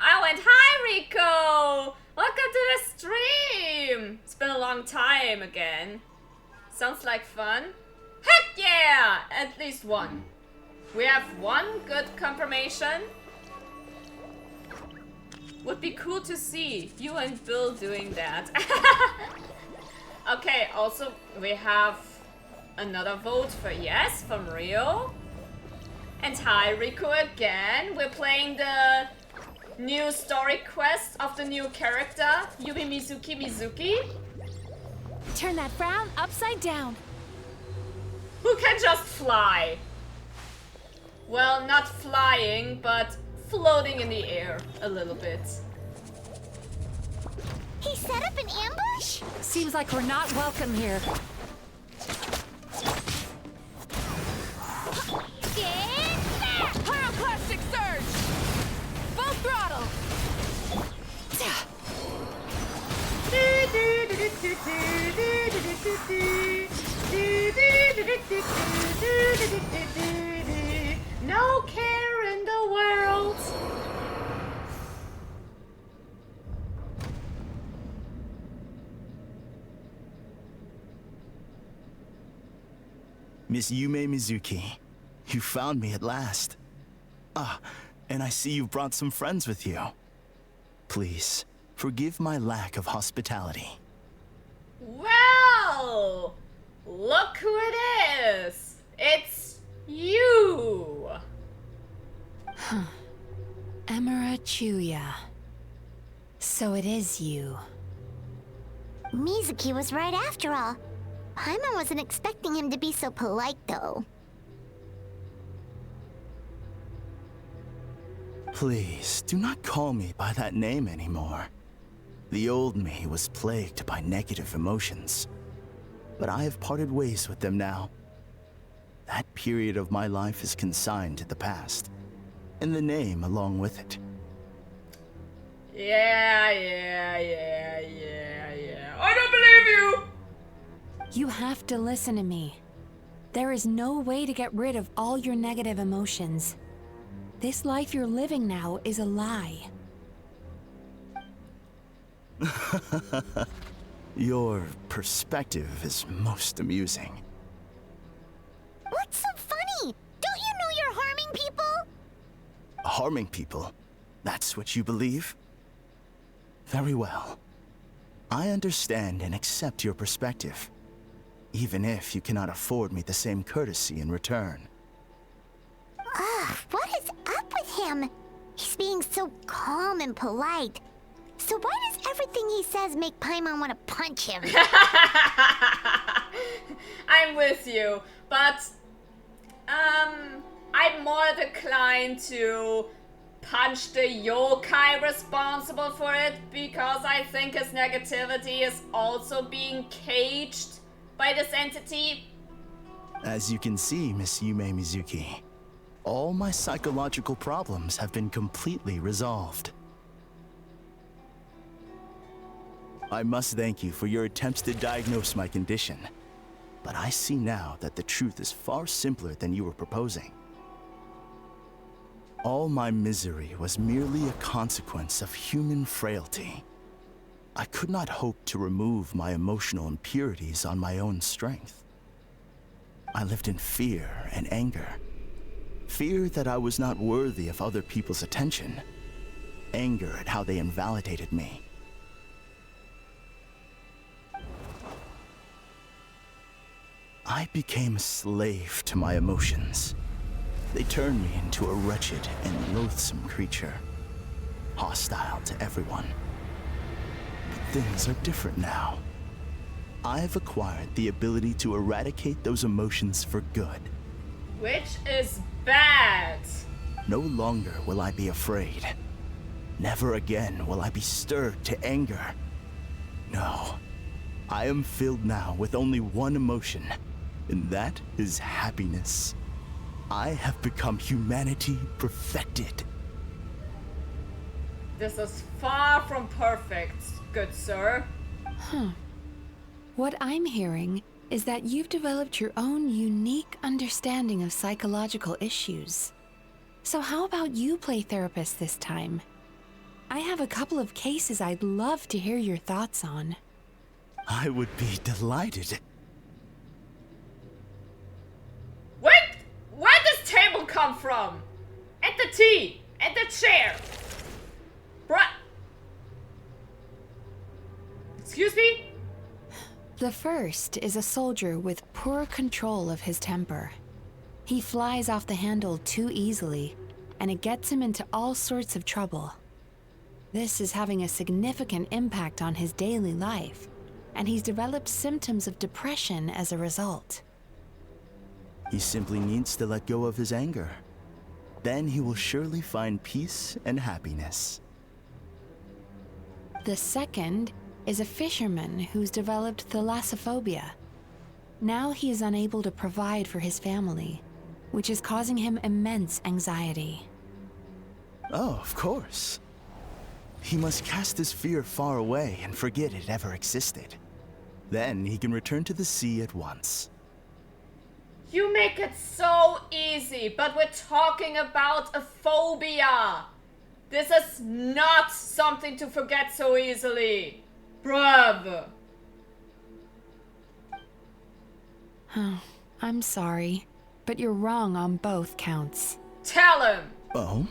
Oh, and hi Rico! Welcome to the stream! It's been a long time again. Sounds like fun. Heck yeah! At least one. We have one good confirmation. Would be cool to see you and Bill doing that. Okay, also we have another vote for yes from Rio. And hi Rico again. We're playing the new story quest of the new character, Yumi Mizuki. Turn that frown upside down. Who can just fly? Well, not flying, but floating in the air a little bit. He set up an ambush? Seems like we're not welcome here. Get back! Pyroclastic surge! Full throttle! No care in the world. Miss Yume Mizuki, you found me at last. Ah, and I see you've brought some friends with you. Please, forgive my lack of hospitality. Well, look who it is. It's you. Huh. Emura Chuya. So it is you. Mizuki was right after all. Paimon wasn't expecting him to be so polite, though. Please, do not call me by that name anymore. The old me was plagued by negative emotions, but I have parted ways with them now. That period of my life is consigned to the past, and the name along with it. Yeah. I don't believe you! You have to listen to me. There is no way to get rid of all your negative emotions. This life you're living now is a lie. Your perspective is most amusing. What's so funny? Don't you know you're harming people? Harming people? That's what you believe? Very well. I understand and accept your perspective, even if you cannot afford me the same courtesy in return. Ugh, what is him. He's being so calm and polite. So why does everything he says make Paimon want to punch him? I'm with you, but I'm more inclined to punch the yokai responsible for it, because I think his negativity is also being caged by this entity. As you can see, Miss Yume Mizuki, all my psychological problems have been completely resolved. I must thank you for your attempts to diagnose my condition, but I see now that the truth is far simpler than you were proposing. All my misery was merely a consequence of human frailty. I could not hope to remove my emotional impurities on my own strength. I lived in fear and anger. Fear that I was not worthy of other people's attention. Anger at how they invalidated me. I became a slave to my emotions. They turned me into a wretched and loathsome creature, hostile to everyone. But things are different now. I've acquired the ability to eradicate those emotions for good. Which is bad. No longer will I be afraid. Never again will I be stirred to anger. No, I am filled now with only one emotion, and that is happiness. I have become humanity perfected. This is far from perfect, good sir. What I'm hearing is that you've developed your own unique understanding of psychological issues. So how about you play therapist this time? I have a couple of cases I'd love to hear your thoughts on. I would be delighted. Where does table come from? And the tea, and the chair. Excuse me? The first is a soldier with poor control of his temper. He flies off the handle too easily, and it gets him into all sorts of trouble. This is having a significant impact on his daily life, and he's developed symptoms of depression as a result. He simply needs to let go of his anger. Then he will surely find peace and happiness. The second is a fisherman who's developed thalassophobia. Now he is unable to provide for his family, which is causing him immense anxiety. Oh, of course. He must cast his fear far away and forget it ever existed. Then he can return to the sea at once. You make it so easy, but we're talking about a phobia. This is not something to forget so easily. Bruv. I'm sorry, but you're wrong on both counts. Tell him. Oh?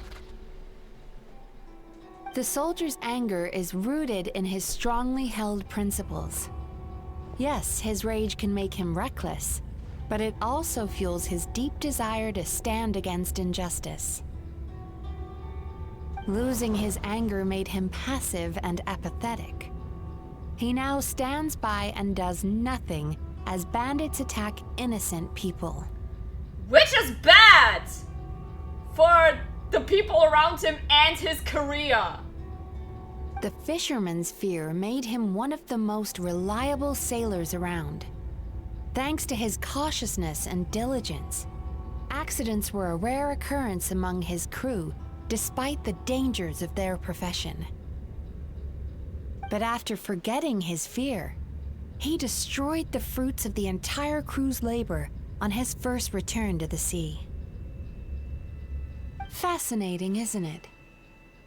The soldier's anger is rooted in his strongly held principles. Yes, his rage can make him reckless, but it also fuels his deep desire to stand against injustice. Losing his anger made him passive and apathetic. He now stands by and does nothing as bandits attack innocent people. Which is bad for the people around him and his career. The fisherman's fear made him one of the most reliable sailors around. Thanks to his cautiousness and diligence, accidents were a rare occurrence among his crew, despite the dangers of their profession. But after forgetting his fear, he destroyed the fruits of the entire crew's labor on his first return to the sea. Fascinating, isn't it?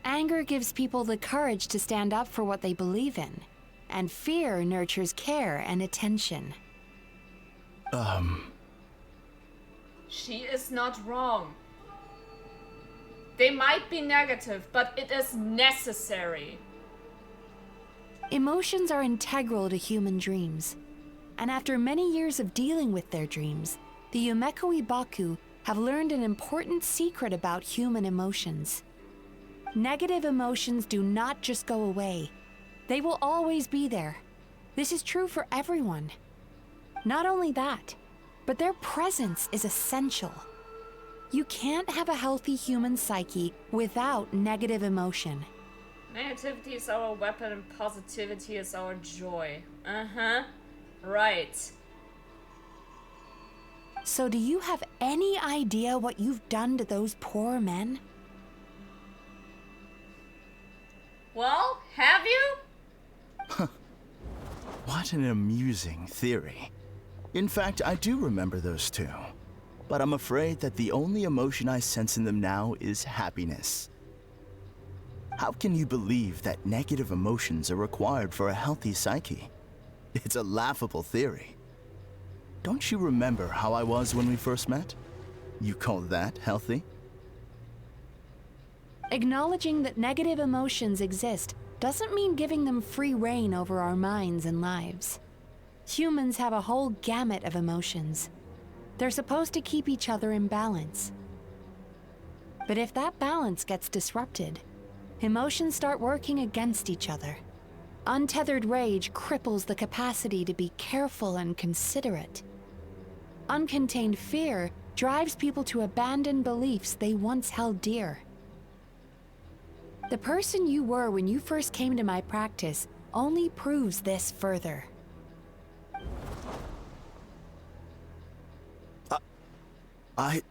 Anger gives people the courage to stand up for what they believe in, and fear nurtures care and attention. She is not wrong. They might be negative, but it is necessary. Emotions are integral to human dreams, and after many years of dealing with their dreams, the Yumekoi Baku have learned an important secret about human emotions. Negative emotions do not just go away. They will always be there. This is true for everyone. Not only that, but their presence is essential. You can't have a healthy human psyche without negative emotion. Negativity is our weapon and positivity is our joy. Uh-huh. Right. So do you have any idea what you've done to those poor men? Well, have you? What an amusing theory. In fact, I do remember those two. But I'm afraid that the only emotion I sense in them now is happiness. How can you believe that negative emotions are required for a healthy psyche? It's a laughable theory. Don't you remember how I was when we first met? You call that healthy? Acknowledging that negative emotions exist doesn't mean giving them free rein over our minds and lives. Humans have a whole gamut of emotions. They're supposed to keep each other in balance. But if that balance gets disrupted, emotions start working against each other. Untethered rage cripples the capacity to be careful and considerate. Uncontained fear drives people to abandon beliefs they once held dear. The person you were when you first came to my practice only proves this further. I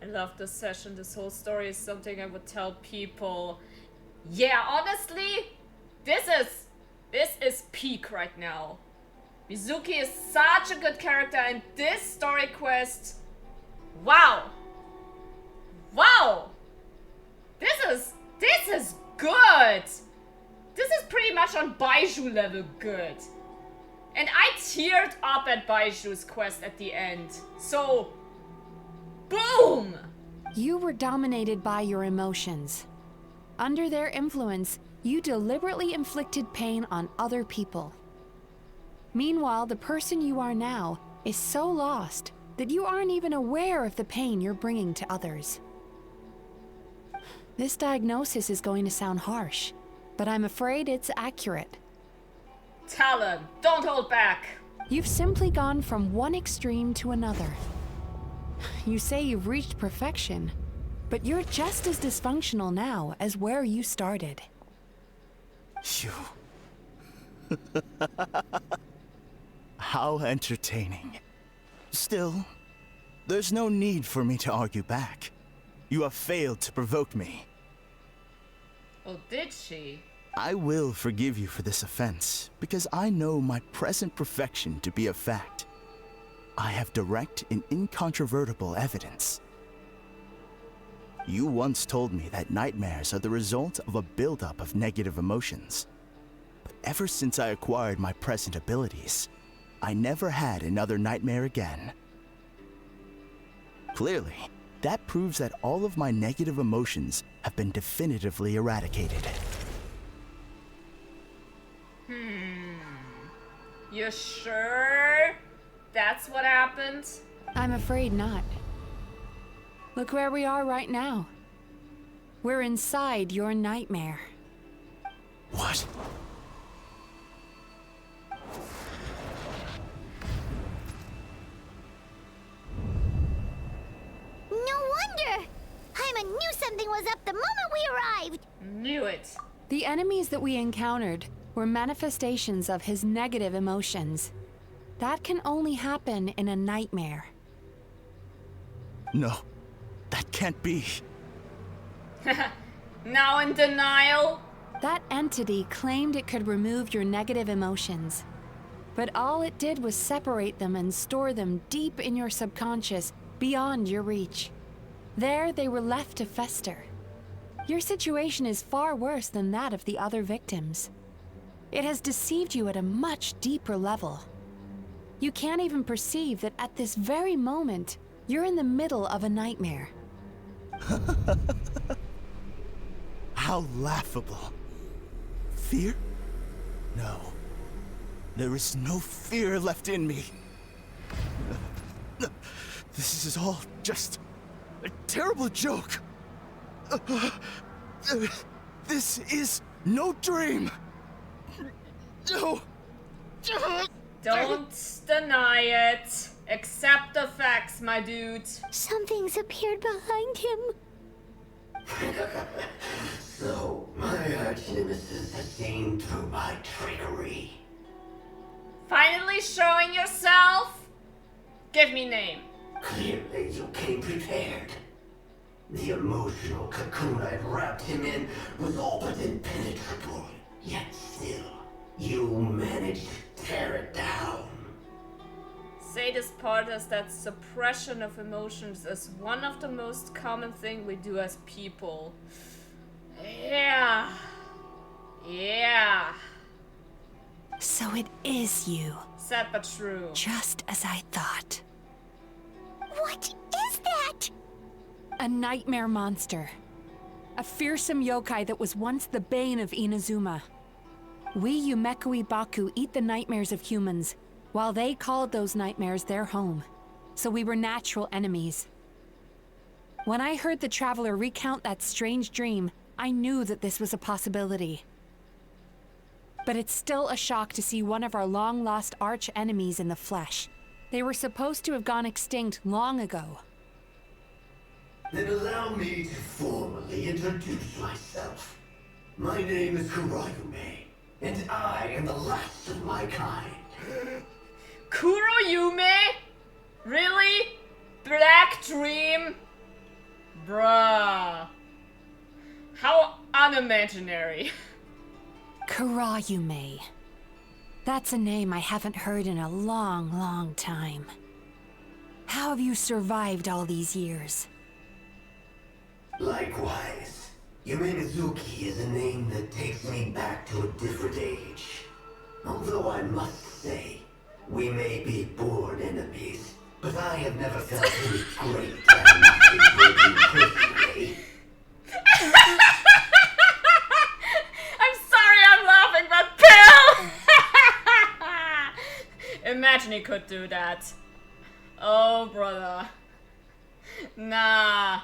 love this session. This whole story is something I would tell people. Yeah, honestly, this is peak right now. Mizuki is such a good character, and this story quest, wow, wow, this is good. This is pretty much on Baiju level good. And I teared up at Baiju's quest at the end. So, boom! You were dominated by your emotions. Under their influence, you deliberately inflicted pain on other people. Meanwhile, the person you are now is so lost that you aren't even aware of the pain you're bringing to others. This diagnosis is going to sound harsh, but I'm afraid it's accurate. Tell him, don't hold back. You've simply gone from one extreme to another. You say you've reached perfection, but you're just as dysfunctional now as where you started. You... How entertaining. Still, there's no need for me to argue back. You have failed to provoke me. Oh, did she? I will forgive you for this offense, because I know my present perfection to be a fact. I have direct and incontrovertible evidence. You once told me that nightmares are the result of a buildup of negative emotions. But ever since I acquired my present abilities, I never had another nightmare again. Clearly, that proves that all of my negative emotions have been definitively eradicated. You sure that's what happened? I'm afraid not. Look where we are right now. We're inside your nightmare. What? No wonder! Paimon knew something was up the moment we arrived! Knew it. The enemies that we encountered were manifestations of his negative emotions. That can only happen in a nightmare. No, that can't be. Now in denial? That entity claimed it could remove your negative emotions. But all it did was separate them and store them deep in your subconscious, beyond your reach. There they were left to fester. Your situation is far worse than that of the other victims. It has deceived you at a much deeper level. You can't even perceive that at this very moment, you're in the middle of a nightmare. How laughable. Fear? No. There is no fear left in me. This is all just a terrible joke. This is no dream. No. Don't deny it. Accept the facts, my dude. Something's appeared behind him. So, my arch-nemesis has seen through my trickery. Finally showing yourself? Give me name. Clearly, you came prepared. The emotional cocoon I'd wrapped him in was all but impenetrable. Yet still, you managed to tear it down. Saddest part is that suppression of emotions is one of the most common thing we do as people. Yeah. So it is you. Sad but true. Just as I thought. What is that? A nightmare monster. A fearsome yokai that was once the bane of Inazuma. We Yumekui Baku eat the nightmares of humans, while they called those nightmares their home. So we were natural enemies. When I heard the traveler recount that strange dream, I knew that this was a possibility. But it's still a shock to see one of our long-lost arch-enemies in the flesh. They were supposed to have gone extinct long ago. Then allow me to formally introduce myself. My name is Kurayume, and I am the last of my kind. Kuroyume? Really? Black Dream? Bruh. How unimaginary. Kurayume. That's a name I haven't heard in a long, long time. How have you survived all these years? Likewise, Yumenazuki is a name that takes me back to a different age. Although I must say, we may be born enemies, but I have never felt any great animosity toward you personally. I'm sorry I'm laughing, but Bill! Imagine he could do that. Oh, brother. Nah,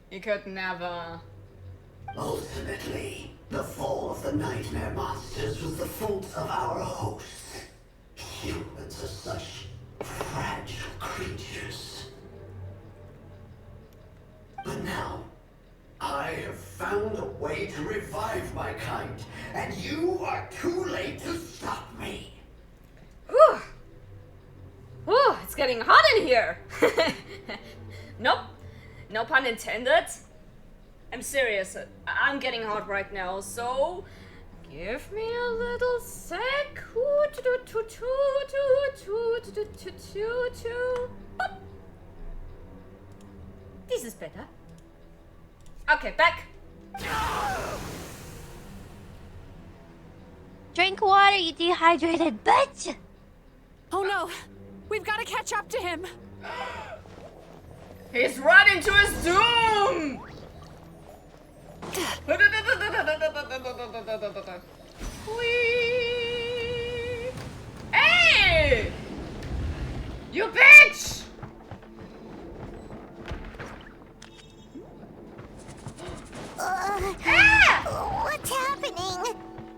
he could never. Ultimately, the fall of the nightmare monsters was the fault of our hosts. Humans are such fragile creatures. But now, I have found a way to revive my kind, and you are too late to stop me. Whew. Whew, it's getting hot in here. Nope, no pun intended. I'm serious, I'm getting hot right now, so give me a little sec. This is better. Okay, back. Drink water, you dehydrated bitch! Oh no! We've got to catch up to him! He's running to his doom! Whee! Hey! You bitch! What's happening?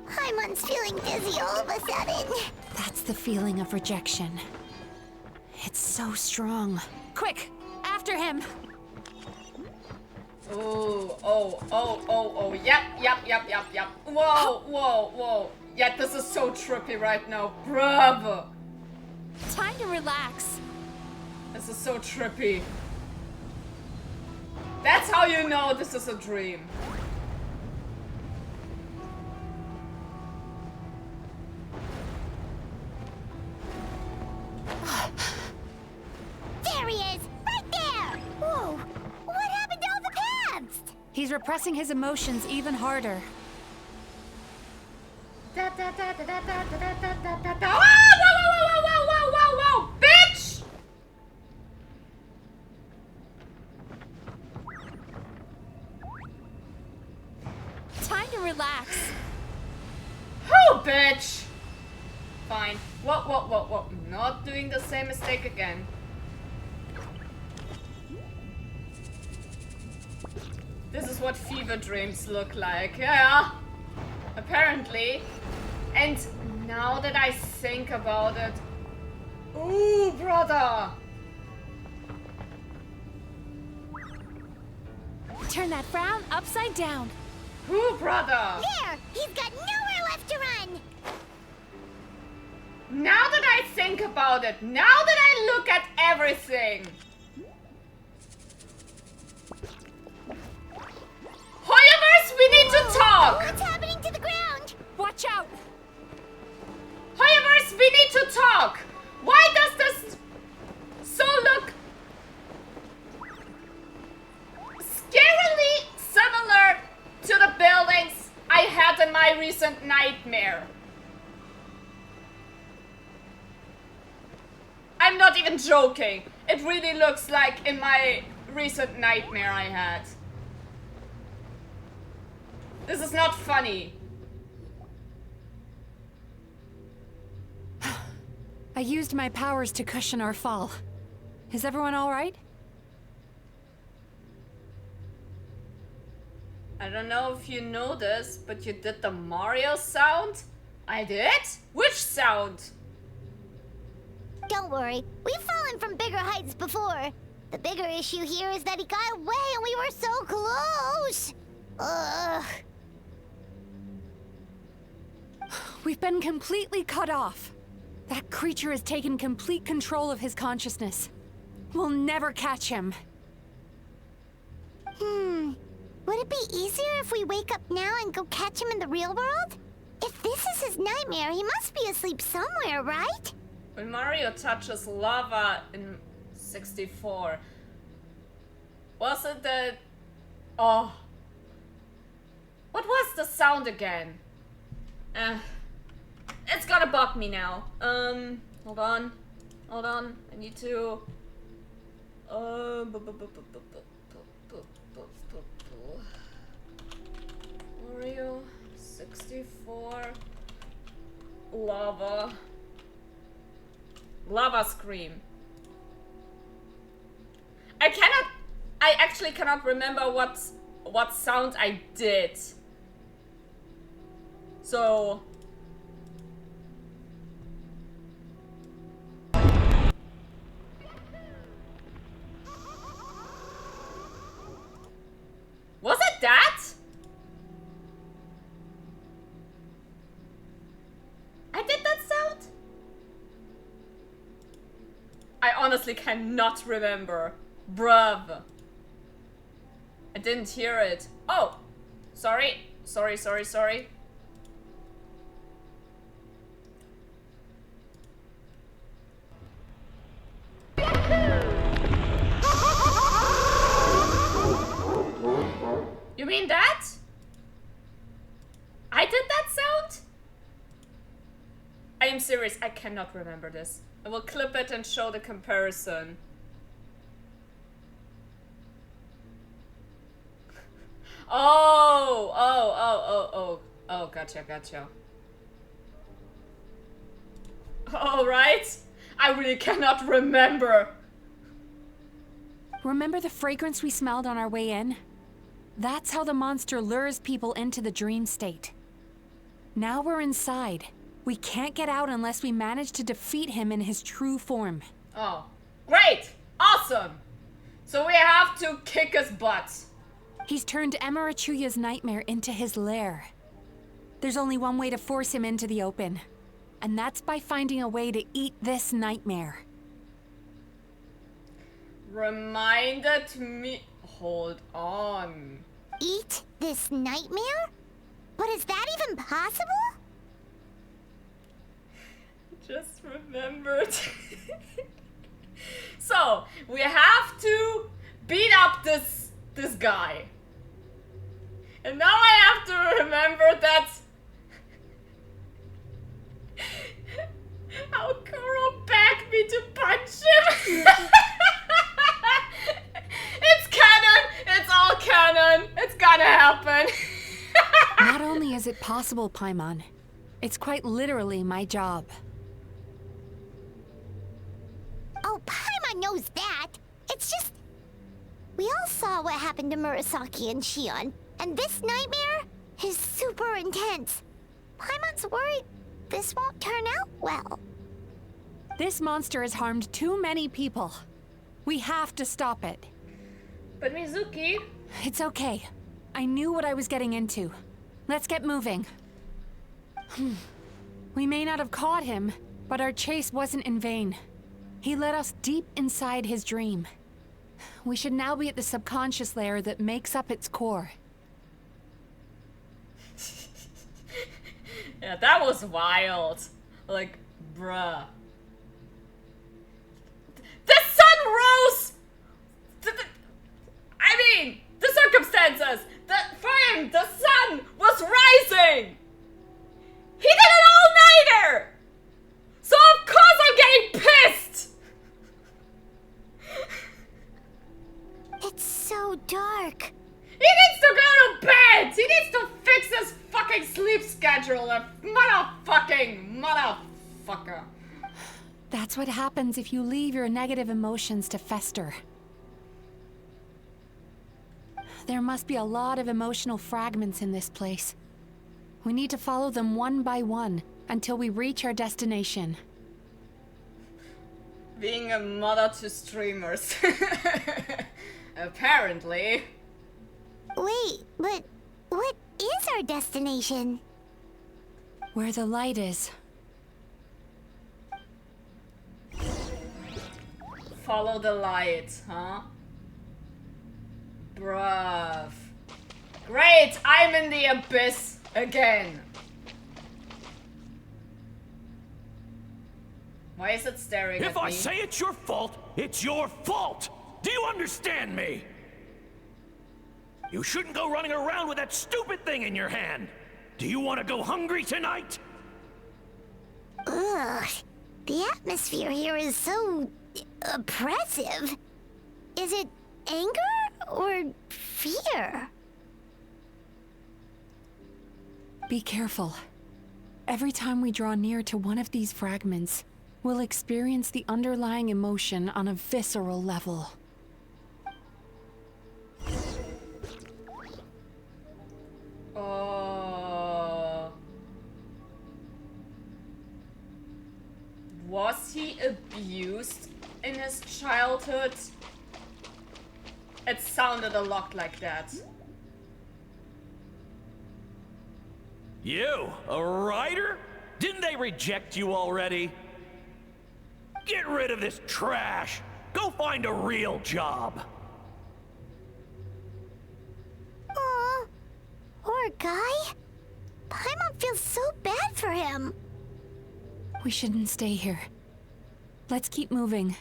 Haimon's feeling dizzy all of a sudden. That's the feeling of rejection. It's so strong. Quick! After him! Oh, yep. Whoa. Yeah, this is so trippy right now. Bravo. Time to relax. This is so trippy. That's how you know this is a dream. There he is! Right there! Whoa! What happened to all the paths? He's repressing his emotions even harder. Whoa, bitch! Time to relax. Who, bitch? fine. Whoa. Not doing the same mistake again. This is what fever dreams look like, yeah. Apparently. And now that I think about it... Ooh, brother! Turn that frown upside down. Ooh, brother! There! He's got nowhere left to run! Now that I think about it, now that I look at everything... Hoyamers, we need to talk! What's happening to the ground? Watch out! Hoyamers, we need to talk! Why does this so look scarily similar to the buildings I had in my recent nightmare? I'm not even joking. It really looks like in my recent nightmare I had. This is not funny. I used my powers to cushion our fall. Is everyone all right? I don't know if you know this, but you did the Mario sound? I did? Which sound? Don't worry, we've fallen from bigger heights before. The bigger issue here is that he got away and we were so close. Ugh. We've been completely cut off. That creature has taken complete control of his consciousness. We'll never catch him. Would it be easier if we wake up now and go catch him in the real world? If this is his nightmare, he must be asleep somewhere, right? When Mario touches lava in 64, was it the... Oh. What was the sound again? It's gonna bug me now. Hold on. I need to... Mario 64 lava scream. I actually cannot remember what sound I did. So was it that? I did that sound? I honestly cannot remember. Bruv. I didn't hear it. Oh! Sorry. You mean that? I did that sound? I am serious, I cannot remember this. I will clip it and show the comparison. Oh, gotcha. All right. I really cannot remember. Remember the fragrance we smelled on our way in? That's how the monster lures people into the dream state. Now we're inside. We can't get out unless we manage to defeat him in his true form. Oh, great! Awesome! So we have to kick his butt. He's turned Emarachuya's nightmare into his lair. There's only one way to force him into the open, and that's by finding a way to eat this nightmare. Reminded me... Hold on. Eat this nightmare? But is that even possible? Just remembered. So, we have to beat up this guy. And now I have to remember that... How Kuro backed me to punch him. It's canon! It's all canon! It's gonna happen! Not only is it possible, Paimon, it's quite literally my job. knows that. It's just... We all saw what happened to Murasaki and Shion, and this nightmare is super intense. Paimon's worried this won't turn out well. This monster has harmed too many people. We have to stop it. But Mizuki... It's okay. I knew what I was getting into. Let's get moving. We may not have caught him, but our chase wasn't in vain. He led us deep inside his dream. We should now be at the subconscious layer that makes up its core. Yeah, that was wild. Like, bruh. The sun rose! I mean, the circumstances! For him, the sun was rising! He did an all-nighter! So of course I'm getting pissed! It's so dark. He needs to go to bed! He needs to fix his fucking sleep schedule, a motherfucker. That's what happens if you leave your negative emotions to fester. There must be a lot of emotional fragments in this place. We need to follow them one by one until we reach our destination. Being a mother to streamers. Apparently. Wait, but what is our destination? Where the light is. Follow the light, huh? Bruv. Great, I'm in the abyss again. Why is it staring at me? If I say it's your fault, it's your fault! Do you understand me? You shouldn't go running around with that stupid thing in your hand. Do you want to go hungry tonight? Ugh. The atmosphere here is so... oppressive. Is it anger or fear? Be careful. Every time we draw near to one of these fragments, we'll experience the underlying emotion on a visceral level. Was he abused in his childhood? It sounded a lot like that. You, a writer? Didn't they reject you already? Get rid of this trash! Go find a real job! Aw, poor guy. Paimon feels so bad for him. We shouldn't stay here. Let's keep moving.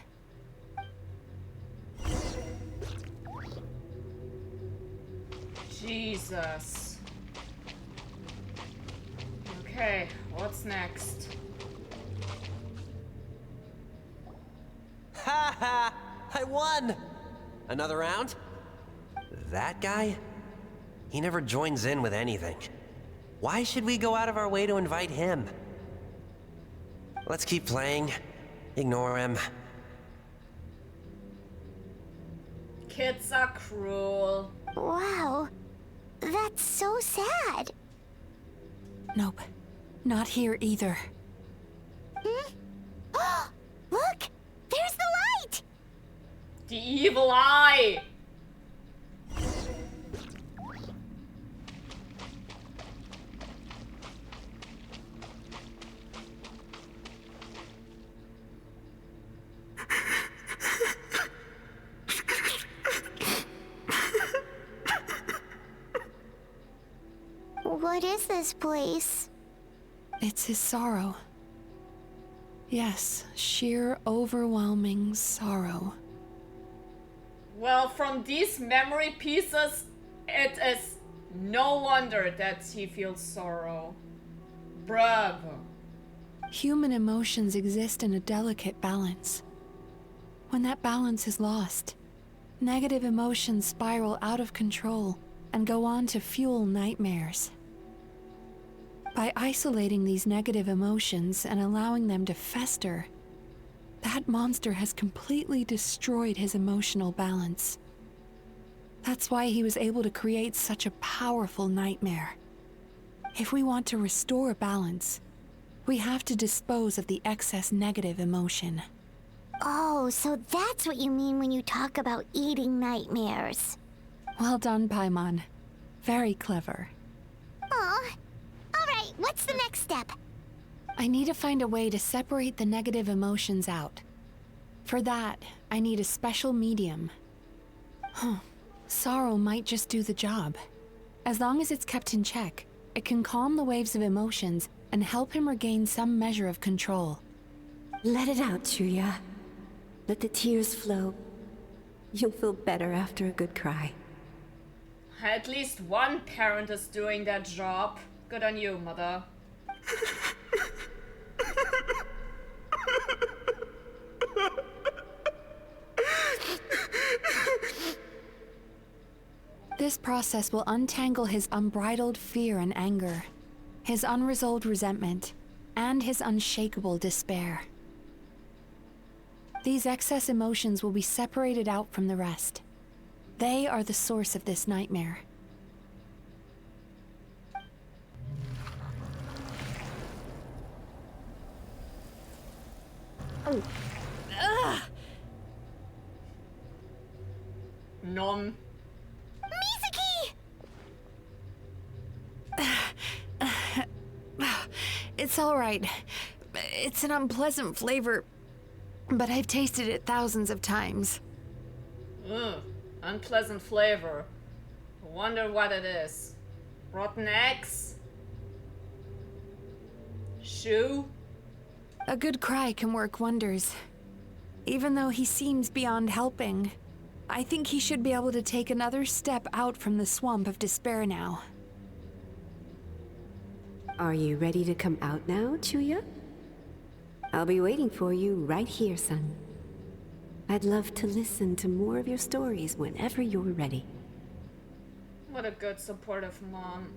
Jesus. Okay, what's next? Ha ha! I won! Another round? That guy? He never joins in with anything. Why should we go out of our way to invite him? Let's keep playing. Ignore him. Kids are cruel. Wow, that's so sad. Nope, not here either. Look, there's the light! The evil eye! What is this place? It's his sorrow. Yes, sheer overwhelming sorrow. Well, from these memory pieces, it is no wonder that he feels sorrow. Bravo. Human emotions exist in a delicate balance. When that balance is lost, negative emotions spiral out of control and go on to fuel nightmares. By isolating these negative emotions and allowing them to fester, That monster has completely destroyed his emotional balance. That's why he was able to create such a powerful nightmare. If we want to restore balance, we have to dispose of the excess negative emotion. Oh, so that's what you mean when you talk about eating nightmares. Well done, Paimon. Very clever. Aw. Alright, what's the next step? I need to find a way to separate the negative emotions out. For that, I need a special medium. Sorrow might just do the job. As long as it's kept in check, it can calm the waves of emotions and help him regain some measure of control. Let it out, Chuya. Let the tears flow. You'll feel better after a good cry. At least one parent is doing that job. Good on you, Mother. This process will untangle his unbridled fear and anger, his unresolved resentment, and his unshakable despair. These excess emotions will be separated out from the rest. They are the source of this nightmare. Oh. Ugh. Nom. It's all right. It's an unpleasant flavor, but I've tasted it thousands of times. Unpleasant flavor. I wonder what it is. Rotten eggs? Shoe? A good cry can work wonders. Even though he seems beyond helping, I think he should be able to take another step out from the swamp of despair now. Are you ready to come out now, Chuya? I'll be waiting for you right here, son. I'd love to listen to more of your stories whenever you're ready. What a good, supportive mom.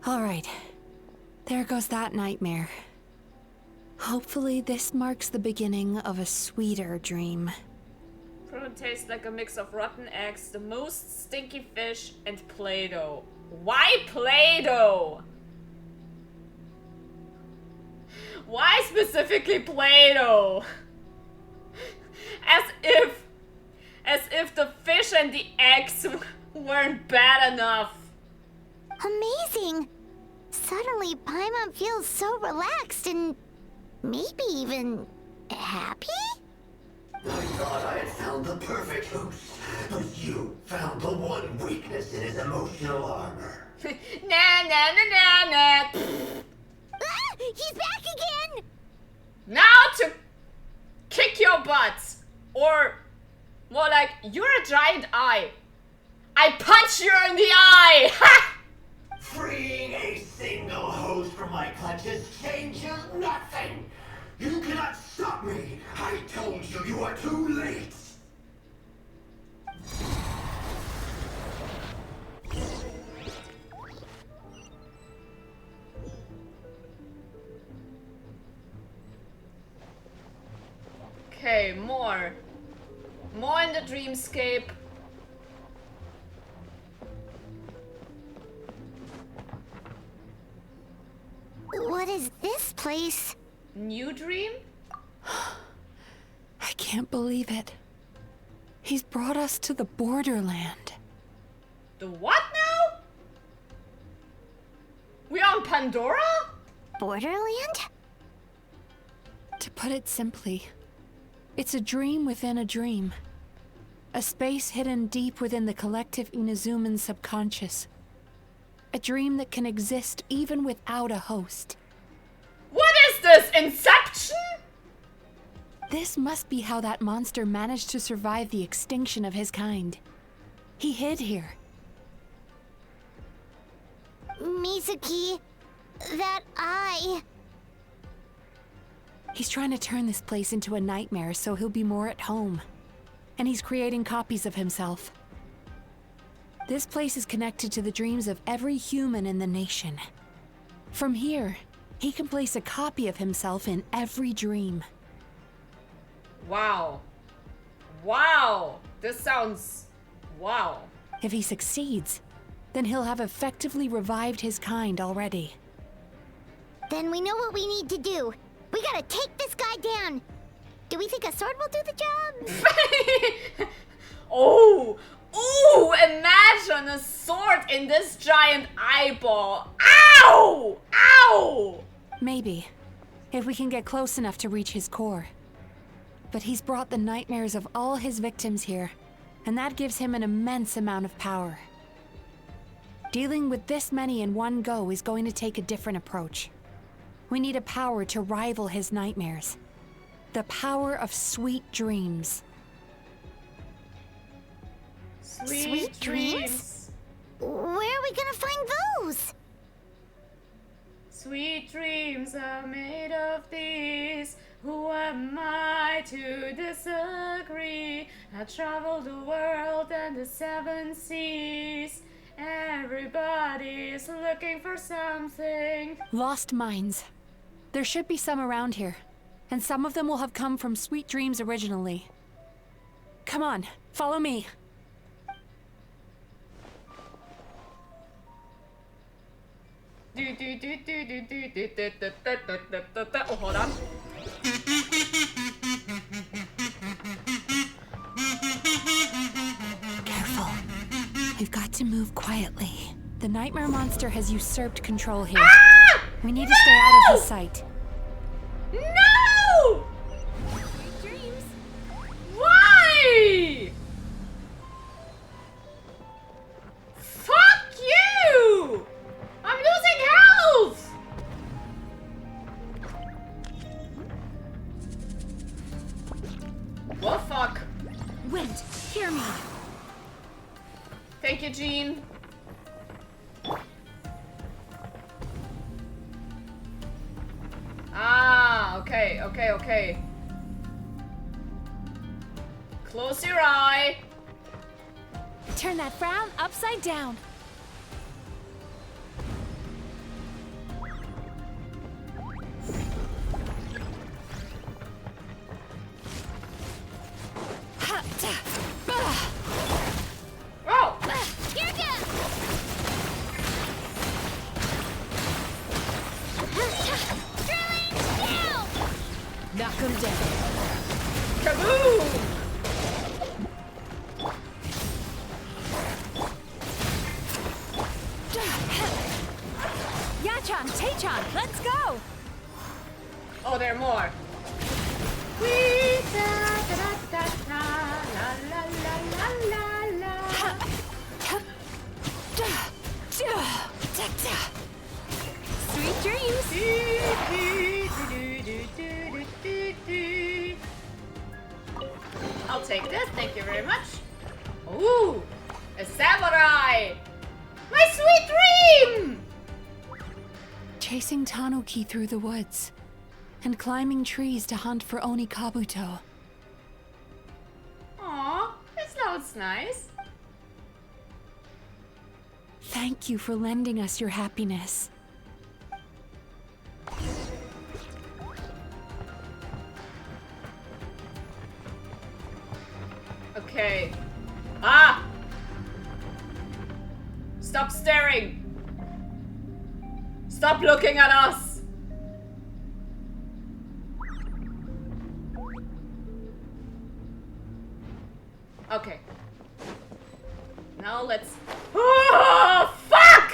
All right. There goes that nightmare. Hopefully this marks the beginning of a sweeter dream. Probably tastes like a mix of rotten eggs, the most stinky fish, and Play-Doh. Why Play-Doh? Why specifically Play-Doh? As if the fish and the eggs weren't bad enough. Amazing! Suddenly, Paimon feels so relaxed and maybe even happy? I thought I had found the perfect host, but you found the one weakness in his emotional armor. Nah. Ah! He's back again! Now to kick your butts! Or more like, you're a giant eye. I punch you in the eye! Ha! Freeing a single host from my clutches changes nothing! You cannot stop me! I told you you are too late! Okay, more. More in the dreamscape. What is this place? New dream? I can't believe it. He's brought us to the borderland. The what now? We on Pandora? Borderland? To put it simply, it's a dream within a dream. A space hidden deep within the collective Inazuman subconscious. A dream that can exist even without a host. What is this, Inception? This must be how that monster managed to survive the extinction of his kind. He hid here. Mizuki, that eye... He's trying to turn this place into a nightmare so he'll be more at home. And he's creating copies of himself. This place is connected to the dreams of every human in the nation. From here, he can place a copy of himself in every dream. Wow. Wow. This sounds... wow. If he succeeds, then he'll have effectively revived his kind already. Then we know what we need to do. We gotta take this guy down. Do we think a sword will do the job? Oh! Ooh! Imagine a sword in this giant eyeball. Ow! Ow! Maybe, if we can get close enough to reach his core. But he's brought the nightmares of all his victims here, and that gives him an immense amount of power. Dealing with this many in one go is going to take a different approach. We need a power to rival his nightmares. The power of sweet dreams. Sweet dreams? Where are we gonna find those? Sweet dreams are made of these. Who am I to disagree? I travel the world and the 7 seas. Everybody's looking for something. Lost mines. There should be some around here, and some of them will have come from Sweet Dreams originally. Come on, follow me. Oh, hold on. Careful. We've got to move quietly. The nightmare monster has usurped control here. Ah! We need to stay out of his sight. No! Why? Fuck you! I'm losing health! Well, fuck. Wind, hear me. Thank you, Jean. Ah, okay. Close your eye. Turn that frown upside down. Oh! Here goes! Drilling down! Knock him down. Kaboom! Yachan, Taechan, let's go! Oh, there are more. Wee da da da da la la la la la Sweet dreams! I'll take this, thank you very much. Ooh, a samurai! My sweet dream! Chasing Tanuki through the woods, and climbing trees to hunt for Oni Kabuto. Aw, this sounds nice. Thank you for lending us your happiness. Okay. Ah! Stop staring! Stop looking at us! Okay. Now let's... Oh, fuck!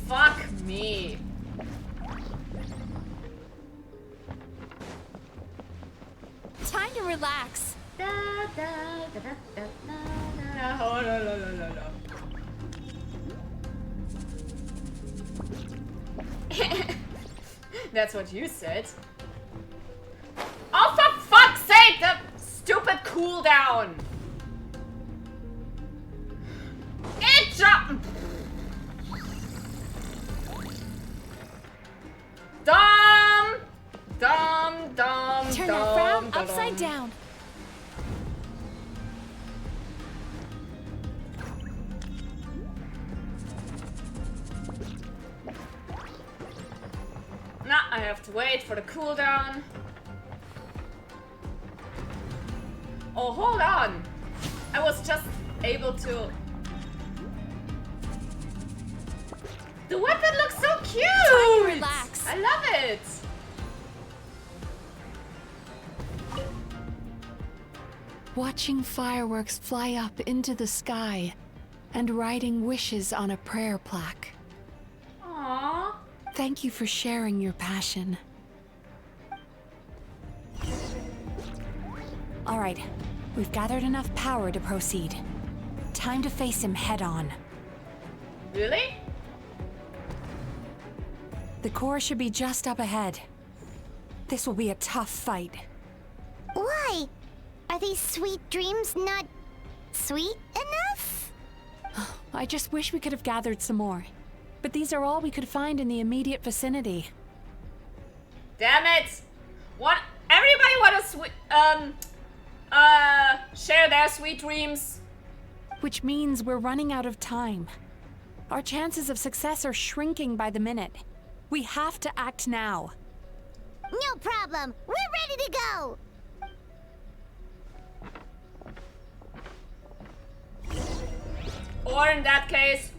Fuck me. Time to relax. Da, da, da, da, da, da, da. Oh, no, no, no, no, no. That's what you said. Oh, for fuck's sake, the stupid cooldown. It dropped. Turn that frown upside down. Nah, I have to wait for the cooldown. Oh, hold on. I was just able to... The weapon looks so cute! Try and relax. I love it! Watching fireworks fly up into the sky and writing wishes on a prayer plaque. Aww. Thank you for sharing your passion. All right, we've gathered enough power to proceed. Time to face him head on. Really? The core should be just up ahead. This will be a tough fight. Why? Are these sweet dreams not sweet enough? I just wish we could have gathered some more. But these are all we could find in the immediate vicinity. Damn it! What? Everybody want to share their sweet dreams. Which means we're running out of time. Our chances of success are shrinking by the minute. We have to act now. No problem. We're ready to go. Or in that case...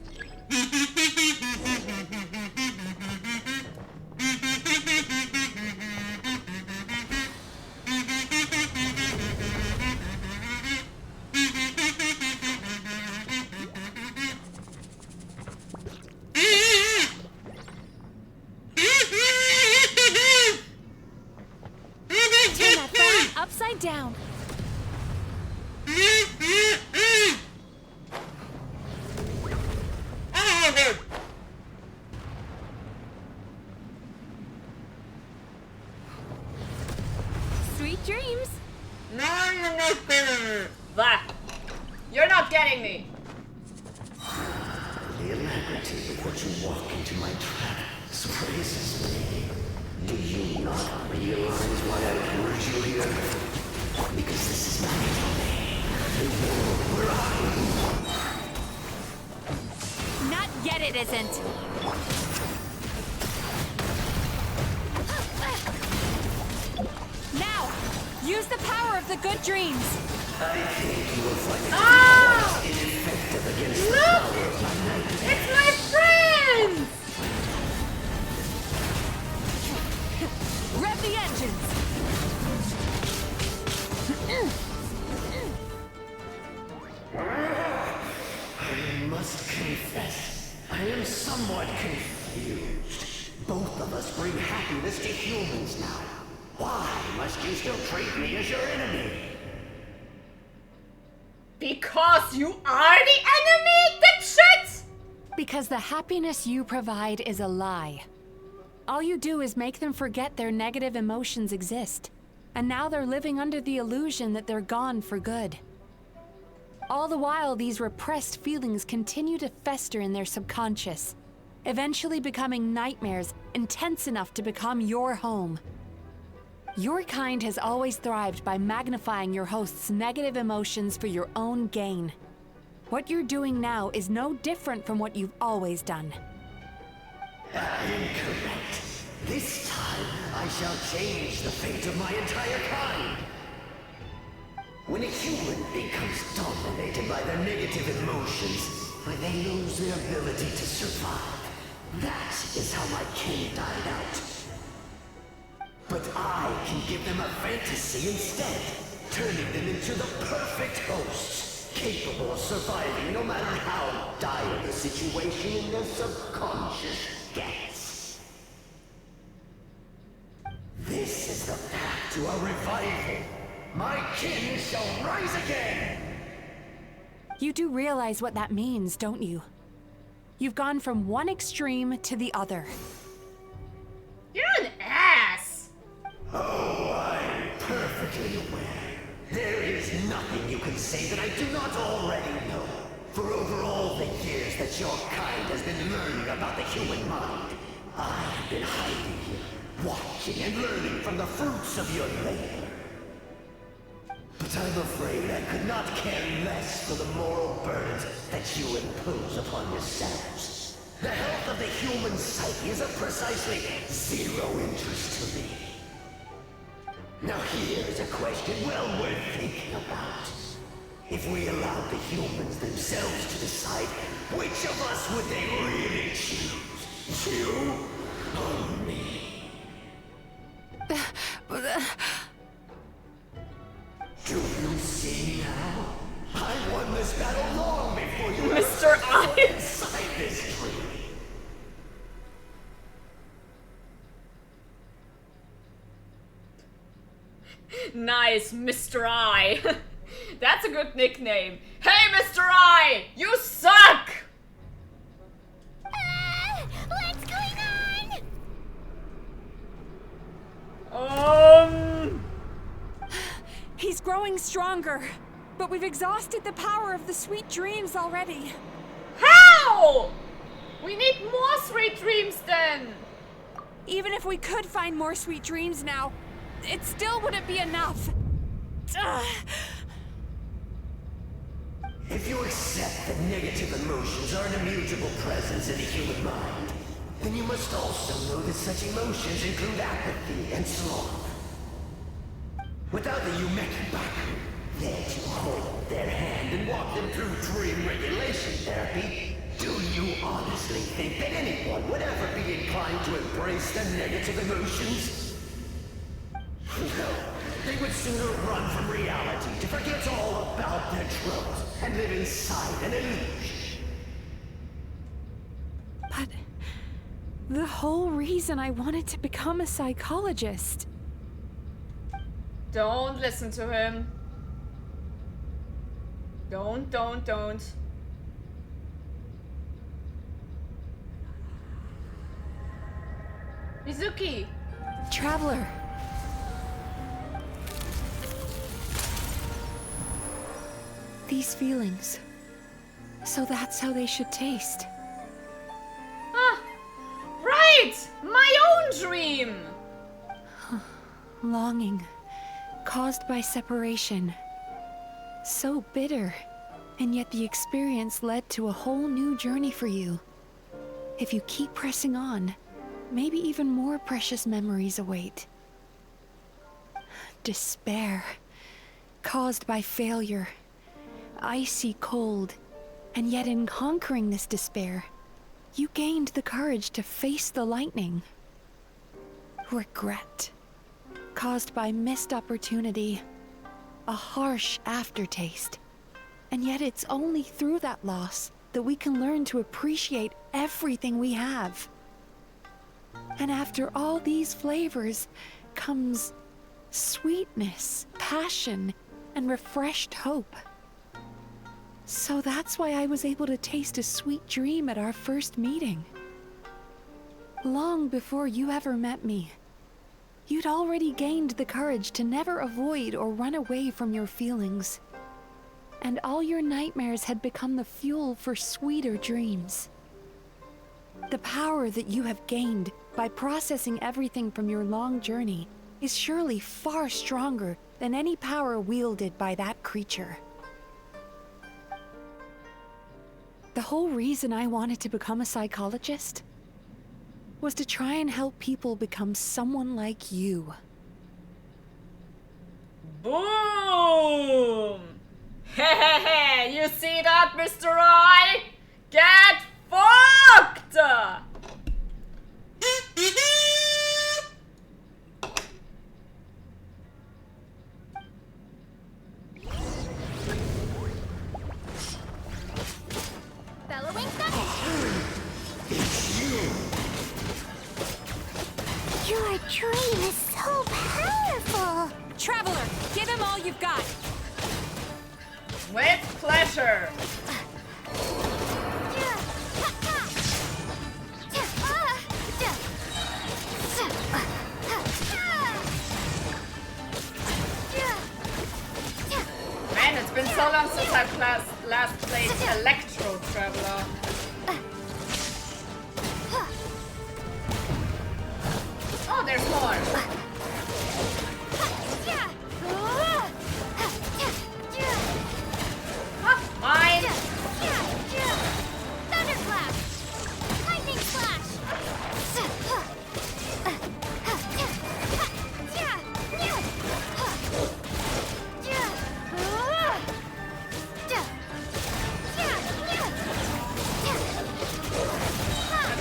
Turn that frown upside down. Sweet dreams. Bah. You're not getting me. The alacrity with which you walk into my trap surprises me. Do you not realize why I lured you here? Because this is my domain. The world where I Not yet, it isn't. Now, use the power of the good dreams. I think you will find it ineffective against the Look! power of my nightmare. It's my friend! Rev the engines. I must confess, I am somewhat confused. Both of us bring happiness to humans now. Why must you still treat me as your enemy? Because you are the enemy, dipshit! Because the happiness you provide is a lie. All you do is make them forget their negative emotions exist. And now they're living under the illusion that they're gone for good. All the while, these repressed feelings continue to fester in their subconscious, eventually becoming nightmares intense enough to become your home. Your kind has always thrived by magnifying your host's negative emotions for your own gain. What you're doing now is no different from what you've always done. Incorrect. This time, I shall change the fate of my entire kind. When a human becomes dominated by their negative emotions, when they lose their ability to survive, that is how my kin died out. But I can give them a fantasy instead, turning them into the perfect hosts, capable of surviving no matter how dire the situation in their subconscious gets. This is the path to a revival. My kin shall rise again! You do realize what that means, don't you? You've gone from one extreme to the other. You're an say that I do not already know. For over all the years that your kind has been learning about the human mind, I have been hiding here, watching and learning from the fruits of your labor. But I'm afraid I could not care less for the moral burdens that you impose upon yourselves. The health of the human psyche is of precisely zero interest to me. Now here is a question well worth thinking about. If we allowed the humans themselves to decide, which of us would they really choose? You or me? Do you see now? I won this battle long before you Mr. I. inside this tree. Nice, Mr. I. That's a good nickname. Hey, Mr. I! You suck! What's going on? He's growing stronger, but we've exhausted the power of the sweet dreams already. How? We need more sweet dreams then. Even if we could find more sweet dreams now, it still wouldn't be enough. If you accept that negative emotions are an immutable presence in the human mind, then you must also know that such emotions include apathy and sloth. Without the Yumekibaku there to hold their hand and walk them through dream regulation therapy, do you honestly think that anyone would ever be inclined to embrace the negative emotions? No, they would sooner run from reality to forget all about their troubles and live inside an illusion. But the whole reason I wanted to become a psychologist. Don't listen to him. Don't. Mizuki! Traveler. These feelings. So that's how they should taste. Ah! Right! My own dream! Longing. Caused by separation. So bitter. And yet the experience led to a whole new journey for you. If you keep pressing on, maybe even more precious memories await. Despair. Caused by failure. Icy cold. And yet in conquering this despair, you gained the courage to face the lightning. Regret. Caused by missed opportunity. A harsh aftertaste. And yet it's only through that loss that we can learn to appreciate everything we have. And after all these flavors comes sweetness, passion, and refreshed hope. So that's why I was able to taste a sweet dream at our first meeting. Long before you ever met me, you'd already gained the courage to never avoid or run away from your feelings. And all your nightmares had become the fuel for sweeter dreams. The power that you have gained by processing everything from your long journey is surely far stronger than any power wielded by that creature. The whole reason I wanted to become a psychologist was to try and help people become someone like you. Boom! Hehe, you see that, Mr. I? Get fucked! Bellowing Thunder! Your dream is so powerful! Traveler, give him all you've got! With pleasure! Man, it's been so long I've last played Electro Traveler. Oh, there's more. Mine. Thunderclap. Lightning Slash.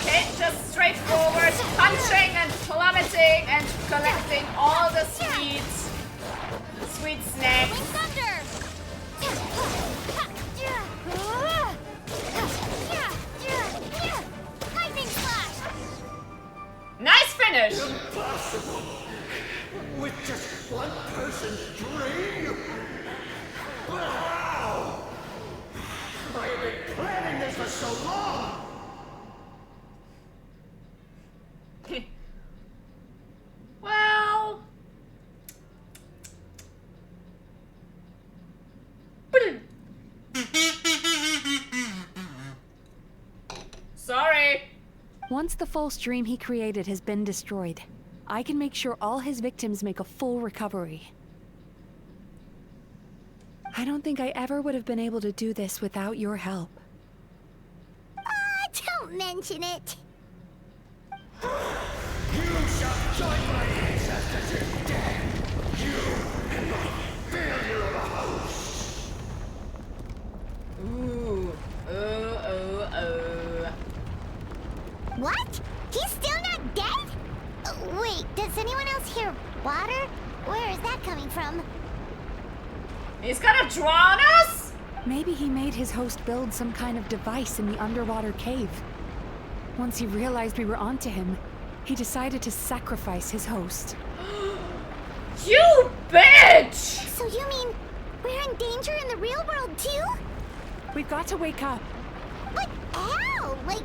Okay, just straightforward punching and plummeting and collecting all the sweet snacks. Wing Thunder. Lightning Slash. Nice finish. Impossible. With just one person's dream. Wow! I have been planning this for so long. Well, sorry. Once the false dream he created has been destroyed, I can make sure all his victims make a full recovery. I don't think I ever would have been able to do this without your help. Don't mention it. You shall join my ancestors in death. You and my failure of a host. Ooh. What? He's still not dead? Wait, does anyone else hear water? Where is that coming from? He's gonna drown us? Maybe he made his host build some kind of device in the underwater cave. Once he realized we were onto him, he decided to sacrifice his host. You bitch! So you mean we're in danger in the real world too? We've got to wake up. But how? Like,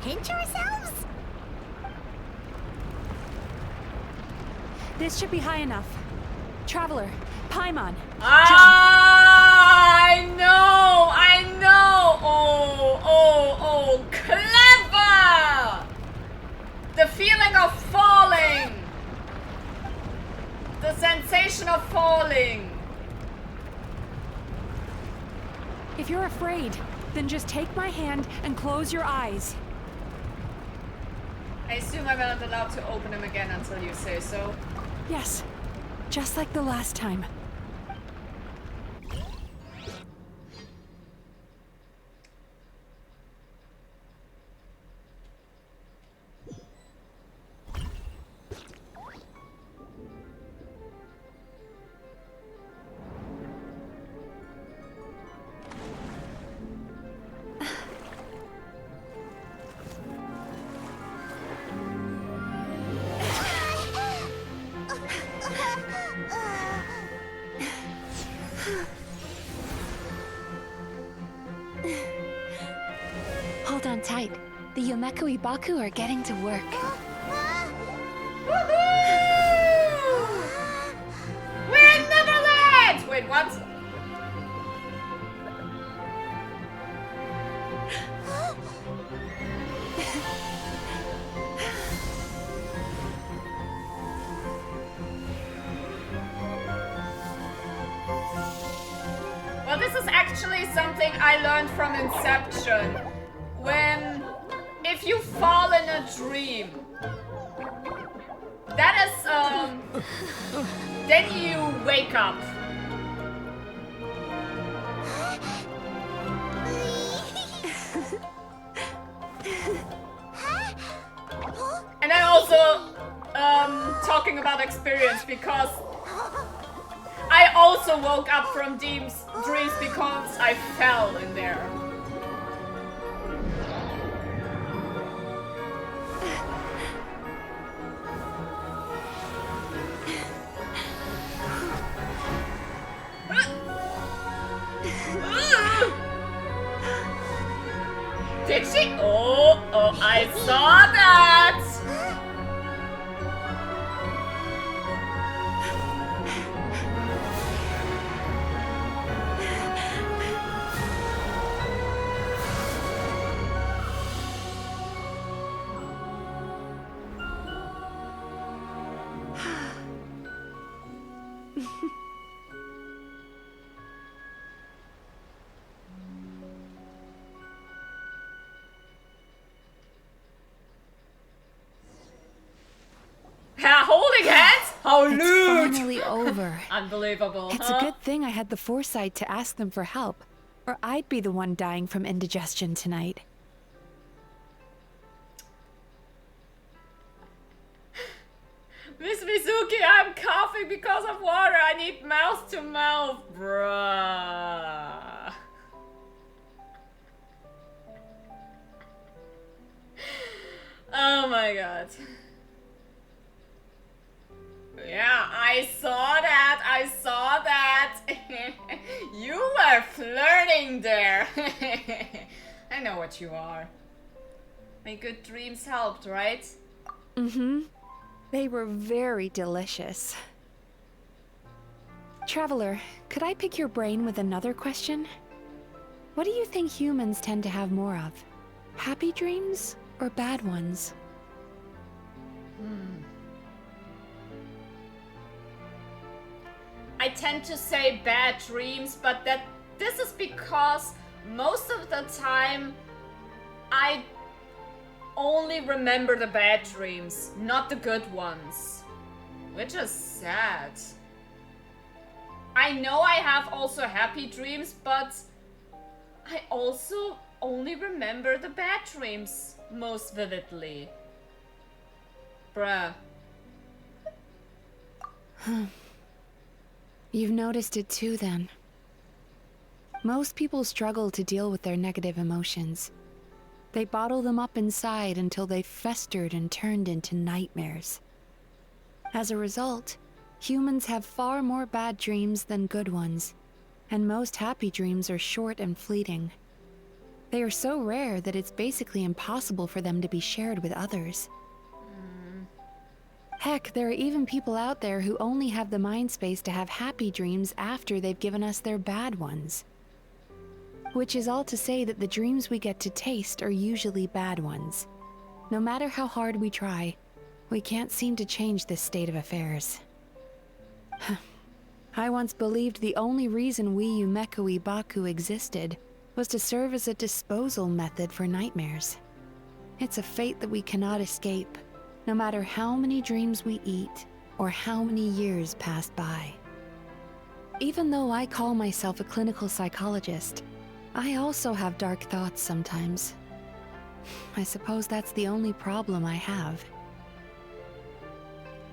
pinch ourselves? This should be high enough. Traveler, Paimon, I know! Oh, clever! The feeling of falling! The sensation of falling! If you're afraid, then just take my hand and close your eyes. I assume I'm not allowed to open them again until you say so. Yes, just like the last time. Hold on tight. The Yomeku Ibaku are getting to work. Woohoo! We're in Neverland! Wait, what? Well, this is actually something I learned from Inception. If you fall in a dream, that is, then you wake up. And I'm also, talking about experience because I also woke up from dreams because I fell in there. Did she? Oh, I saw that! Holding hands? How It's lewd! finally over. Unbelievable, It's huh? a good thing I had the foresight to ask them for help, or I'd be the one dying from indigestion tonight. Miss Mizuki, I'm coughing because of water. I need mouth to mouth, bruh. Oh my god. Yeah, I saw that. I saw that. You were flirting there. I know what you are. My good dreams helped, right? Mm-hmm. They were very delicious. Traveler, could I pick your brain with another question? What do you think humans tend to have more of? Happy dreams or bad ones? I tend to say bad dreams, but this is because most of the time I only remember the bad dreams, not the good ones. Which is sad. I know I have also happy dreams, but I also only remember the bad dreams most vividly. Bruh. You've noticed it too, then. Most people struggle to deal with their negative emotions. They bottle them up inside until they've festered and turned into nightmares. As a result, humans have far more bad dreams than good ones, and most happy dreams are short and fleeting. They are so rare that it's basically impossible for them to be shared with others. Heck, there are even people out there who only have the mind space to have happy dreams after they've given us their bad ones. Which is all to say that the dreams we get to taste are usually bad ones. No matter how hard we try, we can't seem to change this state of affairs. I once believed the only reason we Yumekoi Baku existed was to serve as a disposal method for nightmares. It's a fate that we cannot escape, no matter how many dreams we eat or how many years pass by. Even though I call myself a clinical psychologist, I also have dark thoughts sometimes. I suppose that's the only problem I have.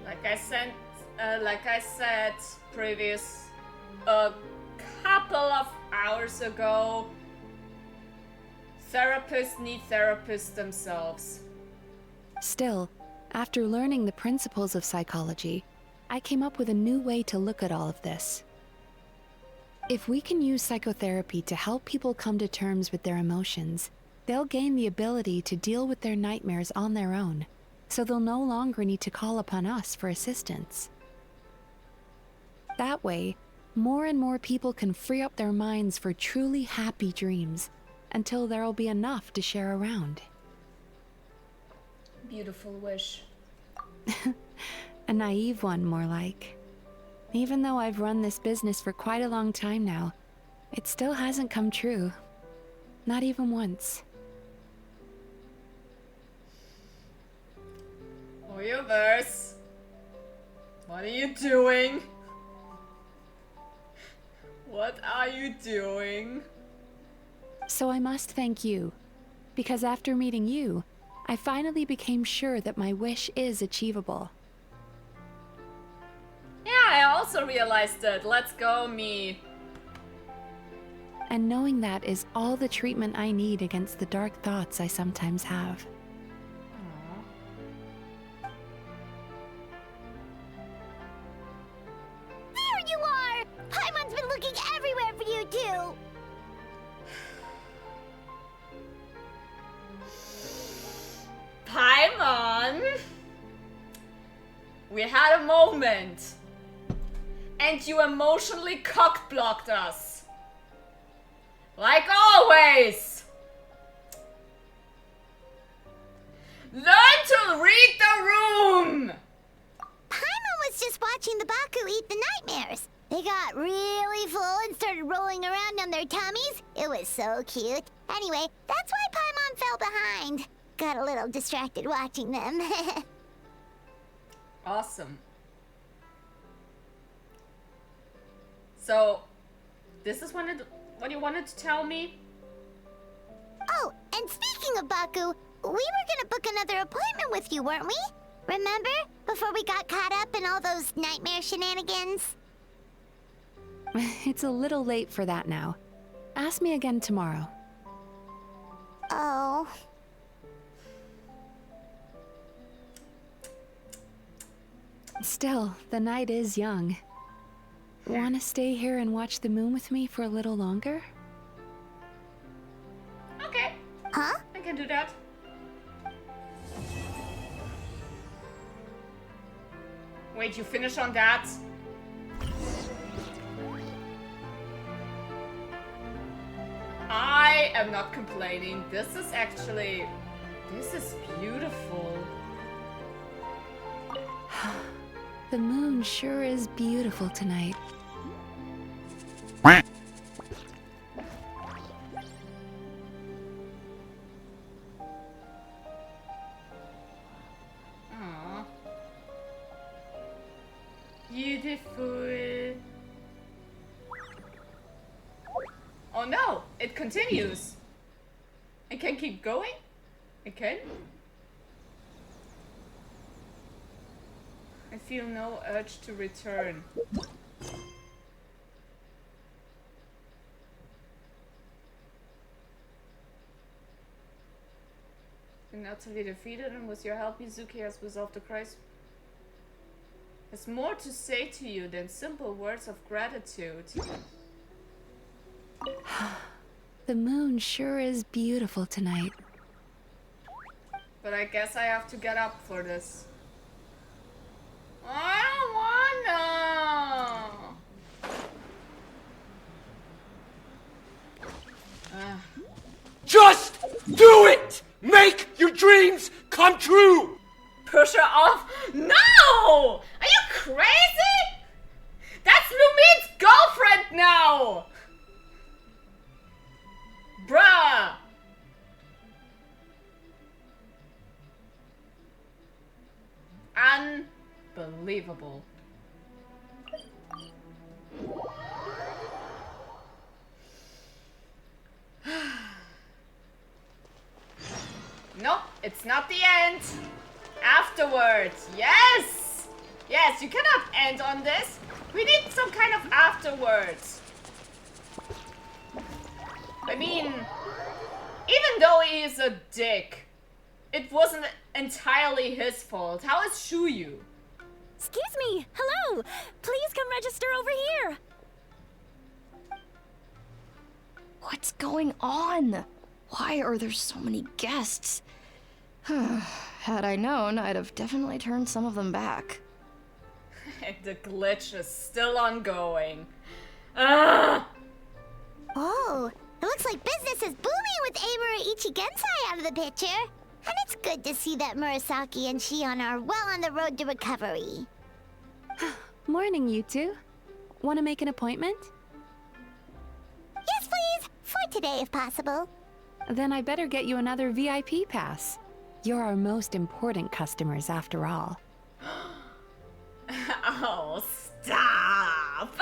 Like I said a couple of hours ago, therapists need therapists themselves. Still, after learning the principles of psychology, I came up with a new way to look at all of this. If we can use psychotherapy to help people come to terms with their emotions, they'll gain the ability to deal with their nightmares on their own, so they'll no longer need to call upon us for assistance. That way, more and more people can free up their minds for truly happy dreams, until there'll be enough to share around. Beautiful wish. A naive one, more like. Even though I've run this business for quite a long time now, it still hasn't come true. Not even once. Universe, what are you doing? What are you doing? So I must thank you, because after meeting you, I finally became sure that my wish is achievable. Yeah, I also realized it. Let's go, me. And knowing that is all the treatment I need against the dark thoughts I sometimes have. There you are! Paimon's been looking everywhere for you, too! Paimon! We had a moment. And you emotionally cock-blocked us. Like always! Learn to read the room! Paimon was just watching the Baku eat the nightmares. rolling around on their tummies. It was so cute. Anyway, that's why Paimon fell behind. Got a little distracted watching them. Awesome. So, this is what you wanted to tell me? Oh, and speaking of Baku, we were gonna book another appointment with you, weren't we? Remember? Before we got caught up in all those nightmare shenanigans? It's a little late for that now. Ask me again tomorrow. Oh. Still, the night is young. Wanna stay here and watch the moon with me for a little longer? Okay. Huh? I can do that. Wait, you finish on that? I am not complaining. This is beautiful. The moon sure is beautiful tonight. Aww. Beautiful. Oh no, it continues. I can keep going? I can? I feel no urge to return. Been utterly defeated, and with your help Mizuki has resolved the crisis. There's more to say to you than simple words of gratitude. The moon sure is beautiful tonight. But I guess I have to get up for this. I don't wanna. Just do it! Make your dreams come true! Push her off? No! Are you crazy? That's Lumin's girlfriend now! Bruh! Unbelievable. Nope, it's not the end. Afterwards, yes! Yes, you cannot end on this. We need some kind of afterwards. I mean, even though he is a dick, it wasn't entirely his fault. How is Shuyu? Excuse me, hello! Please come register over here! What's going on? Why are there so many guests? Had I known, I'd have definitely turned some of them back. The glitch is still ongoing. Ah! Oh, it looks like business is booming with Amura Ichigensai out of the picture. And it's good to see that Murasaki and Shion are well on the road to recovery. Morning, you two. Want to make an appointment? Yes, please. For today, if possible. Then I better get you another VIP pass. You're our most important customers, after all. Oh, stop!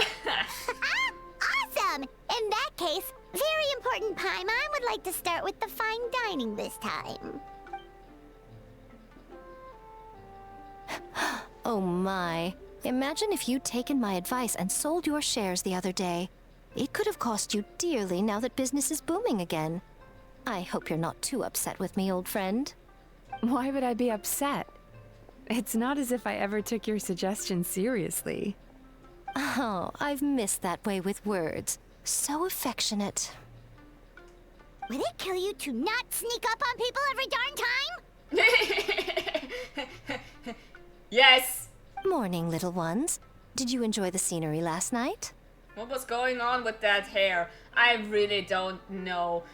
Awesome! In that case, very important Paimon would like to start with the fine dining this time. Oh my. Imagine if you'd taken my advice and sold your shares the other day. It could have cost you dearly now that business is booming again. I hope you're not too upset with me, old friend. Why would I be upset? It's not as if I ever took your suggestion seriously. Oh, I've missed that way with words. So affectionate. Would it kill you to not sneak up on people every darn time? Yes! Morning, little ones. Did you enjoy the scenery last night? What was going on with that hair? I really don't know.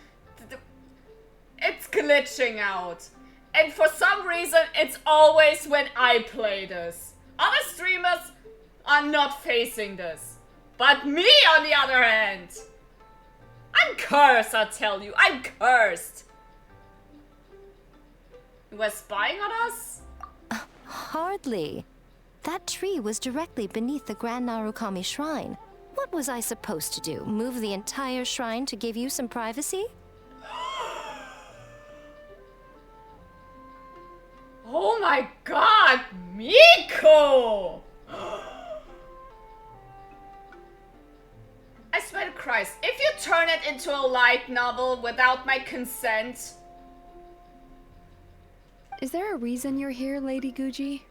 It's glitching out. And for some reason, it's always when I play this. Other streamers are not facing this. But me, on the other hand, I'm cursed, I tell you. I'm cursed. You were spying on us? Hardly. That tree was directly beneath the Grand Narukami Shrine. What was I supposed to do? Move the entire shrine to give you some privacy? Oh my god, Miko! I swear to Christ, if you turn it into a light novel without my consent... Is there a reason you're here, Lady Guji?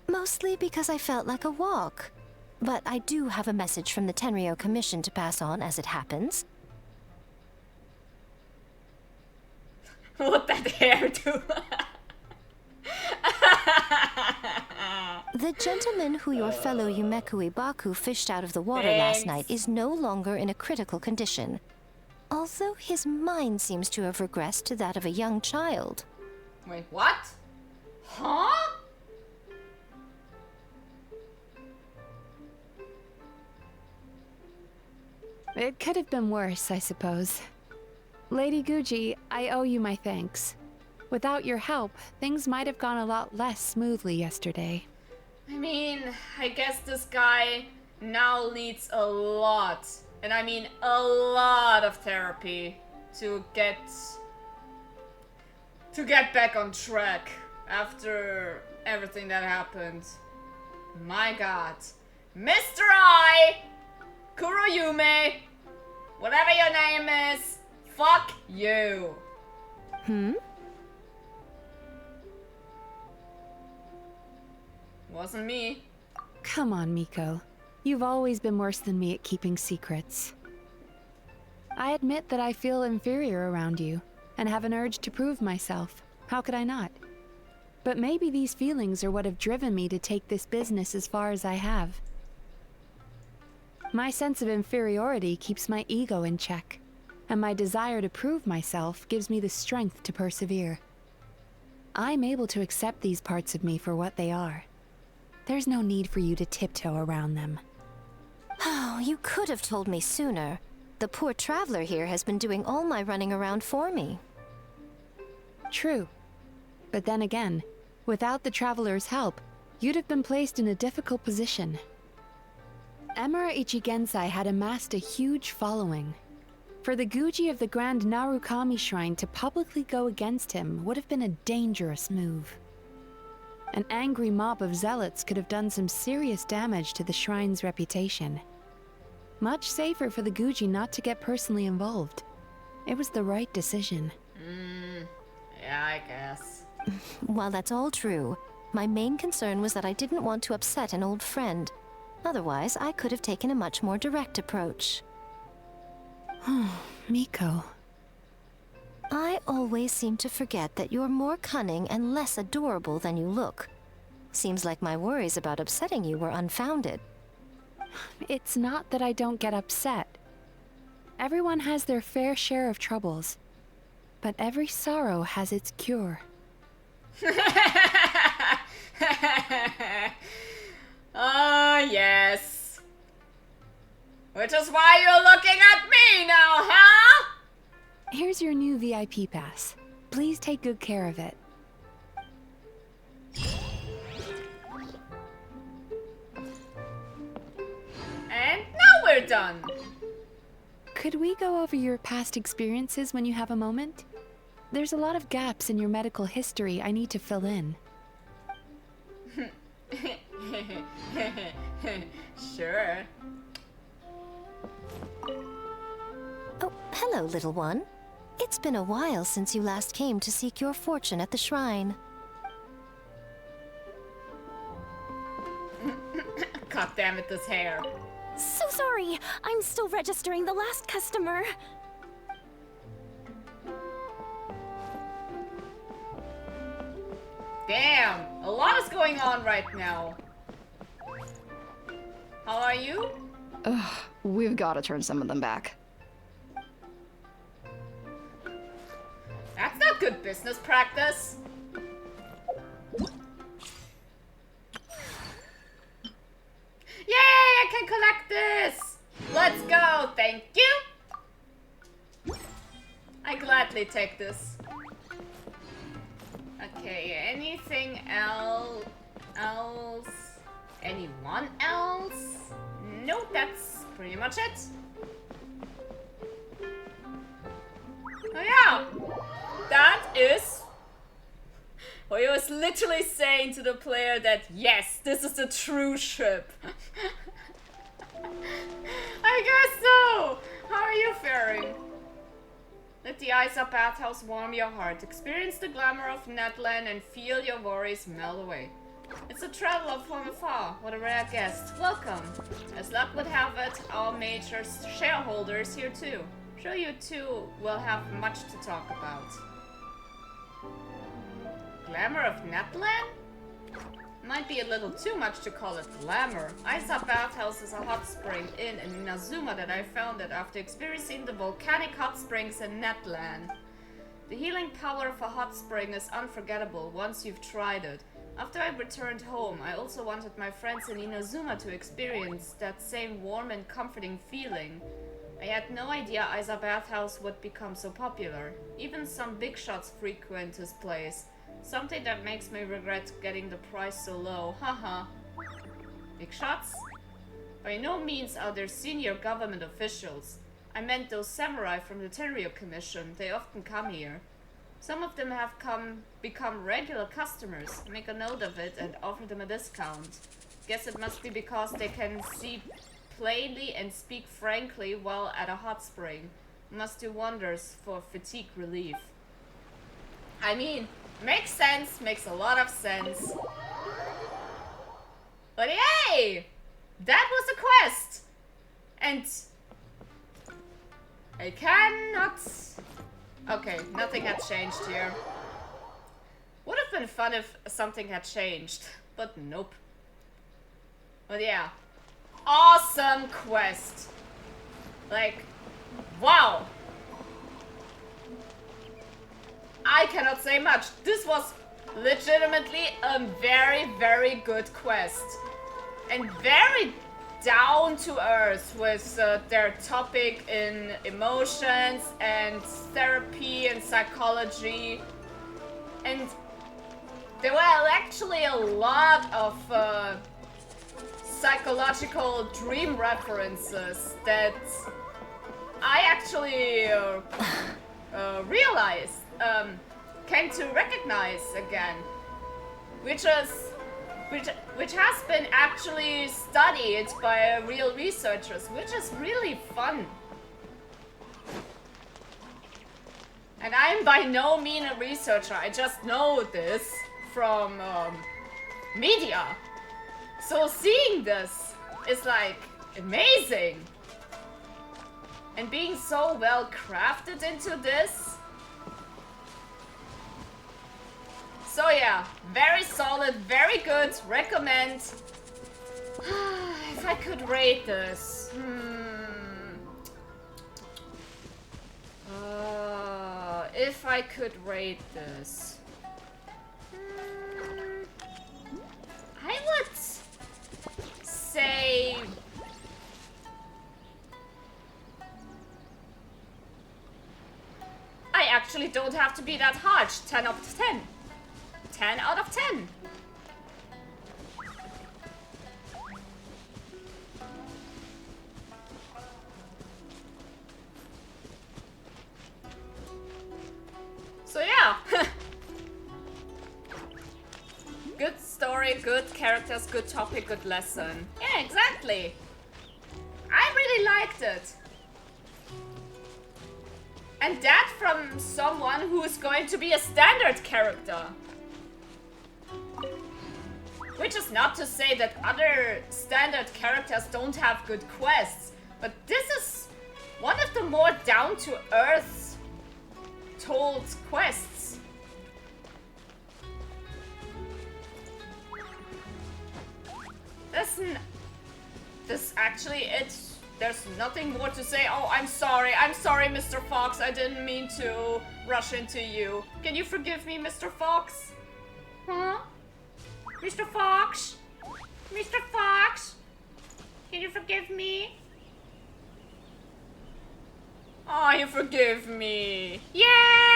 Mostly because I felt like a walk. But I do have a message from the Tenryo Commission to pass on as it happens. What that hair do? The gentleman who your fellow Yumeku Ibaku fished out of the water last night is no longer in a critical condition. Although his mind seems to have regressed to that of a young child. Wait, what? Huh? It could have been worse, I suppose. Lady Guji, I owe you my thanks. Without your help, things might have gone a lot less smoothly yesterday. I mean, I guess this guy now needs a lot, and I mean a lot of therapy to get back on track after everything that happened. My god. Mr. I, Kuroyume, whatever your name is, fuck you. Wasn't me. Come on, Miko. You've always been worse than me at keeping secrets. I admit that I feel inferior around you, and have an urge to prove myself. How could I not? But maybe these feelings are what have driven me to take this business as far as I have. My sense of inferiority keeps my ego in check, and my desire to prove myself gives me the strength to persevere. I'm able to accept these parts of me for what they are. There's no need for you to tiptoe around them. Oh, you could have told me sooner. The poor traveler here has been doing all my running around for me. True. But then again, without the traveler's help, you'd have been placed in a difficult position. Emura Ichigensai had amassed a huge following. For the Guji of the Grand Narukami Shrine to publicly go against him would have been a dangerous move. An angry mob of zealots could have done some serious damage to the shrine's reputation. Much safer for the Guji not to get personally involved. It was the right decision. Yeah, I guess. While that's all true, my main concern was that I didn't want to upset an old friend. Otherwise, I could have taken a much more direct approach. Miko. I always seem to forget that you're more cunning and less adorable than you look. Seems like my worries about upsetting you were unfounded. It's not that I don't get upset. Everyone has their fair share of troubles. But every sorrow has its cure. Ah, yes. Which is why you're looking at me now, huh? Here's your new VIP pass. Please take good care of it. And now we're done. Could we go over your past experiences when you have a moment? There's a lot of gaps in your medical history I need to fill in. Sure. Oh, hello, little one. It's been a while since you last came to seek your fortune at the shrine. God damn it, this hair. So sorry. I'm still registering the last customer. Damn, a lot is going on right now. How are you? Ugh, we've got to turn some of them back. That's not good business practice. Yay, I can collect gladly take this. Okay, anything else? Anyone else? Nope, that's pretty much it. Oh yeah, that is... Well, he was literally saying to the player that, yes, this is the true ship. I guess so! How are you faring? Let the Isa bathhouse warm your heart. Experience the glamour of Netland and feel your worries melt away. It's a traveler from afar. What a rare guest. Welcome. As luck would have it, our major shareholders here too. Sure you two will have much to talk about. Glamour of Netland? Might be a little too much to call it glamour. Isa Bathhouse is a hot spring inn in Inazuma that I founded after experiencing the volcanic hot springs in Netland. The healing power of a hot spring is unforgettable once you've tried it. After I returned home, I also wanted my friends in Inazuma to experience that same warm and comforting feeling. I had no idea Isa Bathhouse would become so popular. Even some big shots frequent his place. Something that makes me regret getting the price so low, haha. Big shots? By no means are there senior government officials. I meant those samurai from the Tenryo Commission. They often come here. Some of them have become regular customers. Make a note of it and offer them a discount. Guess it must be because they can see plainly and speak frankly while at a hot spring. Must do wonders for fatigue relief. I mean, makes sense, makes a lot of sense. But hey! That was a quest! And I cannot... Okay, nothing had changed here. Would have been fun if something had changed, but nope. But yeah. Awesome quest! Like, wow! I cannot say much. This was legitimately a very, very good quest. And very down to earth with their topic in emotions and therapy and psychology. And there were actually a lot of psychological dream references that I actually realized, came to recognize again, which has been actually studied by real researchers, which is really fun. And I'm by no means a researcher, I just know this from media. So seeing this is like amazing. And being so well crafted into this. So yeah, very solid, very good, recommend. If I could rate this. If I could rate this. I would say... I actually don't have to be that harsh. 10 out of 10. 10 out of 10. So yeah. Good story, good characters, good topic, good lesson. Yeah, exactly. I really liked it. And that from someone who is going to be a standard character. Which is not to say that other standard characters don't have good quests, but this is one of the more down-to-earth told quests. This actually, there's nothing more to say. Oh, I'm sorry, Mr. Fox, I didn't mean to rush into you. Can you forgive me, Mr. Fox? Huh? Mr. Fox? Mr. Fox? Can you forgive me? Oh, you forgive me. Yay!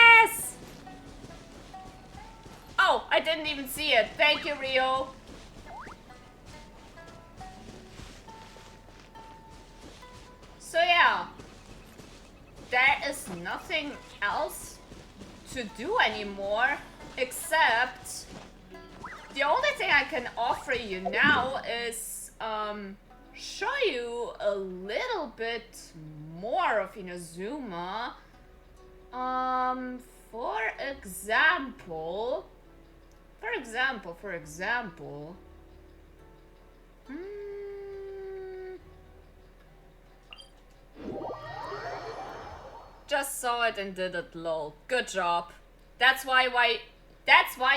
didn't even see it. Thank you, Rio. So yeah, there is nothing else to do anymore except the only thing I can offer you now is show you a little bit more of Inazuma. For example, just saw it and did it, lol. Good job. That's why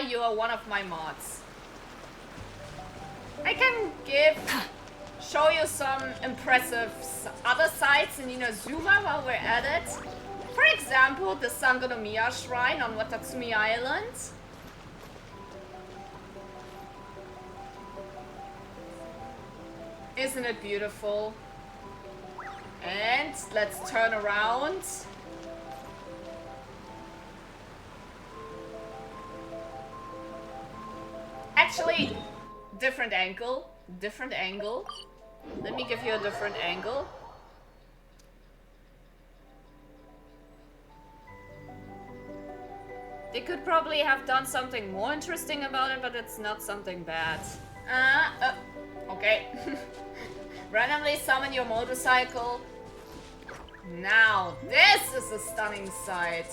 you are one of my mods. I can show you some impressive other sites in Inazuma while we're at it. For example, the Sangonomiya Shrine on Watatsumi Island. Isn't it beautiful? And let's turn around. Actually, different angle. Let me give you a different angle. They could probably have done something more interesting about it, but it's not something bad. Okay. Randomly summon your motorcycle. Now, this is a stunning sight.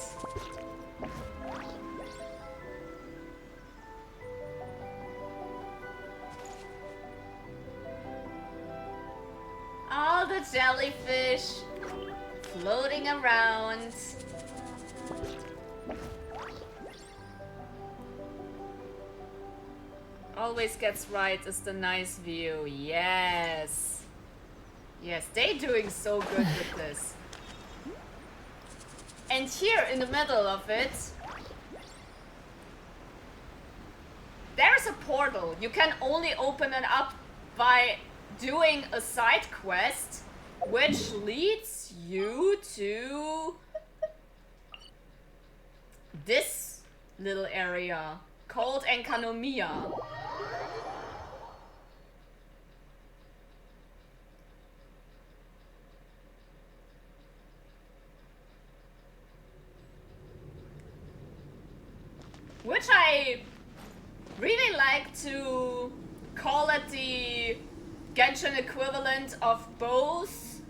All the jellyfish floating around. Always gets right is the nice view. Yes. Yes, they're doing so good with this. And here in the middle of it, there's a portal. You can only open it up by doing a side quest, which leads you to this little area called Enkanomiya. Which I really like to call it the Genshin equivalent of both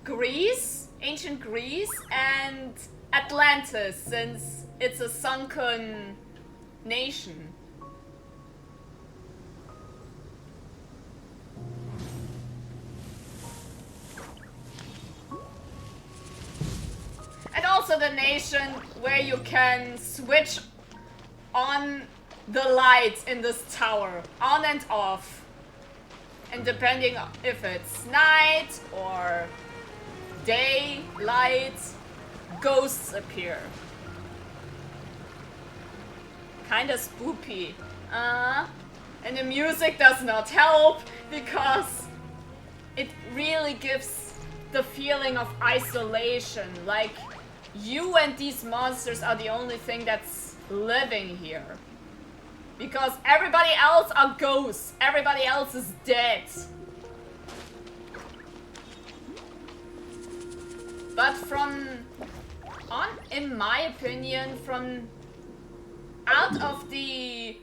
Greece, ancient Greece, and Atlantis, since it's a sunken nation. And also the nation where you can switch on the lights in this tower, on and off. And depending on if it's night or daylight, ghosts appear. Kinda spoopy. And the music does not help because it really gives the feeling of isolation. Like you and these monsters are the only thing that's living here. Because everybody else are ghosts. Everybody else is dead. But in my opinion, from out of the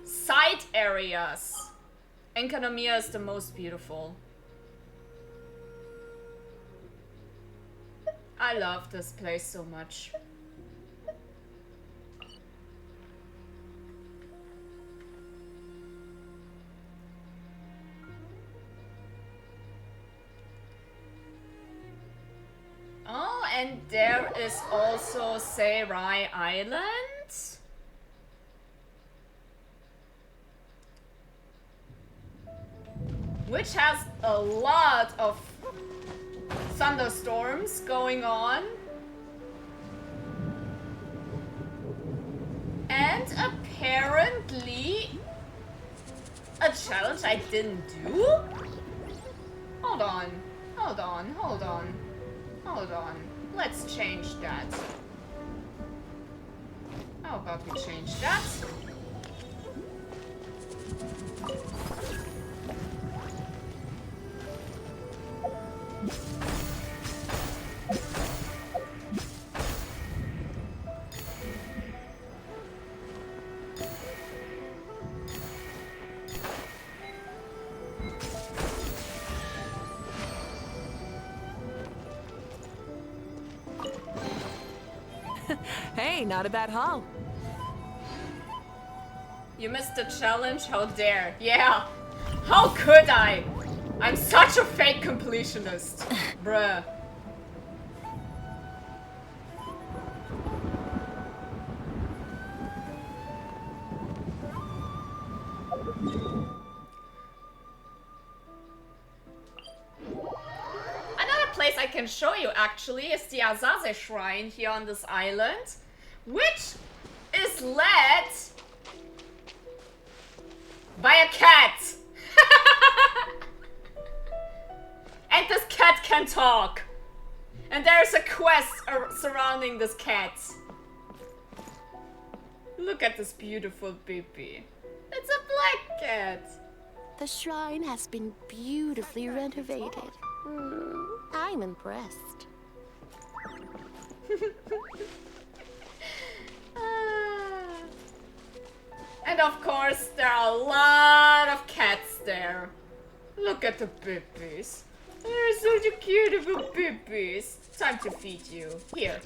side areas, Enkanomiya is the most beautiful. I love this place so much. Oh, and there is also Seirai Island. Which has a lot of thunderstorms going on. And apparently a challenge I didn't do? Hold on. Let's change that. How about we change that? Hey, not a bad haul. You missed the challenge? How dare. Yeah. How could I? I'm such a fake completionist. Bruh. Another place I can show you actually is the Azaze Shrine here on this island, which is led by a cat. And this cat can talk. And there's a quest surrounding this cat. Look at this beautiful baby. It's a black cat. The shrine has been beautifully renovated. I'm impressed. And of course, there are a lot of cats there. Look at the babies. They're such cute little babies. Time to feed you. Here.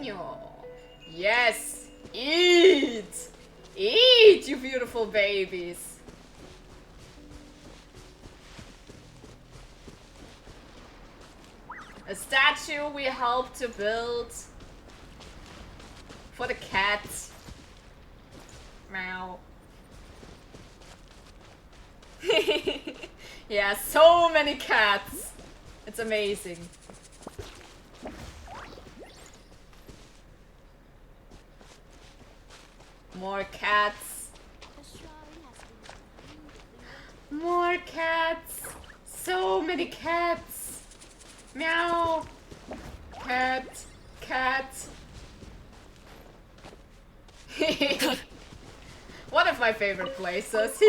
No. Yes. Eat. Eat, you beautiful babies. A statue we helped to build for the cat. Meow. Yeah, so many cats. It's amazing. More cats. More cats. So many cats. Meow. Cat. Cat. One of my favorite places.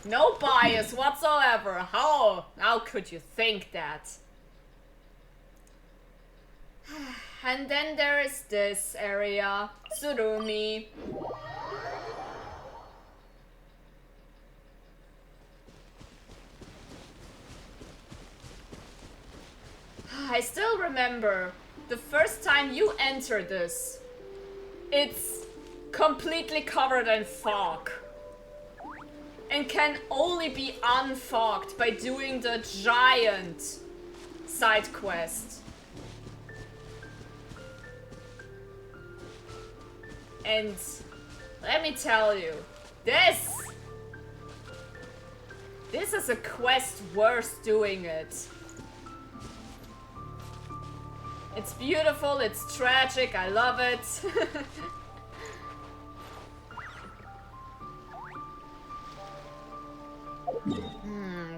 No bias whatsoever. How could you think that? And then there is this area, Surumi. I still remember the first time you enter this. It's completely covered in fog. And can only be unfogged by doing the giant side quest. And let me tell you, this is a quest worth doing it. It's beautiful, it's tragic, I love it.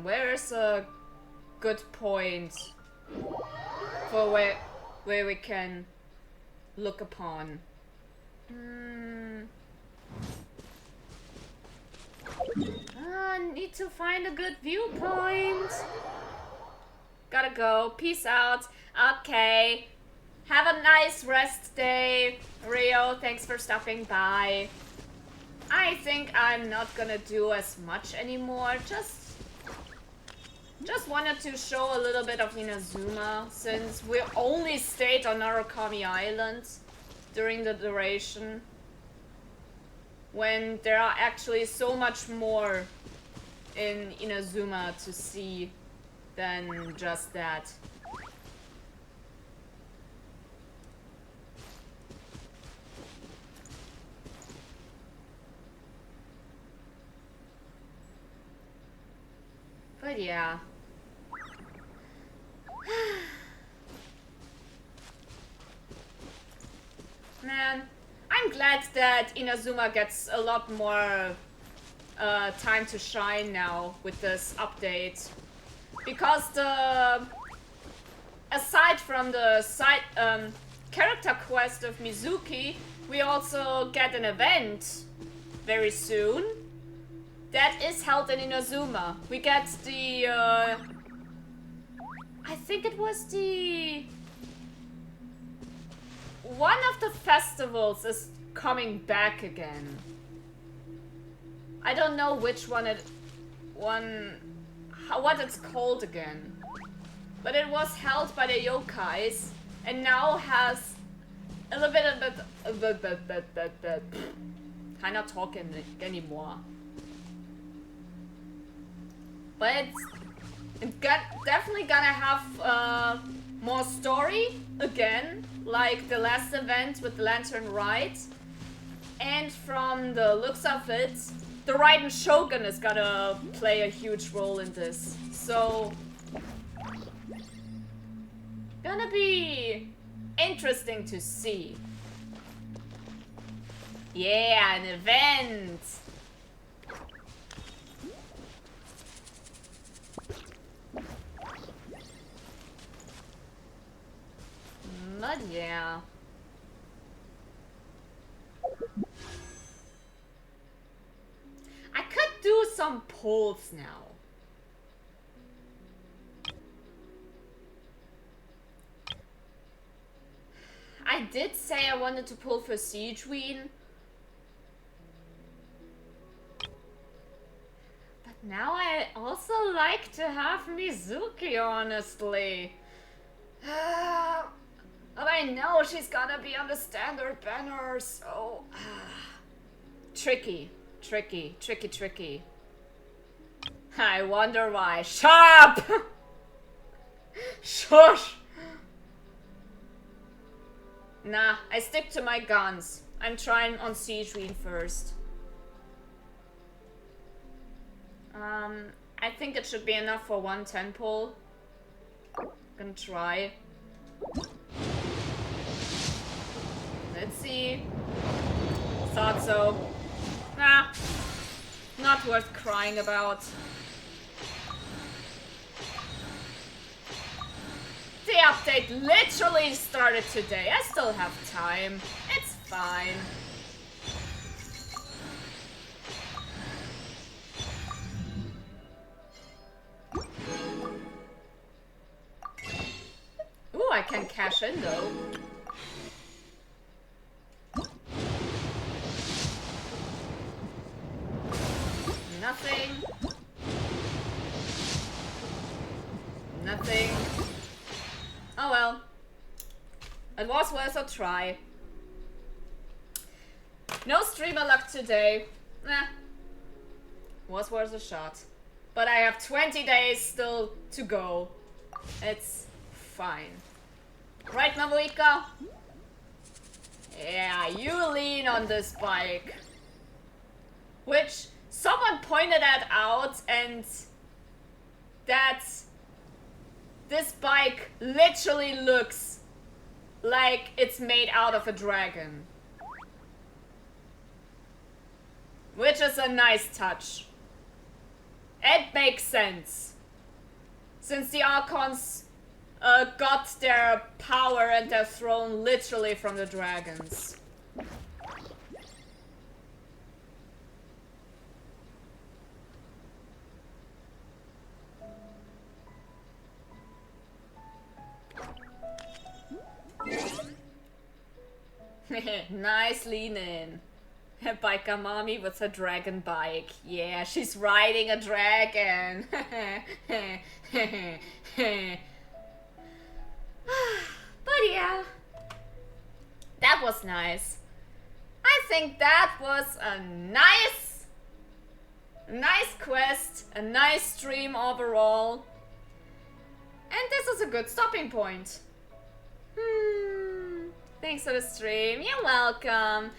Where's a good point for where we can look upon? Need to find a good viewpoint. Gotta go. Peace out. Okay. Have a nice rest day. Rio, thanks for stopping by. I think I'm not gonna do as much anymore. Just wanted to show a little bit of Inazuma, since we only stayed on Narukami Island during the duration, when there are actually so much more in Inazuma to see than just that. But yeah. Man, I'm glad that Inazuma gets a lot more time to shine now with this update. Because aside from the character quest of Mizuki, we also get an event very soon that is held in Inazuma. We get the, I think it was the... One of the festivals is coming back again. I don't know which one what it's called again. But it was held by the yokais and now has a little bit cannot talk anymore. But it's definitely gonna have more story again, like the last event with the Lantern Ride. And from the looks of it, the Raiden Shogun is gonna play a huge role in this. So, gonna be interesting to see. Yeah, an event! But yeah. I could do some polls now. I did say I wanted to pull for Siege Queen. But now I also like to have Mizuki, honestly. But I know she's gonna be on the standard banner, so... tricky. I wonder why. Shut up! Shush! Nah, I stick to my guns. I'm trying on Siege Queen first. I think it should be enough for one 10 pull. Gonna try. Let's see. Thought so. Nah. Not worth crying about. The update literally started today. I still have time. It's fine. Ooh, I can cash in though. Nothing. Nothing. Oh well. It was worth a try. No streamer luck today. Nah. Was worth a shot. But I have 20 days still to go. It's fine. Right, Mabuika? Yeah, you lean on this bike. Which someone pointed that out, and that this bike literally looks like it's made out of a dragon. Which is a nice touch. It makes sense. Since the Archons got their power and their throne literally from the dragons. Nice lean in. Biker mommy with her dragon bike. Yeah, she's riding a dragon. But yeah, that was nice. I think that was a nice quest, a nice stream overall. And this is a good stopping point. Thanks for the stream. You're welcome.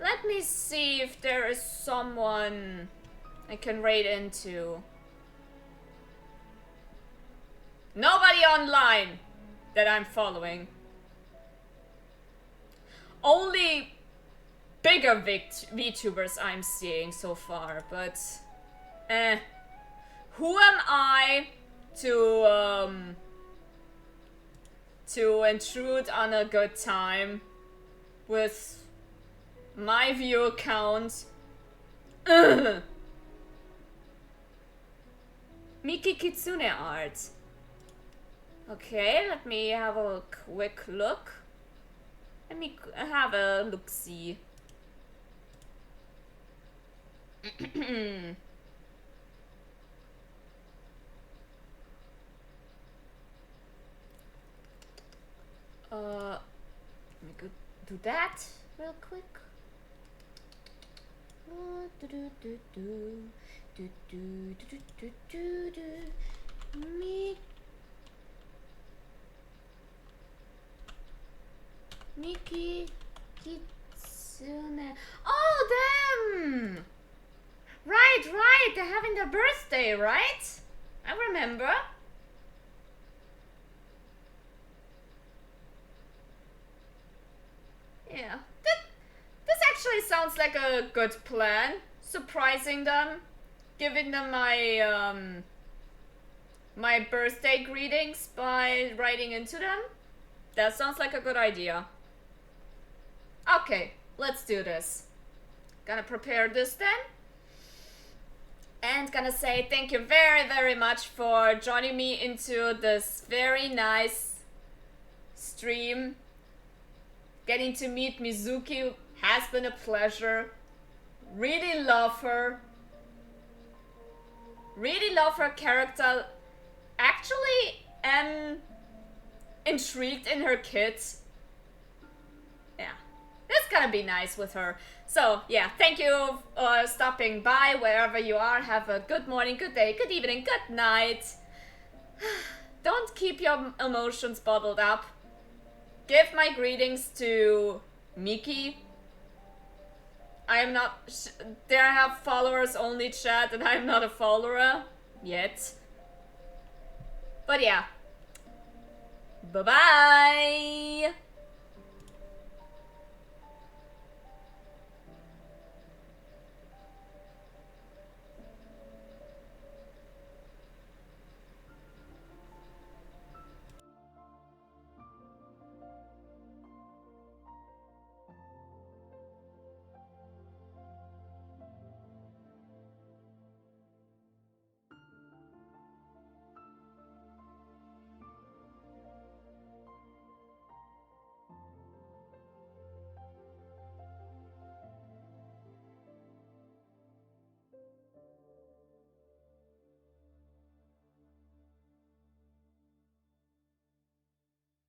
Let me see if there is someone I can raid into. Nobody online that I'm following. Only bigger VTubers I'm seeing so far, but who am I to intrude on a good time with my view count. Ugh. Miki Kitsune art. Okay, let me have a quick look. Let me have a look-see. Let me go do that real quick. Miki Kitsune. Oh, them! Right, they're having their birthday, right? I remember. Yeah, this actually sounds like a good plan. Surprising them, giving them my my birthday greetings by writing into them. That sounds like a good idea. Okay, let's do this. Gonna prepare this then. And gonna say thank you very, very much for joining me into this very nice stream. Getting to meet Mizuki has been a pleasure. Really love her. Really love her character. Actually am intrigued in her kit. Yeah, it's gonna be nice with her. So yeah, thank you for stopping by wherever you are. Have a good morning, good day, good evening, good night. Don't keep your emotions bottled up. Give my greetings to Miki. I am not. They have followers only chat, and I'm not a follower yet. But yeah. Bye bye.